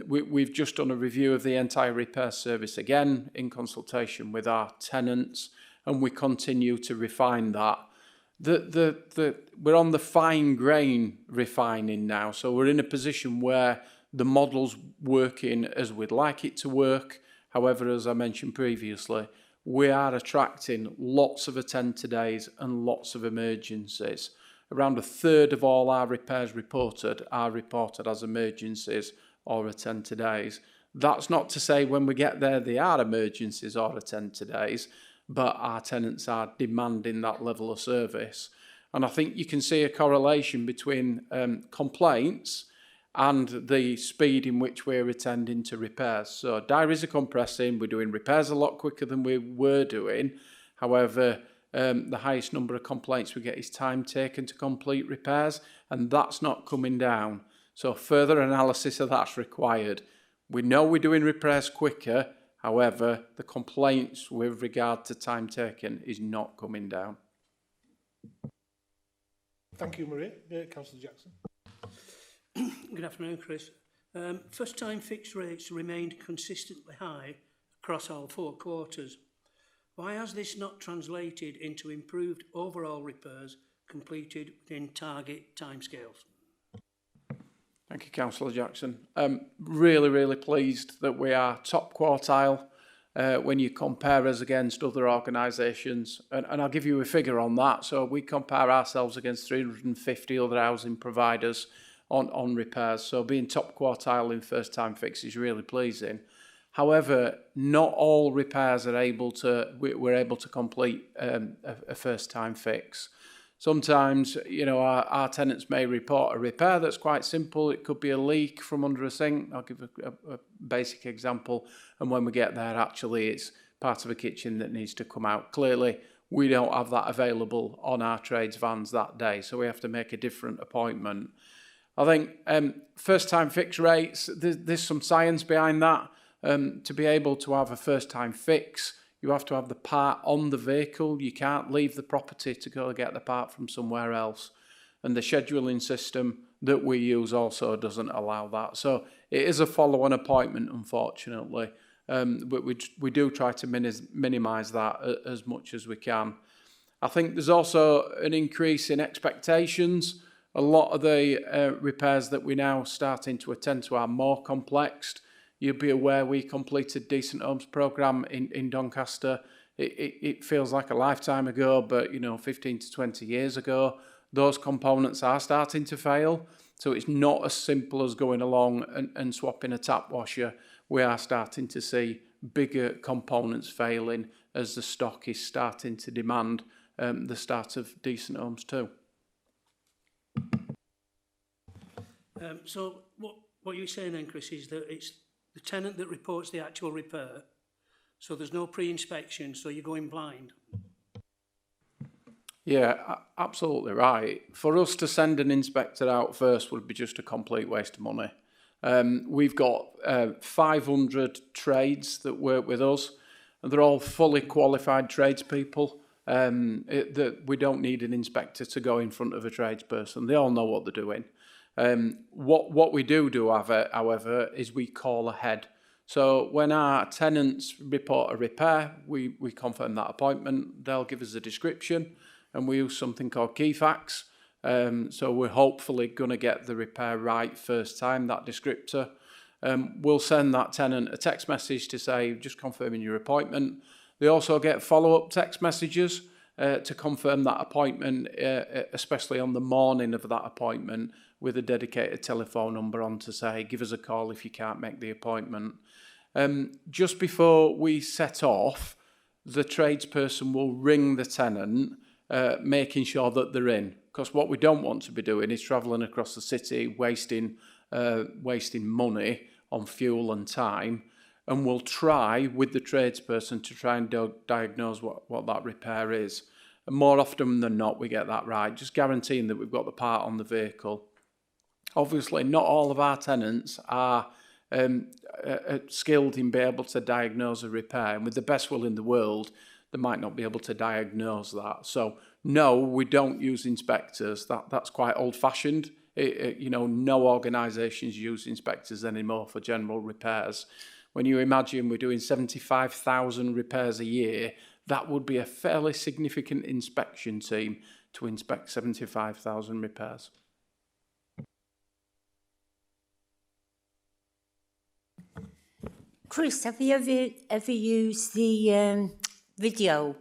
R: We've just done a review of the entire repair service again in consultation with our tenants, and we continue to refine that. We're on the fine grain refining now, so we're in a position where the model's working as we'd like it to work. However, as I mentioned previously, we are attracting lots of attend-to-days and lots of emergencies. Around a third of all our repairs reported are reported as emergencies or attend-to-days. That's not to say when we get there they are emergencies or attend-to-days, but our tenants are demanding that level of service. And I think you can see a correlation between complaints and the speed in which we're attending to repairs. So diaries are compressing, we're doing repairs a lot quicker than we were doing. However, the highest number of complaints we get is time taken to complete repairs, and that's not coming down. So further analysis of that's required. We know we're doing repairs quicker, however, the complaints with regard to time taken is not coming down.
A: Thank you, Maria. Councillor Jackson.
M: Good afternoon, Chris. First-time fixed rates remained consistently high across all 4 quarters. Why has this not translated into improved overall repairs completed within target timescales?
R: Thank you, Councillor Jackson. Really pleased that we are top quartile when you compare us against other organisations. And I'll give you a figure on that. So we compare ourselves against 350 other housing providers on repairs. So being top quartile in first time fix is really pleasing. However, not all repairs are we're able to complete a first time fix. Sometimes, you know, our tenants may report a repair that's quite simple. It could be a leak from under a sink. I'll give a basic example. And when we get there, actually, it's part of a kitchen that needs to come out. Clearly, we don't have that available on our trades vans that day, so we have to make a different appointment. I think first-time fix rates, there's some science behind that. To be able to have a first-time fix, you have to have the part on the vehicle. You can't leave the property to go get the part from somewhere else. And the scheduling system that we use also doesn't allow that. So it is a follow-on appointment, unfortunately. But we do try to minimise that as much as we can. I think there's also an increase in expectations. A lot of the repairs that we're now starting to attend to are more complex. You'll be aware we completed Decent Homes programme in Doncaster. It feels like a lifetime ago, but 15 to 20 years ago, those components are starting to fail. So it's not as simple as going along and swapping a tap washer. We are starting to see bigger components failing as the stock is starting to demand the start of Decent Homes too.
M: So what you're saying then, Chris, is that it's the tenant that reports the actual repair, so there's no pre-inspection, so you're going blind?
R: Yeah, absolutely right. For us to send an inspector out first would be just a complete waste of money. We've got 500 trades that work with us, and they're all fully qualified tradespeople. We don't need an inspector to go in front of a tradesperson. They all know what they're doing. What we do, however, is we call ahead. So when our tenants report a repair, we confirm that appointment. They'll give us a description, and we use something called key facts. So we're hopefully going to get the repair right first time, that descriptor. We'll send that tenant a text message to say, just confirming your appointment. They also get follow-up text messages to confirm that appointment, especially on the morning of that appointment, with a dedicated telephone number on to say, give us a call if you can't make the appointment. Just before we set off, the tradesperson will ring the tenant, making sure that they're in. Because what we don't want to be doing is travelling across the city, wasting money on fuel and time. And we'll try, with the tradesperson, to try and diagnose what that repair is. And more often than not, we get that right, just guaranteeing that we've got the part on the vehicle. Obviously, not all of our tenants are skilled in being able to diagnose a repair. And with the best will in the world, they might not be able to diagnose that. So, no, we don't use inspectors. That's quite old-fashioned. No organisations use inspectors anymore for general repairs. When you imagine we're doing 75,000 repairs a year, that would be a fairly significant inspection team to inspect 75,000 repairs.
L: Chris, have you ever used the video?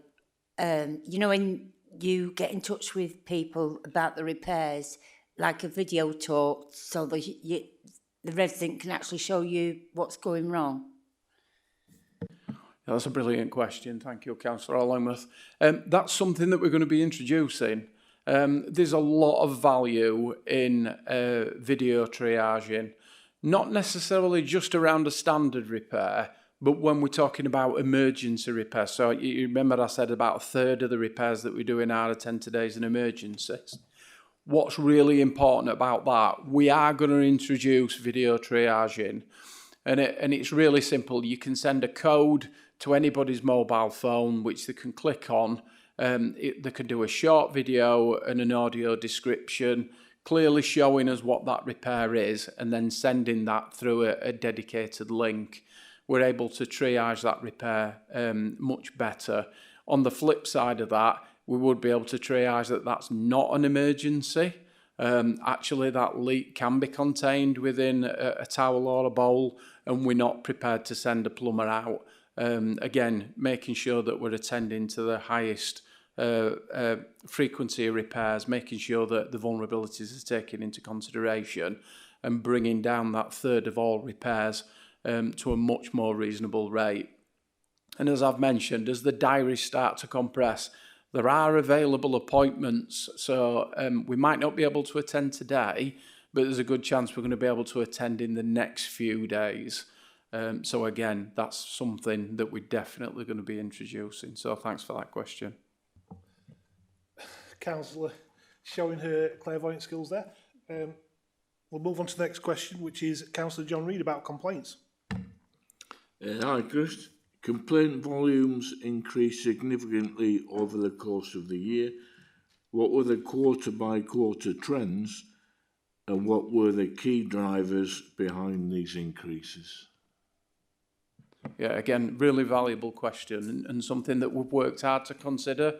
L: When you get in touch with people about the repairs, like a video talk, so the resident can actually show you what's going wrong?
R: That's a brilliant question. Thank you, Councillor Longworth. That's something that we're going to be introducing. There's a lot of value in video triaging. Not necessarily just around a standard repair, but when we're talking about emergency repair. So you remember I said about a third of the repairs that we do in our attended days in emergencies. What's really important about that, we are going to introduce video triaging. And it's really simple. You can send a code to anybody's mobile phone, which they can click on. They can do a short video and an audio description, clearly showing us what that repair is, and then sending that through a dedicated link. We're able to triage that repair much better. On the flip side of that, we would be able to triage that that's not an emergency. Actually, that leak can be contained within a towel or a bowl, and we're not prepared to send a plumber out. Again, making sure that we're attending to the highest frequency of repairs, making sure that the vulnerabilities are taken into consideration, and bringing down that third of all repairs to a much more reasonable rate. And as I've mentioned, as the diaries start to compress, there are available appointments, so we might not be able to attend today, but there's a good chance we're going to be able to attend in the next few days. So again, that's something that we're definitely going to be introducing. So thanks for that question.
A: Councillor showing her clairvoyant skills there. We'll move on to the next question, which is Councillor John Reid about complaints.
O: Hi, Chris. Complaint volumes increased significantly over the course of the year. What were the quarter-by-quarter trends, and what were the key drivers behind these increases?
R: Yeah, again, really valuable question and something that we've worked hard to consider.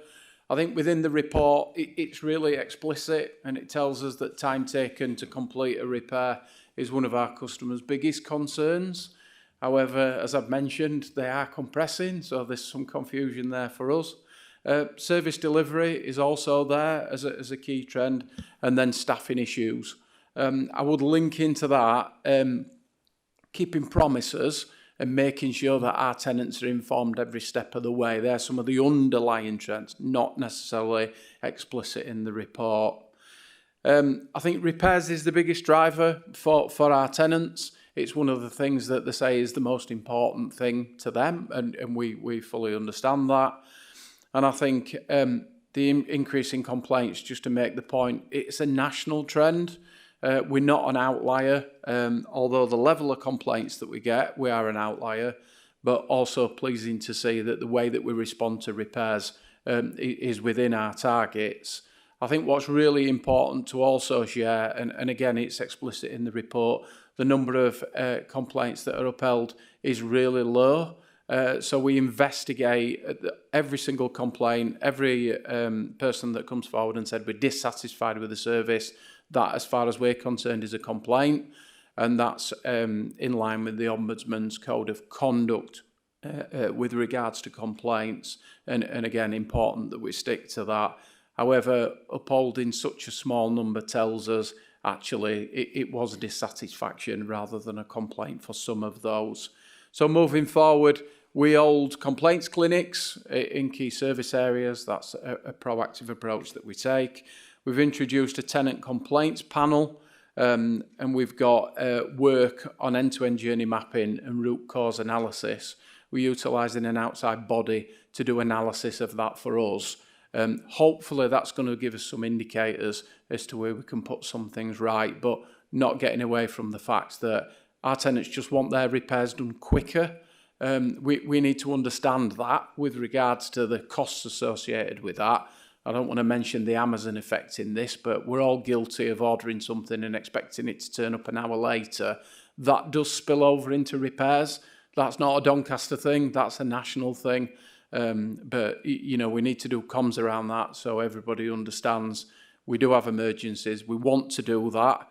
R: I think within the report, it's really explicit, and it tells us that time taken to complete a repair is one of our customers' biggest concerns. However, as I've mentioned, they are compressing, so there's some confusion there for us. Service delivery is also there as a key trend, and then staffing issues. I would link into that, keeping promises and making sure that our tenants are informed every step of the way. They're some of the underlying trends, not necessarily explicit in the report. I think repairs is the biggest driver for our tenants. It's one of the things that they say is the most important thing to them, and we fully understand that. And I think the increase in complaints, just to make the point, it's a national trend. We're not an outlier, although the level of complaints that we get, we are an outlier, but also pleasing to see that the way that we respond to repairs is within our targets. I think what's really important to also share, and again, it's explicit in the report, the number of complaints that are upheld is really low. So we investigate every single complaint, every person that comes forward and said we're dissatisfied with the service. That, as far as we're concerned, is a complaint, and that's in line with the Ombudsman's Code of Conduct with regards to complaints, and again, important that we stick to that. However, upholding such a small number tells us actually it was a dissatisfaction rather than a complaint for some of those. So moving forward, we hold complaints clinics in key service areas. That's a proactive approach that we take. We've introduced a tenant complaints panel, and we've got work on end-to-end journey mapping and root cause analysis. We're utilising an outside body to do analysis of that for us. Hopefully that's going to give us some indicators as to where we can put some things right, but not getting away from the fact that our tenants just want their repairs done quicker. We need to understand that with regards to the costs associated with that. I don't want to mention the Amazon effect in this, but we're all guilty of ordering something and expecting it to turn up an hour later. That does spill over into repairs. That's not a Doncaster thing, that's a national thing. But, you know, we need to do comms around that so everybody understands we do have emergencies. We want to do that.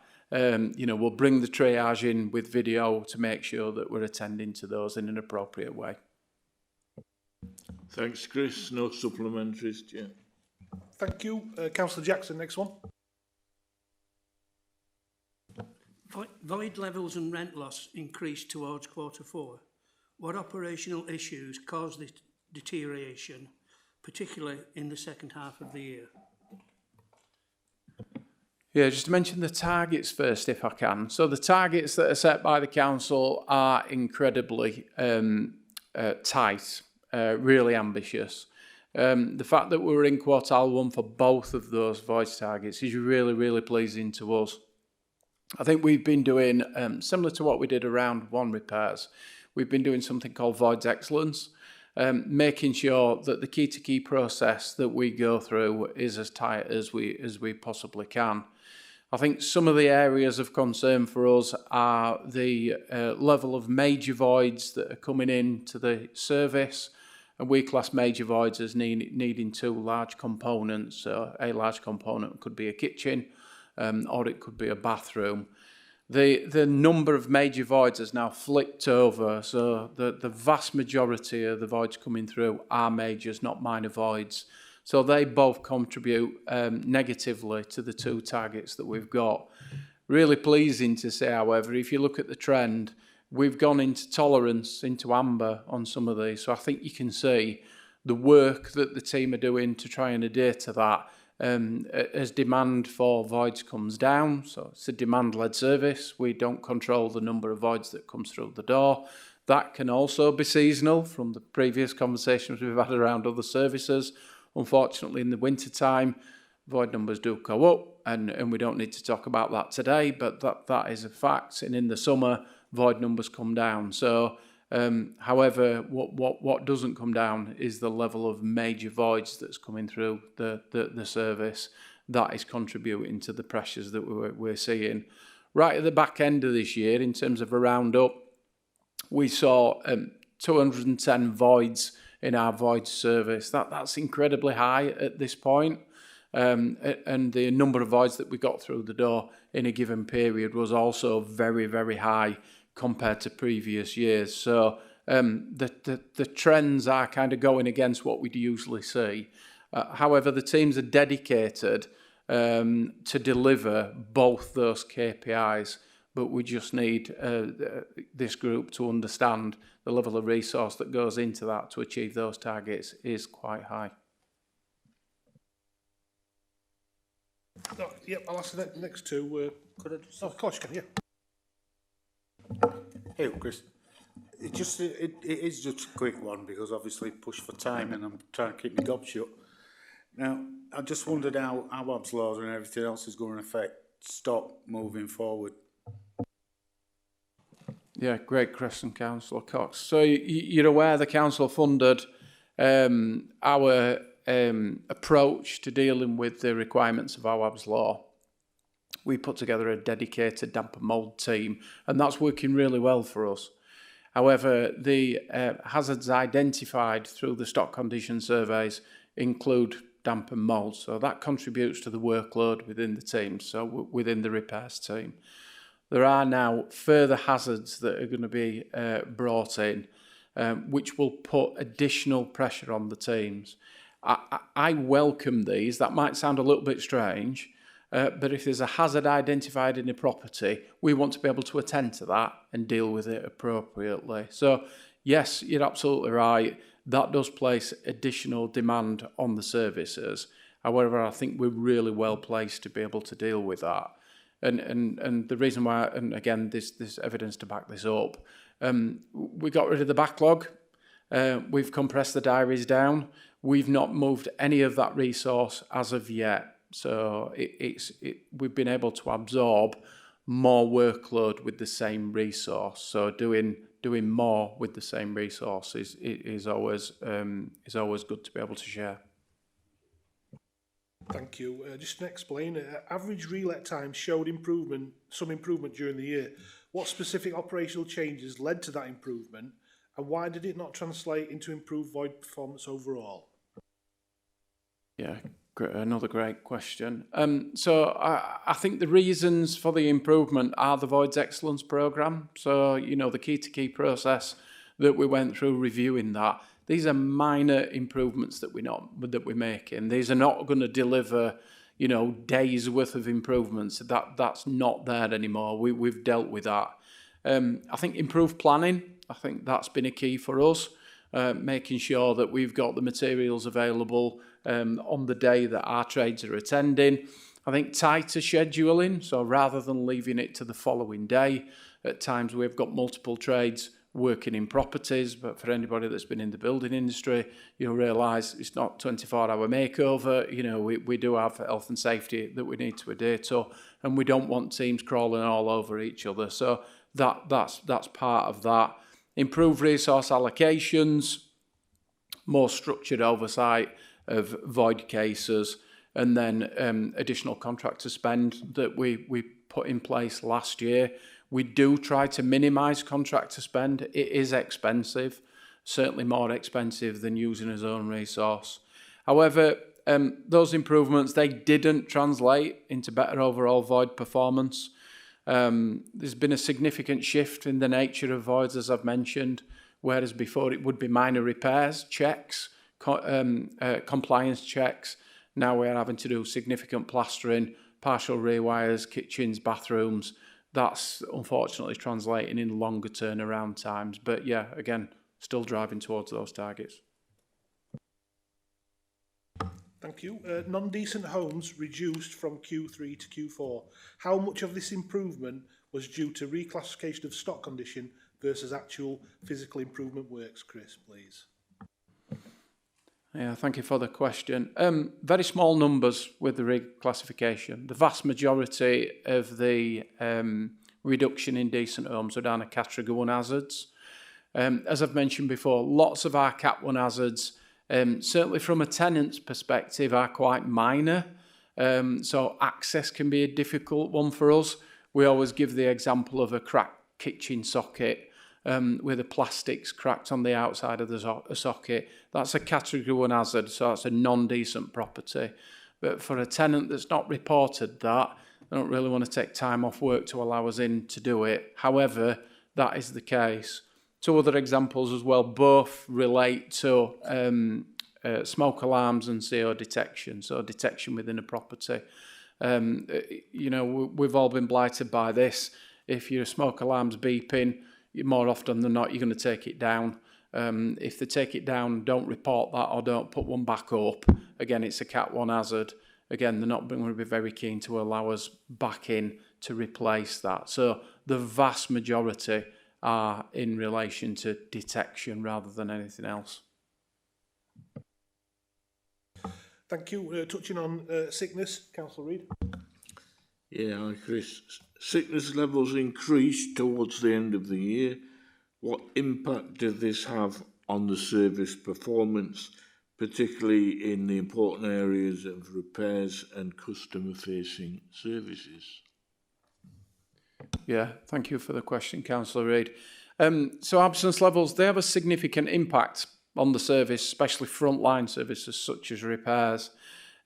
R: You know, we'll bring the triage in with video to make sure that we're attending to those in an appropriate way.
O: Thanks, Chris. No supplementaries, yeah.
A: Thank you. Councillor Jackson, next one.
M: Void levels and rent loss increased towards Q4. What operational issues caused this deterioration, particularly in the second half of the year?
R: Yeah, just to mention the targets first, if I can. So the targets that are set by the council are incredibly tight, really ambitious. The fact that we're in quartile 1 for both of those voice targets is really, really pleasing to us. I think we've been doing, similar to what we did around 1 repairs, we've been doing something called Voids Excellence, making sure that the key-to-key process that we go through is as tight as we possibly can. I think some of the areas of concern for us are the level of major voids that are coming in to the service. and we class major voids as needing two large components. So a large component could be a kitchen, or it could be a bathroom. The number of major voids has now flipped over, so the vast majority of the voids coming through are majors, not minor voids. So they both contribute negatively to the two targets that we've got. Really pleasing to say, however, if you look at the trend, we've gone into tolerance, into amber on some of these. So I think you can see the work that the team are doing to try and adhere to that. As demand for voids comes down, so it's a demand-led service. We don't control the number of voids that comes through the door. That can also be seasonal from the previous conversations we've had around other services. Unfortunately, in the winter time, void numbers do go up, and we don't need to talk about that today, but that is a fact. And in the summer, void numbers come down. So, however, what doesn't come down is the level of major voids that's coming through the service. That is contributing to the pressures that we're seeing. Right at the back end of this year, in terms of a roundup, we saw 210 voids in our void service. That's incredibly high at this point. And the number of voids that we got through the door in a given period was also very, very high compared to previous years. So the trends are kind of going against what we'd usually see. However, the teams are dedicated to deliver both those KPIs, but we just need this group to understand the level of resource that goes into that to achieve those targets is quite high.
A: No, yep, I'll ask the next two. Could I just... Oh, of course you can, yeah.
I: Hey, Chris. It is just a quick one because obviously push for time and I'm trying to keep my gob shut. Now, I just wondered how Bob's laws and everything else is going to affect stock moving forward.
R: Yeah, great question, Councillor Cox. So you're aware the council funded our approach to dealing with the requirements of Awab's law. We put together a dedicated damp and mould team, and that's working really well for us. However, the hazards identified through the stock condition surveys include damp and mould, so that contributes to the workload within the team, so within the repairs team. There are now further hazards that are going to be brought in, which will put additional pressure on the teams. I welcome these. That might sound a little bit strange, but if there's a hazard identified in a property, we want to be able to attend to that and deal with it appropriately. So, yes, you're absolutely right. That does place additional demand on the services. However, I think we're really well placed to be able to deal with that. And the reason why, and again, there's evidence to back this up, we got rid of the backlog. We've compressed the diaries down. We've not moved any of that resource as of yet. So we've been able to absorb more workload with the same resource. So doing more with the same resource is always good to be able to share.
A: Thank you. Just to explain, average relet time showed some improvement during the year. What specific operational changes led to that improvement, and why did it not translate into improved void performance overall?
R: Yeah, another great question. So I think the reasons for the improvement are the Voids Excellence Programme. So, you know, the key-to-key process that we went through reviewing that. These are minor improvements that we're making. These are not going to deliver, you know, days worth of improvements. That's not there anymore. We've dealt with that. I think improved planning. I think that's been a key for us. Making sure that we've got the materials available on the day that our trades are attending. I think tighter scheduling. So rather than leaving it to the following day, at times we've got multiple trades working in properties, but for anybody that's been in the building industry, you'll realise it's not 24-hour makeover. You know, we do have health and safety that we need to adhere to, and we don't want teams crawling all over each other. So that's part of that. Improved resource allocations, more structured oversight of void cases, and then additional contractor spend that we put in place last year. We do try to minimise contractor spend. It is expensive. certainly more expensive than using his own resource. However, those improvements, they didn't translate into better overall void performance. There's been a significant shift in the nature of voids, as I've mentioned, whereas before it would be minor repairs, checks, compliance checks. Now we're having to do significant plastering, partial rewires, kitchens, bathrooms. That's unfortunately translating in longer turnaround times. But yeah, again, still driving towards those targets.
A: Thank you. Non-decent homes reduced from Q3 to Q4. How much of this improvement was due to reclassification of stock condition versus actual physical improvement works, Chris, please?
R: Yeah, thank you for the question. Very small numbers with the reclassification. The vast majority of the reduction in decent homes are down to category 1 hazards. As I've mentioned before, lots of our cat 1 hazards, certainly from a tenant's perspective, are quite minor. So access can be a difficult one for us. We always give the example of a cracked kitchen socket where the plastic's cracked on the outside of the socket. That's a category 1 hazard, so that's a non-decent property. But for a tenant that's not reported that, they don't really want to take time off work to allow us in to do it. However, that is the case. 2 other examples as well, both relate to smoke alarms and CO detection, so detection within a property. You know, we've all been blighted by this. If your smoke alarm's beeping, more often than not, you're going to take it down. If they take it down, don't report that or don't put one back up. Again, it's a Cat 1 hazard. Again, they're not going to be very keen to allow us back in to replace that. So the vast majority are in relation to detection rather than anything else.
A: Thank you. Touching on sickness, Councillor Reid.
O: Yeah, hi Chris. Sickness levels increased towards the end of the year. What impact did this have on the service performance, particularly in the important areas of repairs and customer-facing services?
R: Yeah, thank you for the question, Councillor Reid. So absence levels, they have a significant impact on the service, especially frontline services such as repairs.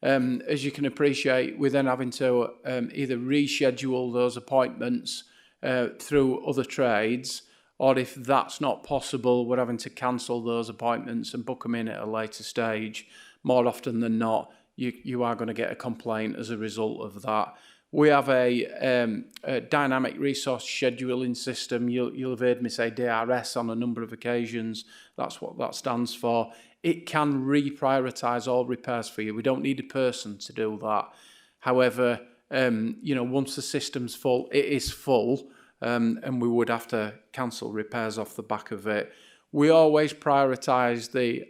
R: As you can appreciate, we're then having to either reschedule those appointments through other trades, or if that's not possible, we're having to cancel those appointments and book them in at a later stage. More often than not, you are going to get a complaint as a result of that. We have a dynamic resource scheduling system. You'll have heard me say DRS on a number of occasions. That's what that stands for. It can reprioritise all repairs for you. We don't need a person to do that. However, you know, once the system's full, it is full, and we would have to cancel repairs off the back of it. We always prioritise the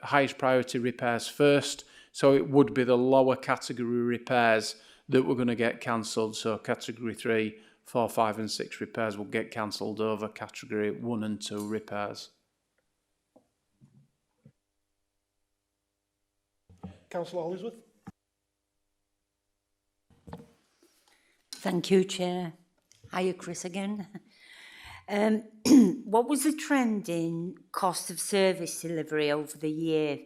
R: highest priority repairs first, so it would be the lower category repairs that we're going to get cancelled. So category 3, 4, 5 and 6 repairs will get cancelled over category 1 and 2 repairs.
A: Councillor Hollisworth.
L: Thank you, Chair. Hiya, Chris again. What was the trend in cost of service delivery over the year,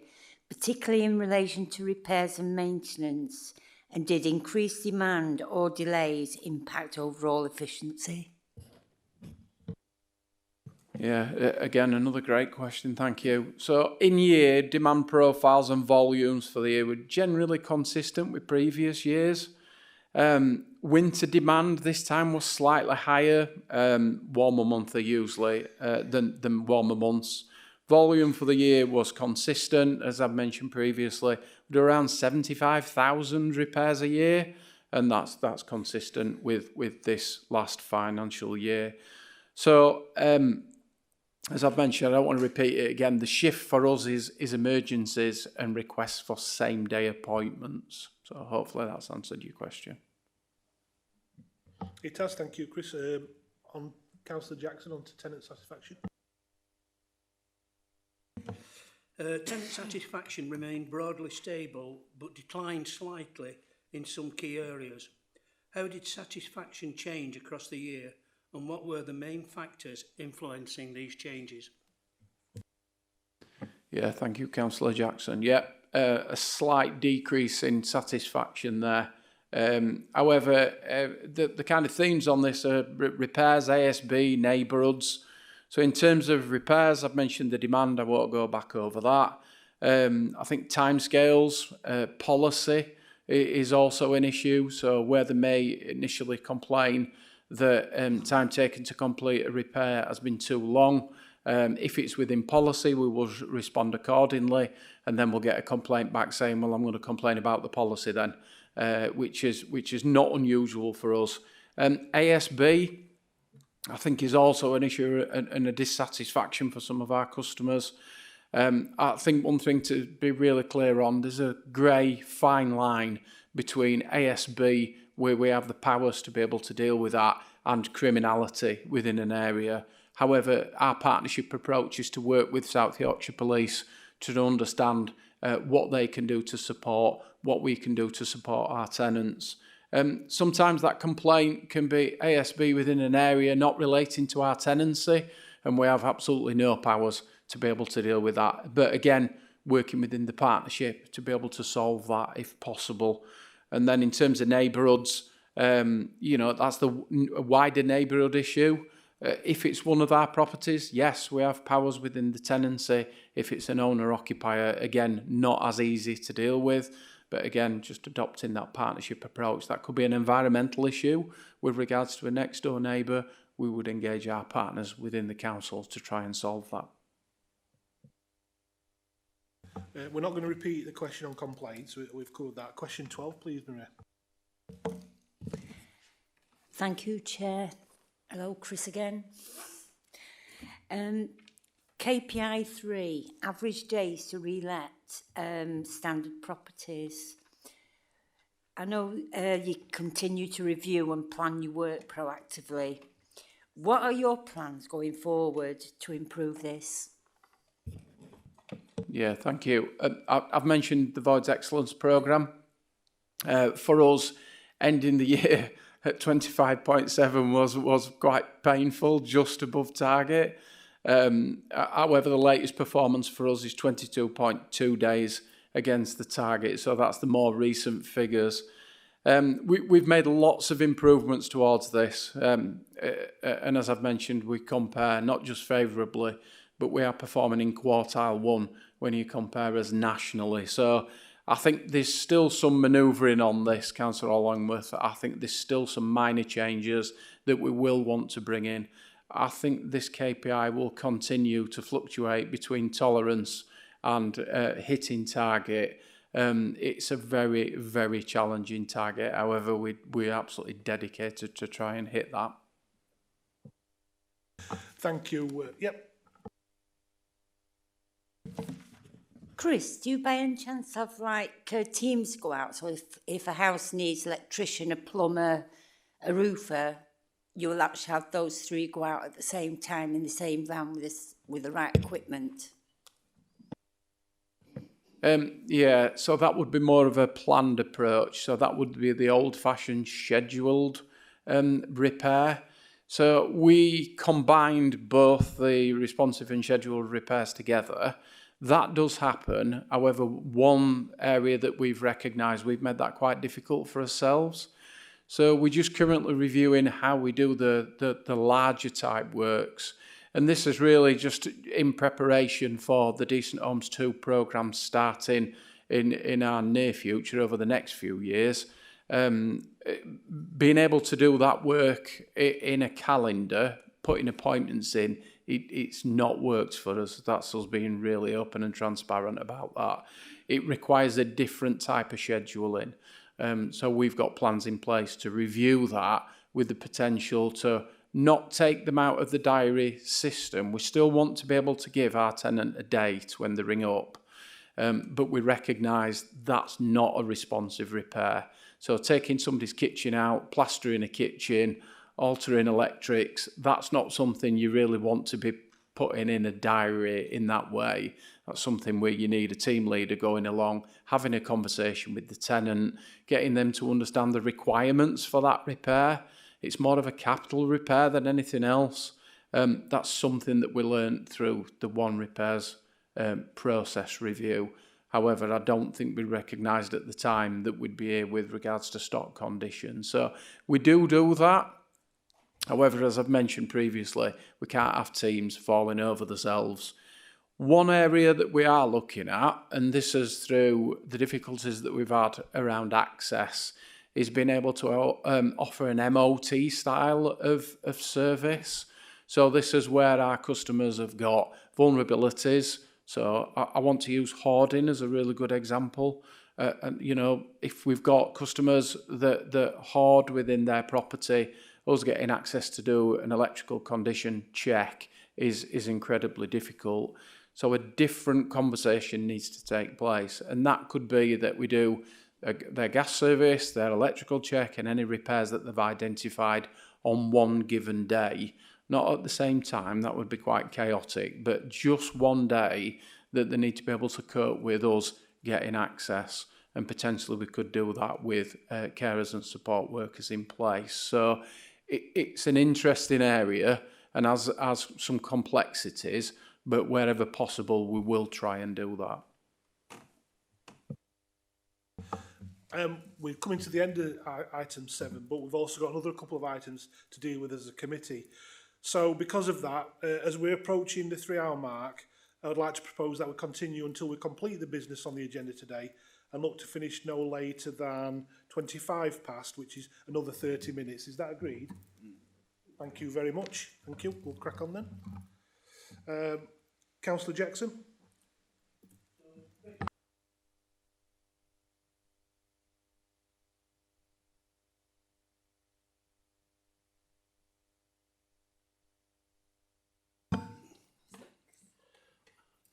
L: particularly in relation to repairs and maintenance? And did increased demand or delays impact overall efficiency?
R: Yeah, again, another great question, thank you. So in year, demand profiles and volumes for the year were generally consistent with previous years. Winter demand this time was slightly higher, warmer months are usually than warmer months. Volume for the year was consistent, as I've mentioned previously, with around 75,000 repairs a year, and that's consistent with this last financial year. So, as I've mentioned, I don't want to repeat it again, the shift for us is emergencies and requests for same-day appointments. So hopefully that's answered your question.
A: It has, thank you, Chris. On Councillor Jackson, on to tenant satisfaction.
M: Tenant satisfaction remained broadly stable but declined slightly in some key areas. How did satisfaction change across the year and what were the main factors influencing these changes?
R: Yeah, thank you, Councillor Jackson. Yeah, a slight decrease in satisfaction there. However, the kind of themes on this are repairs, ASB, neighbourhoods. So in terms of repairs, I've mentioned the demand. I won't go back over that. I think timescales, policy is also an issue. So where they may initially complain that time taken to complete a repair has been too long, if it's within policy, we will respond accordingly, and then we'll get a complaint back saying, well, I'm going to complain about the policy then, which is not unusual for us. ASB, I think, is also an issue and a dissatisfaction for some of our customers. I think one thing to be really clear on, there's a grey fine line between ASB, where we have the powers to be able to deal with that, and criminality within an area. However, our partnership approach is to work with South Yorkshire Police to understand what they can do to support, what we can do to support our tenants. Sometimes that complaint can be ASB within an area not relating to our tenancy, and we have absolutely no powers to be able to deal with that. But again, working within the partnership to be able to solve that if possible. And then in terms of neighbourhoods, that's the wider neighbourhood issue. If it's one of our properties, yes, we have powers within the tenancy. If it's an owner-occupier, again, not as easy to deal with. But again, just adopting that partnership approach. That could be an environmental issue with regards to a next-door neighbour. We would engage our partners within the council to try and solve that.
A: We're not going to repeat the question on complaints. We've covered that. Question 12, please, Maria.
L: Thank you, Chair. Hello, Chris again. KPI 3, average days to relet standard properties. I know you continue to review and plan your work proactively. What are your plans going forward to improve this?
R: Yeah, thank you. I've mentioned the Voids Excellence Programme. For us, ending the year at 25.7 was quite painful, just above target. However, the latest performance for us is 22.2 days against the target, so that's the more recent figures. We've made lots of improvements towards this, and as I've mentioned, we compare not just favourably, but we are performing in quartile 1 when you compare us nationally. So I think there's still some manoeuvring on this, Councillor Longworth. I think there's still some minor changes that we will want to bring in. I think this KPI will continue to fluctuate between tolerance and hitting target. It's a very, very challenging target. However, we're absolutely dedicated to try and hit that.
A: Thank you. Yep.
L: Chris, do you by any chance have teams go out? So if a house needs electrician, a plumber, a roofer, you will actually have those three go out at the same time in the same van with the right equipment?
R: Yeah, so that would be more of a planned approach. So that would be the old-fashioned scheduled repair. So we combined both the responsive and scheduled repairs together. That does happen. However, one area that we've recognised, we've made that quite difficult for ourselves. So we're just currently reviewing how we do the larger type works. And this is really just in preparation for the Decent Homes 2 programme starting in our near future over the next few years. Being able to do that work in a calendar, putting appointments in, it's not worked for us. That's us being really open and transparent about that. It requires a different type of scheduling. So we've got plans in place to review that with the potential to not take them out of the diary system. We still want to be able to give our tenant a date when they ring up. But we recognise that's not a responsive repair. So taking somebody's kitchen out, plastering a kitchen, altering electrics, that's not something you really want to be putting in a diary in that way. That's something where you need a team leader going along, having a conversation with the tenant, getting them to understand the requirements for that repair. It's more of a capital repair than anything else. That's something that we learned through the One Repairs process review. However, I don't think we recognised at the time that we'd be here with regards to stock conditions. So we do that. However, as I've mentioned previously, we can't have teams falling over themselves. One area that we are looking at, and this is through the difficulties that we've had around access, is being able to offer an MOT style of service. So this is where our customers have got vulnerabilities. So I want to use hoarding as a really good example. And you know, if we've got customers that hoard within their property, us getting access to do an electrical condition check is incredibly difficult. So a different conversation needs to take place. And that could be that we do their gas service, their electrical check, and any repairs that they've identified on one given day. Not at the same time, that would be quite chaotic, but just one day that they need to be able to cope with us getting access, and potentially we could do that with carers and support workers in place. So it's an interesting area and has some complexities, but wherever possible, we will try and do that.
A: We're coming to the end of item 7, but we've also got another couple of items to deal with as a committee. So because of that, as we're approaching the 3-hour mark, I would like to propose that we continue until we complete the business on the agenda today and look to finish no later than 25 past, which is another 30 minutes. Is that agreed? Thank you very much. Thank you. We'll crack on then. Councillor Jackson.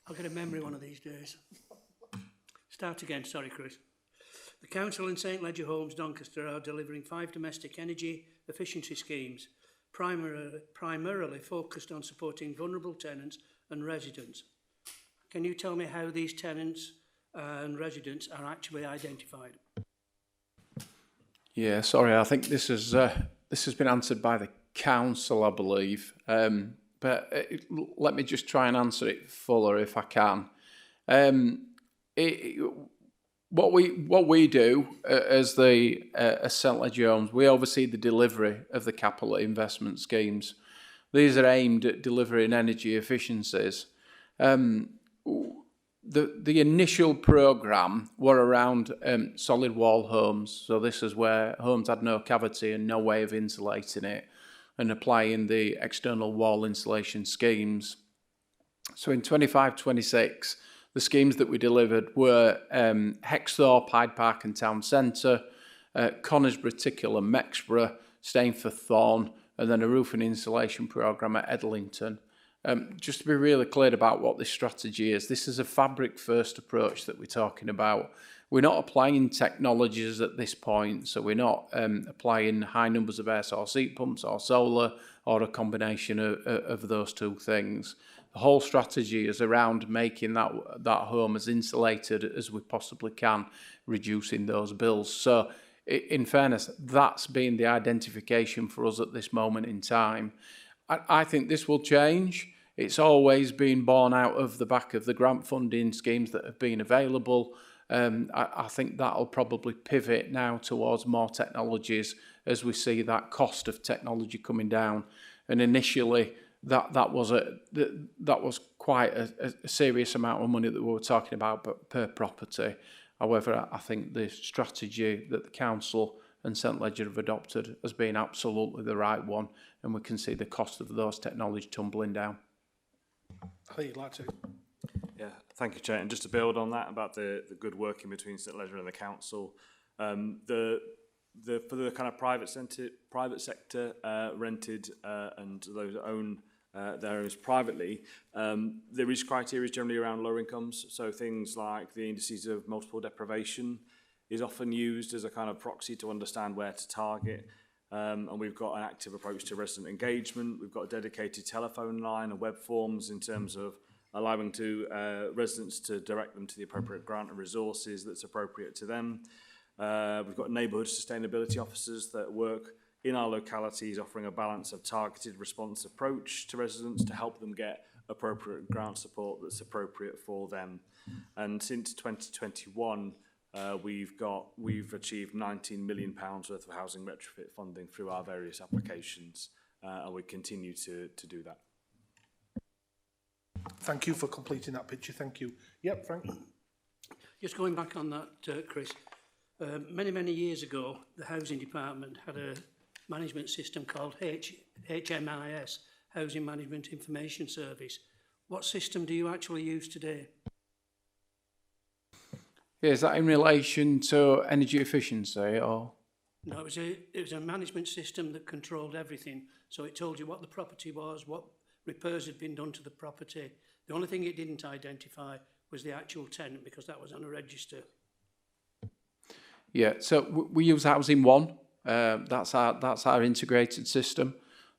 M: I'll get a memory one of these days. Start again, sorry Chris. The Council and St Ledger Homes Doncaster are delivering 5 domestic energy efficiency schemes, primarily focused on supporting vulnerable tenants and residents. Can you tell me how these tenants and residents are actually identified?
R: Yeah, sorry, I think this has been answered by the council, I believe. Let me just try and answer it fuller if I can. What we do as St Ledger Homes, we oversee the delivery of the capital investment schemes. These are aimed at delivering energy efficiencies. The initial programme were around solid wall homes. So this is where homes had no cavity and no way of insulating it, and applying the external wall insulation schemes. So in 25-26, the schemes that we delivered were Hexthorpe, Hyde Park and Town Centre, Conisbrough, Tickle and Mexborough, Stainforth, Thorn, and then a roof and insulation programme at Edlington. Just to be really clear about what this strategy is, this is a fabric-first approach that we're talking about. We're not applying technologies at this point, so we're not applying high numbers of air source heat pumps or solar or a combination of those two things. The whole strategy is around making that home as insulated as we possibly can, reducing those bills. So in fairness, that's been the identification for us at this moment in time. I think this will change. It's always been born out of the back of the grant funding schemes that have been available. I think that'll probably pivot now towards more technologies as we see that cost of technology coming down. And initially, that was quite a serious amount of money that we were talking about per property. However, I think the strategy that the council and St Ledger have adopted has been absolutely the right one, and we can see the cost of those technologies tumbling down.
A: I think you'd like to.
S: Yeah, thank you, Chair. And just to build on that about the good working between St Ledger and the council, for the kind of private sector rented and those that own their homes privately, there is criteria generally around lower incomes. So things like the indices of multiple deprivation is often used as a kind of proxy to understand where to target. And we've got an active approach to resident engagement. We've got a dedicated telephone line and web forms in terms of allowing residents to direct them to the appropriate grant and resources that's appropriate to them. We've got neighbourhood sustainability officers that work in our localities, offering a balance of targeted response approach to residents to help them get appropriate grant support that's appropriate for them. And since 2021, we've achieved £19 million worth of housing retrofit funding through our various applications, and we continue to do that.
A: Thank you for completing that picture. Thank you. Yep, Frank.
M: Just going back on that, Chris, many years ago, the Housing Department had a management system called HMIS, Housing Management Information Service. What system do you actually use today?
R: Yeah, is that in relation to energy efficiency or?
M: No, it was a management system that controlled everything. So it told you what the property was, what repairs had been done to the property. The only thing it didn't identify was the actual tenant, because that was on a register.
R: Yeah, so we use Housing One. That's our integrated system.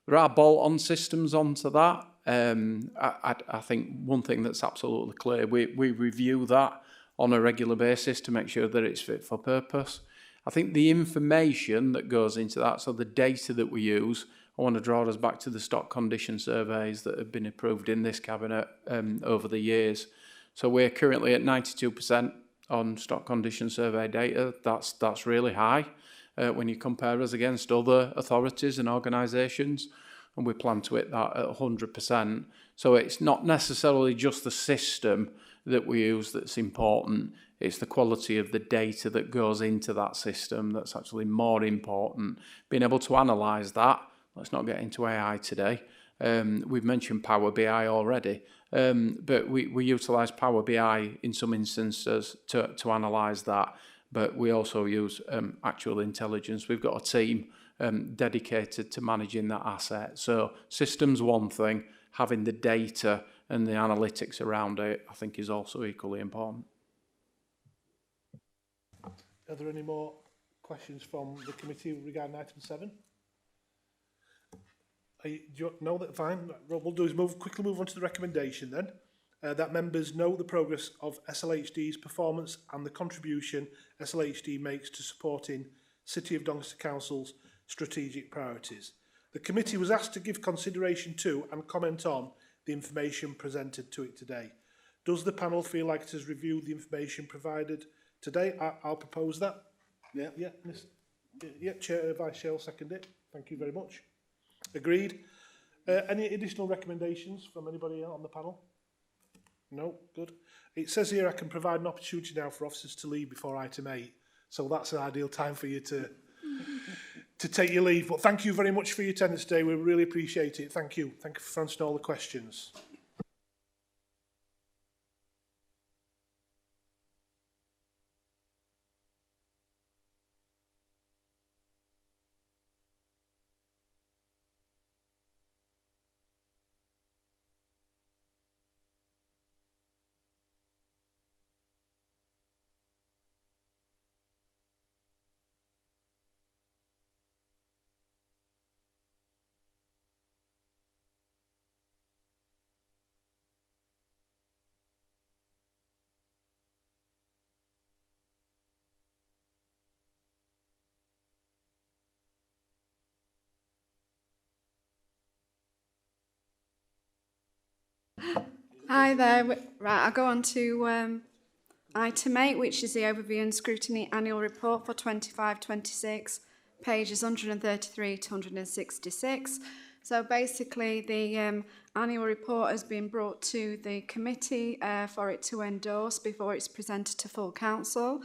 R: There are bolt-on systems onto that. I think one thing that's absolutely clear, we review that on a regular basis to make sure that it's fit for purpose. I think the information that goes into that, so the data that we use, I want to draw us back to the stock condition surveys that have been approved in this cabinet over the years. So we're currently at 92% on stock condition survey data. That's really high when you compare us against other authorities and organisations, and we plan to hit that at 100%. So it's not necessarily just the system that we use that's important, it's the quality of the data that goes into that system that's actually more important. Being able to analyse that, let's not get into AI today. We've mentioned Power BI already, but we utilise Power BI in some instances to analyse that, but we also use actual intelligence. We've got a team dedicated to managing that asset. So systems one thing, having the data and the analytics around it, I think, is also equally important.
A: Are there any more questions from the committee regarding item 7? Do you know that? Fine. What we'll do is quickly move on to the recommendation then. That members know the progress of SLHD's performance and the contribution SLHD makes to supporting City of Doncaster Council's strategic priorities. The committee was asked to give consideration to and comment on the information presented to it today. Does the panel feel like it has reviewed the information provided today? I'll propose that. Yeah, Chair, Vice Chair will second it. Thank you very much. Agreed. Any additional recommendations from anybody on the panel? No? Good. It says here I can provide an opportunity now for officers to leave before item 8. So that's an ideal time for you to take your leave. But thank you very much for your attendance today. We really appreciate it. Thank you. Thank you for answering all the questions.
T: Hi there. Right, I'll go on to item 8, which is the Overview and Scrutiny Annual Report for 25-26, pages 133 to 166. So basically, the annual report has been brought to the committee for it to endorse before it's presented to full council.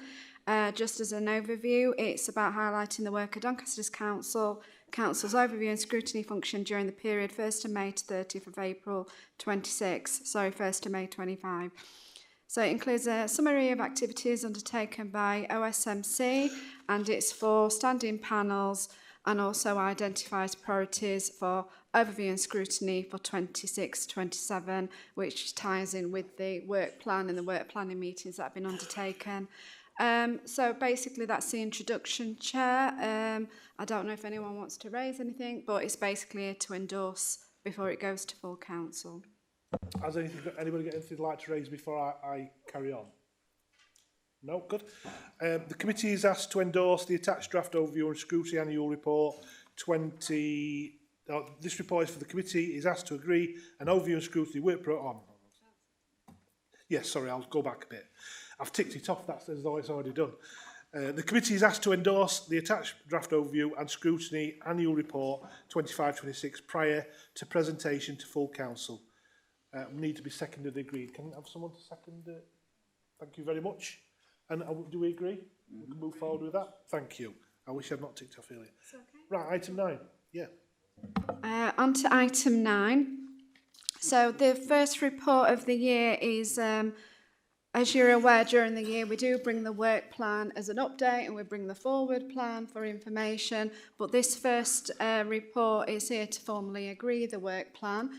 T: Just as an overview, it's about highlighting the work of Doncaster's Council's overview and scrutiny function during the period 1st of May to 30th of April 1st of May 25. So it includes a summary of activities undertaken by OSMC, and it's for standing panels, and also identifies priorities for overview and scrutiny for 26-27, which ties in with the work plan and the work planning meetings that have been undertaken. So basically that's the introduction, Chair. I don't know if anyone wants to raise anything, but it's basically here to endorse before it goes to full council.
A: Has anybody got anything they'd like to raise before I carry on? No? Good. The committee is asked to endorse the attached draft overview and scrutiny annual report 25-26 This report is for the committee is asked to agree an overview and scrutiny work programme. Yes, sorry, I'll go back a bit. I've ticked it off, that's as though it's already done. The committee is asked to endorse the attached draft overview and scrutiny annual report 25-26 prior to presentation to full council. Need to be seconded and agreed. Can I have someone to second it? Thank you very much. And do we agree? We can move forward with that? Thank you. I wish I'd not ticked off earlier.
T: It's okay.
A: Right, item 9. Yeah.
T: On to item 9. So the first report of the year is, as you're aware, during the year we do bring the work plan as an update and we bring the forward plan for information. But this first report is here to formally agree the work plan.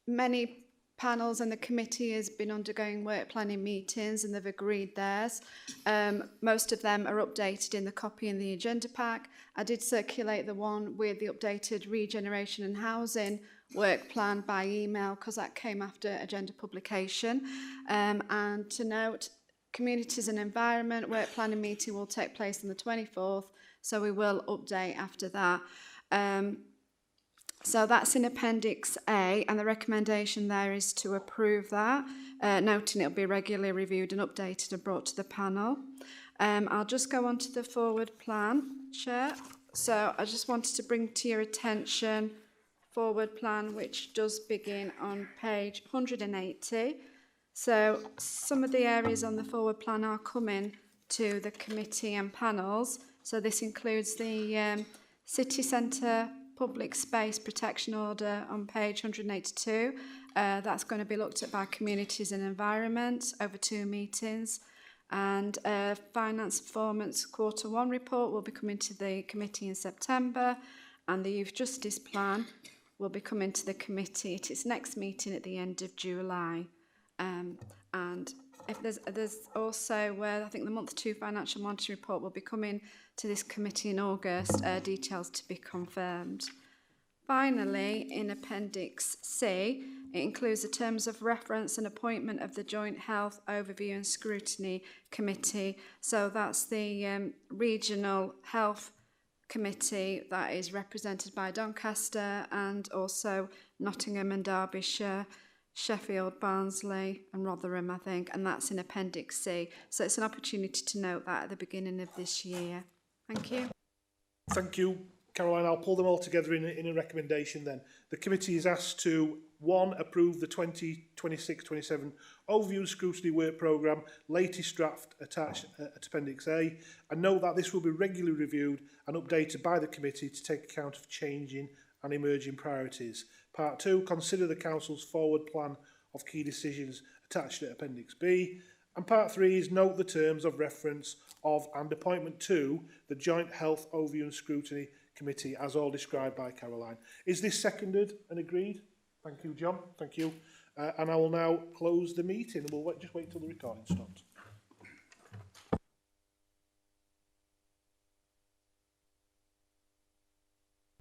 T: Many panels and the committee has been undergoing work planning meetings and they've agreed theirs. Most of them are updated in the copy in the agenda pack. I did circulate the one with the updated regeneration and housing work plan by email because that came after agenda publication. And to note, communities and environment work planning meeting will take place on the 24th, so we will update after that. So that's in Appendix A, and the recommendation there is to approve that, noting it'll be regularly reviewed and updated and brought to the panel. I'll just go on to the forward plan, Chair. So I just wanted to bring to your attention forward plan, which does begin on page 180. So some of the areas on the forward plan are coming to the committee and panels. So this includes the city centre public space protection order on page 182. That's going to be looked at by communities and environment over 2 meetings. And finance performance Q1 report will be coming to the committee in September, and the youth justice plan will be coming to the committee at its next meeting at the end of July. And if there's also I think the month 2 financial monitoring report will be coming to this committee in August, details to be confirmed. Finally, in Appendix C, it includes the terms of reference and appointment of the Joint Health Overview and Scrutiny Committee. So that's the Regional Health Committee that is represented by Doncaster and also Nottingham and Derbyshire, Sheffield, Barnsley and Rotherham, I think, and that's in Appendix C. So it's an opportunity to note that at the beginning of this year. Thank you.
A: Thank you, Caroline. I'll pull them all together in a recommendation then. The committee is asked to 1. Approve the 2026-27 Overview and Scrutiny Work Programme, latest draft attached at Appendix A, and note that this will be regularly reviewed and updated by the committee to take account of changing and emerging priorities. Part 2, consider the Council's forward plan of key decisions attached at Appendix B. And Part 3 is note the terms of reference of and appointment to the Joint Health Overview and Scrutiny Committee, as all described by Caroline. Is this seconded and agreed? Thank you, John. Thank you. And I will now close the meeting. And we'll just wait till the recording stops.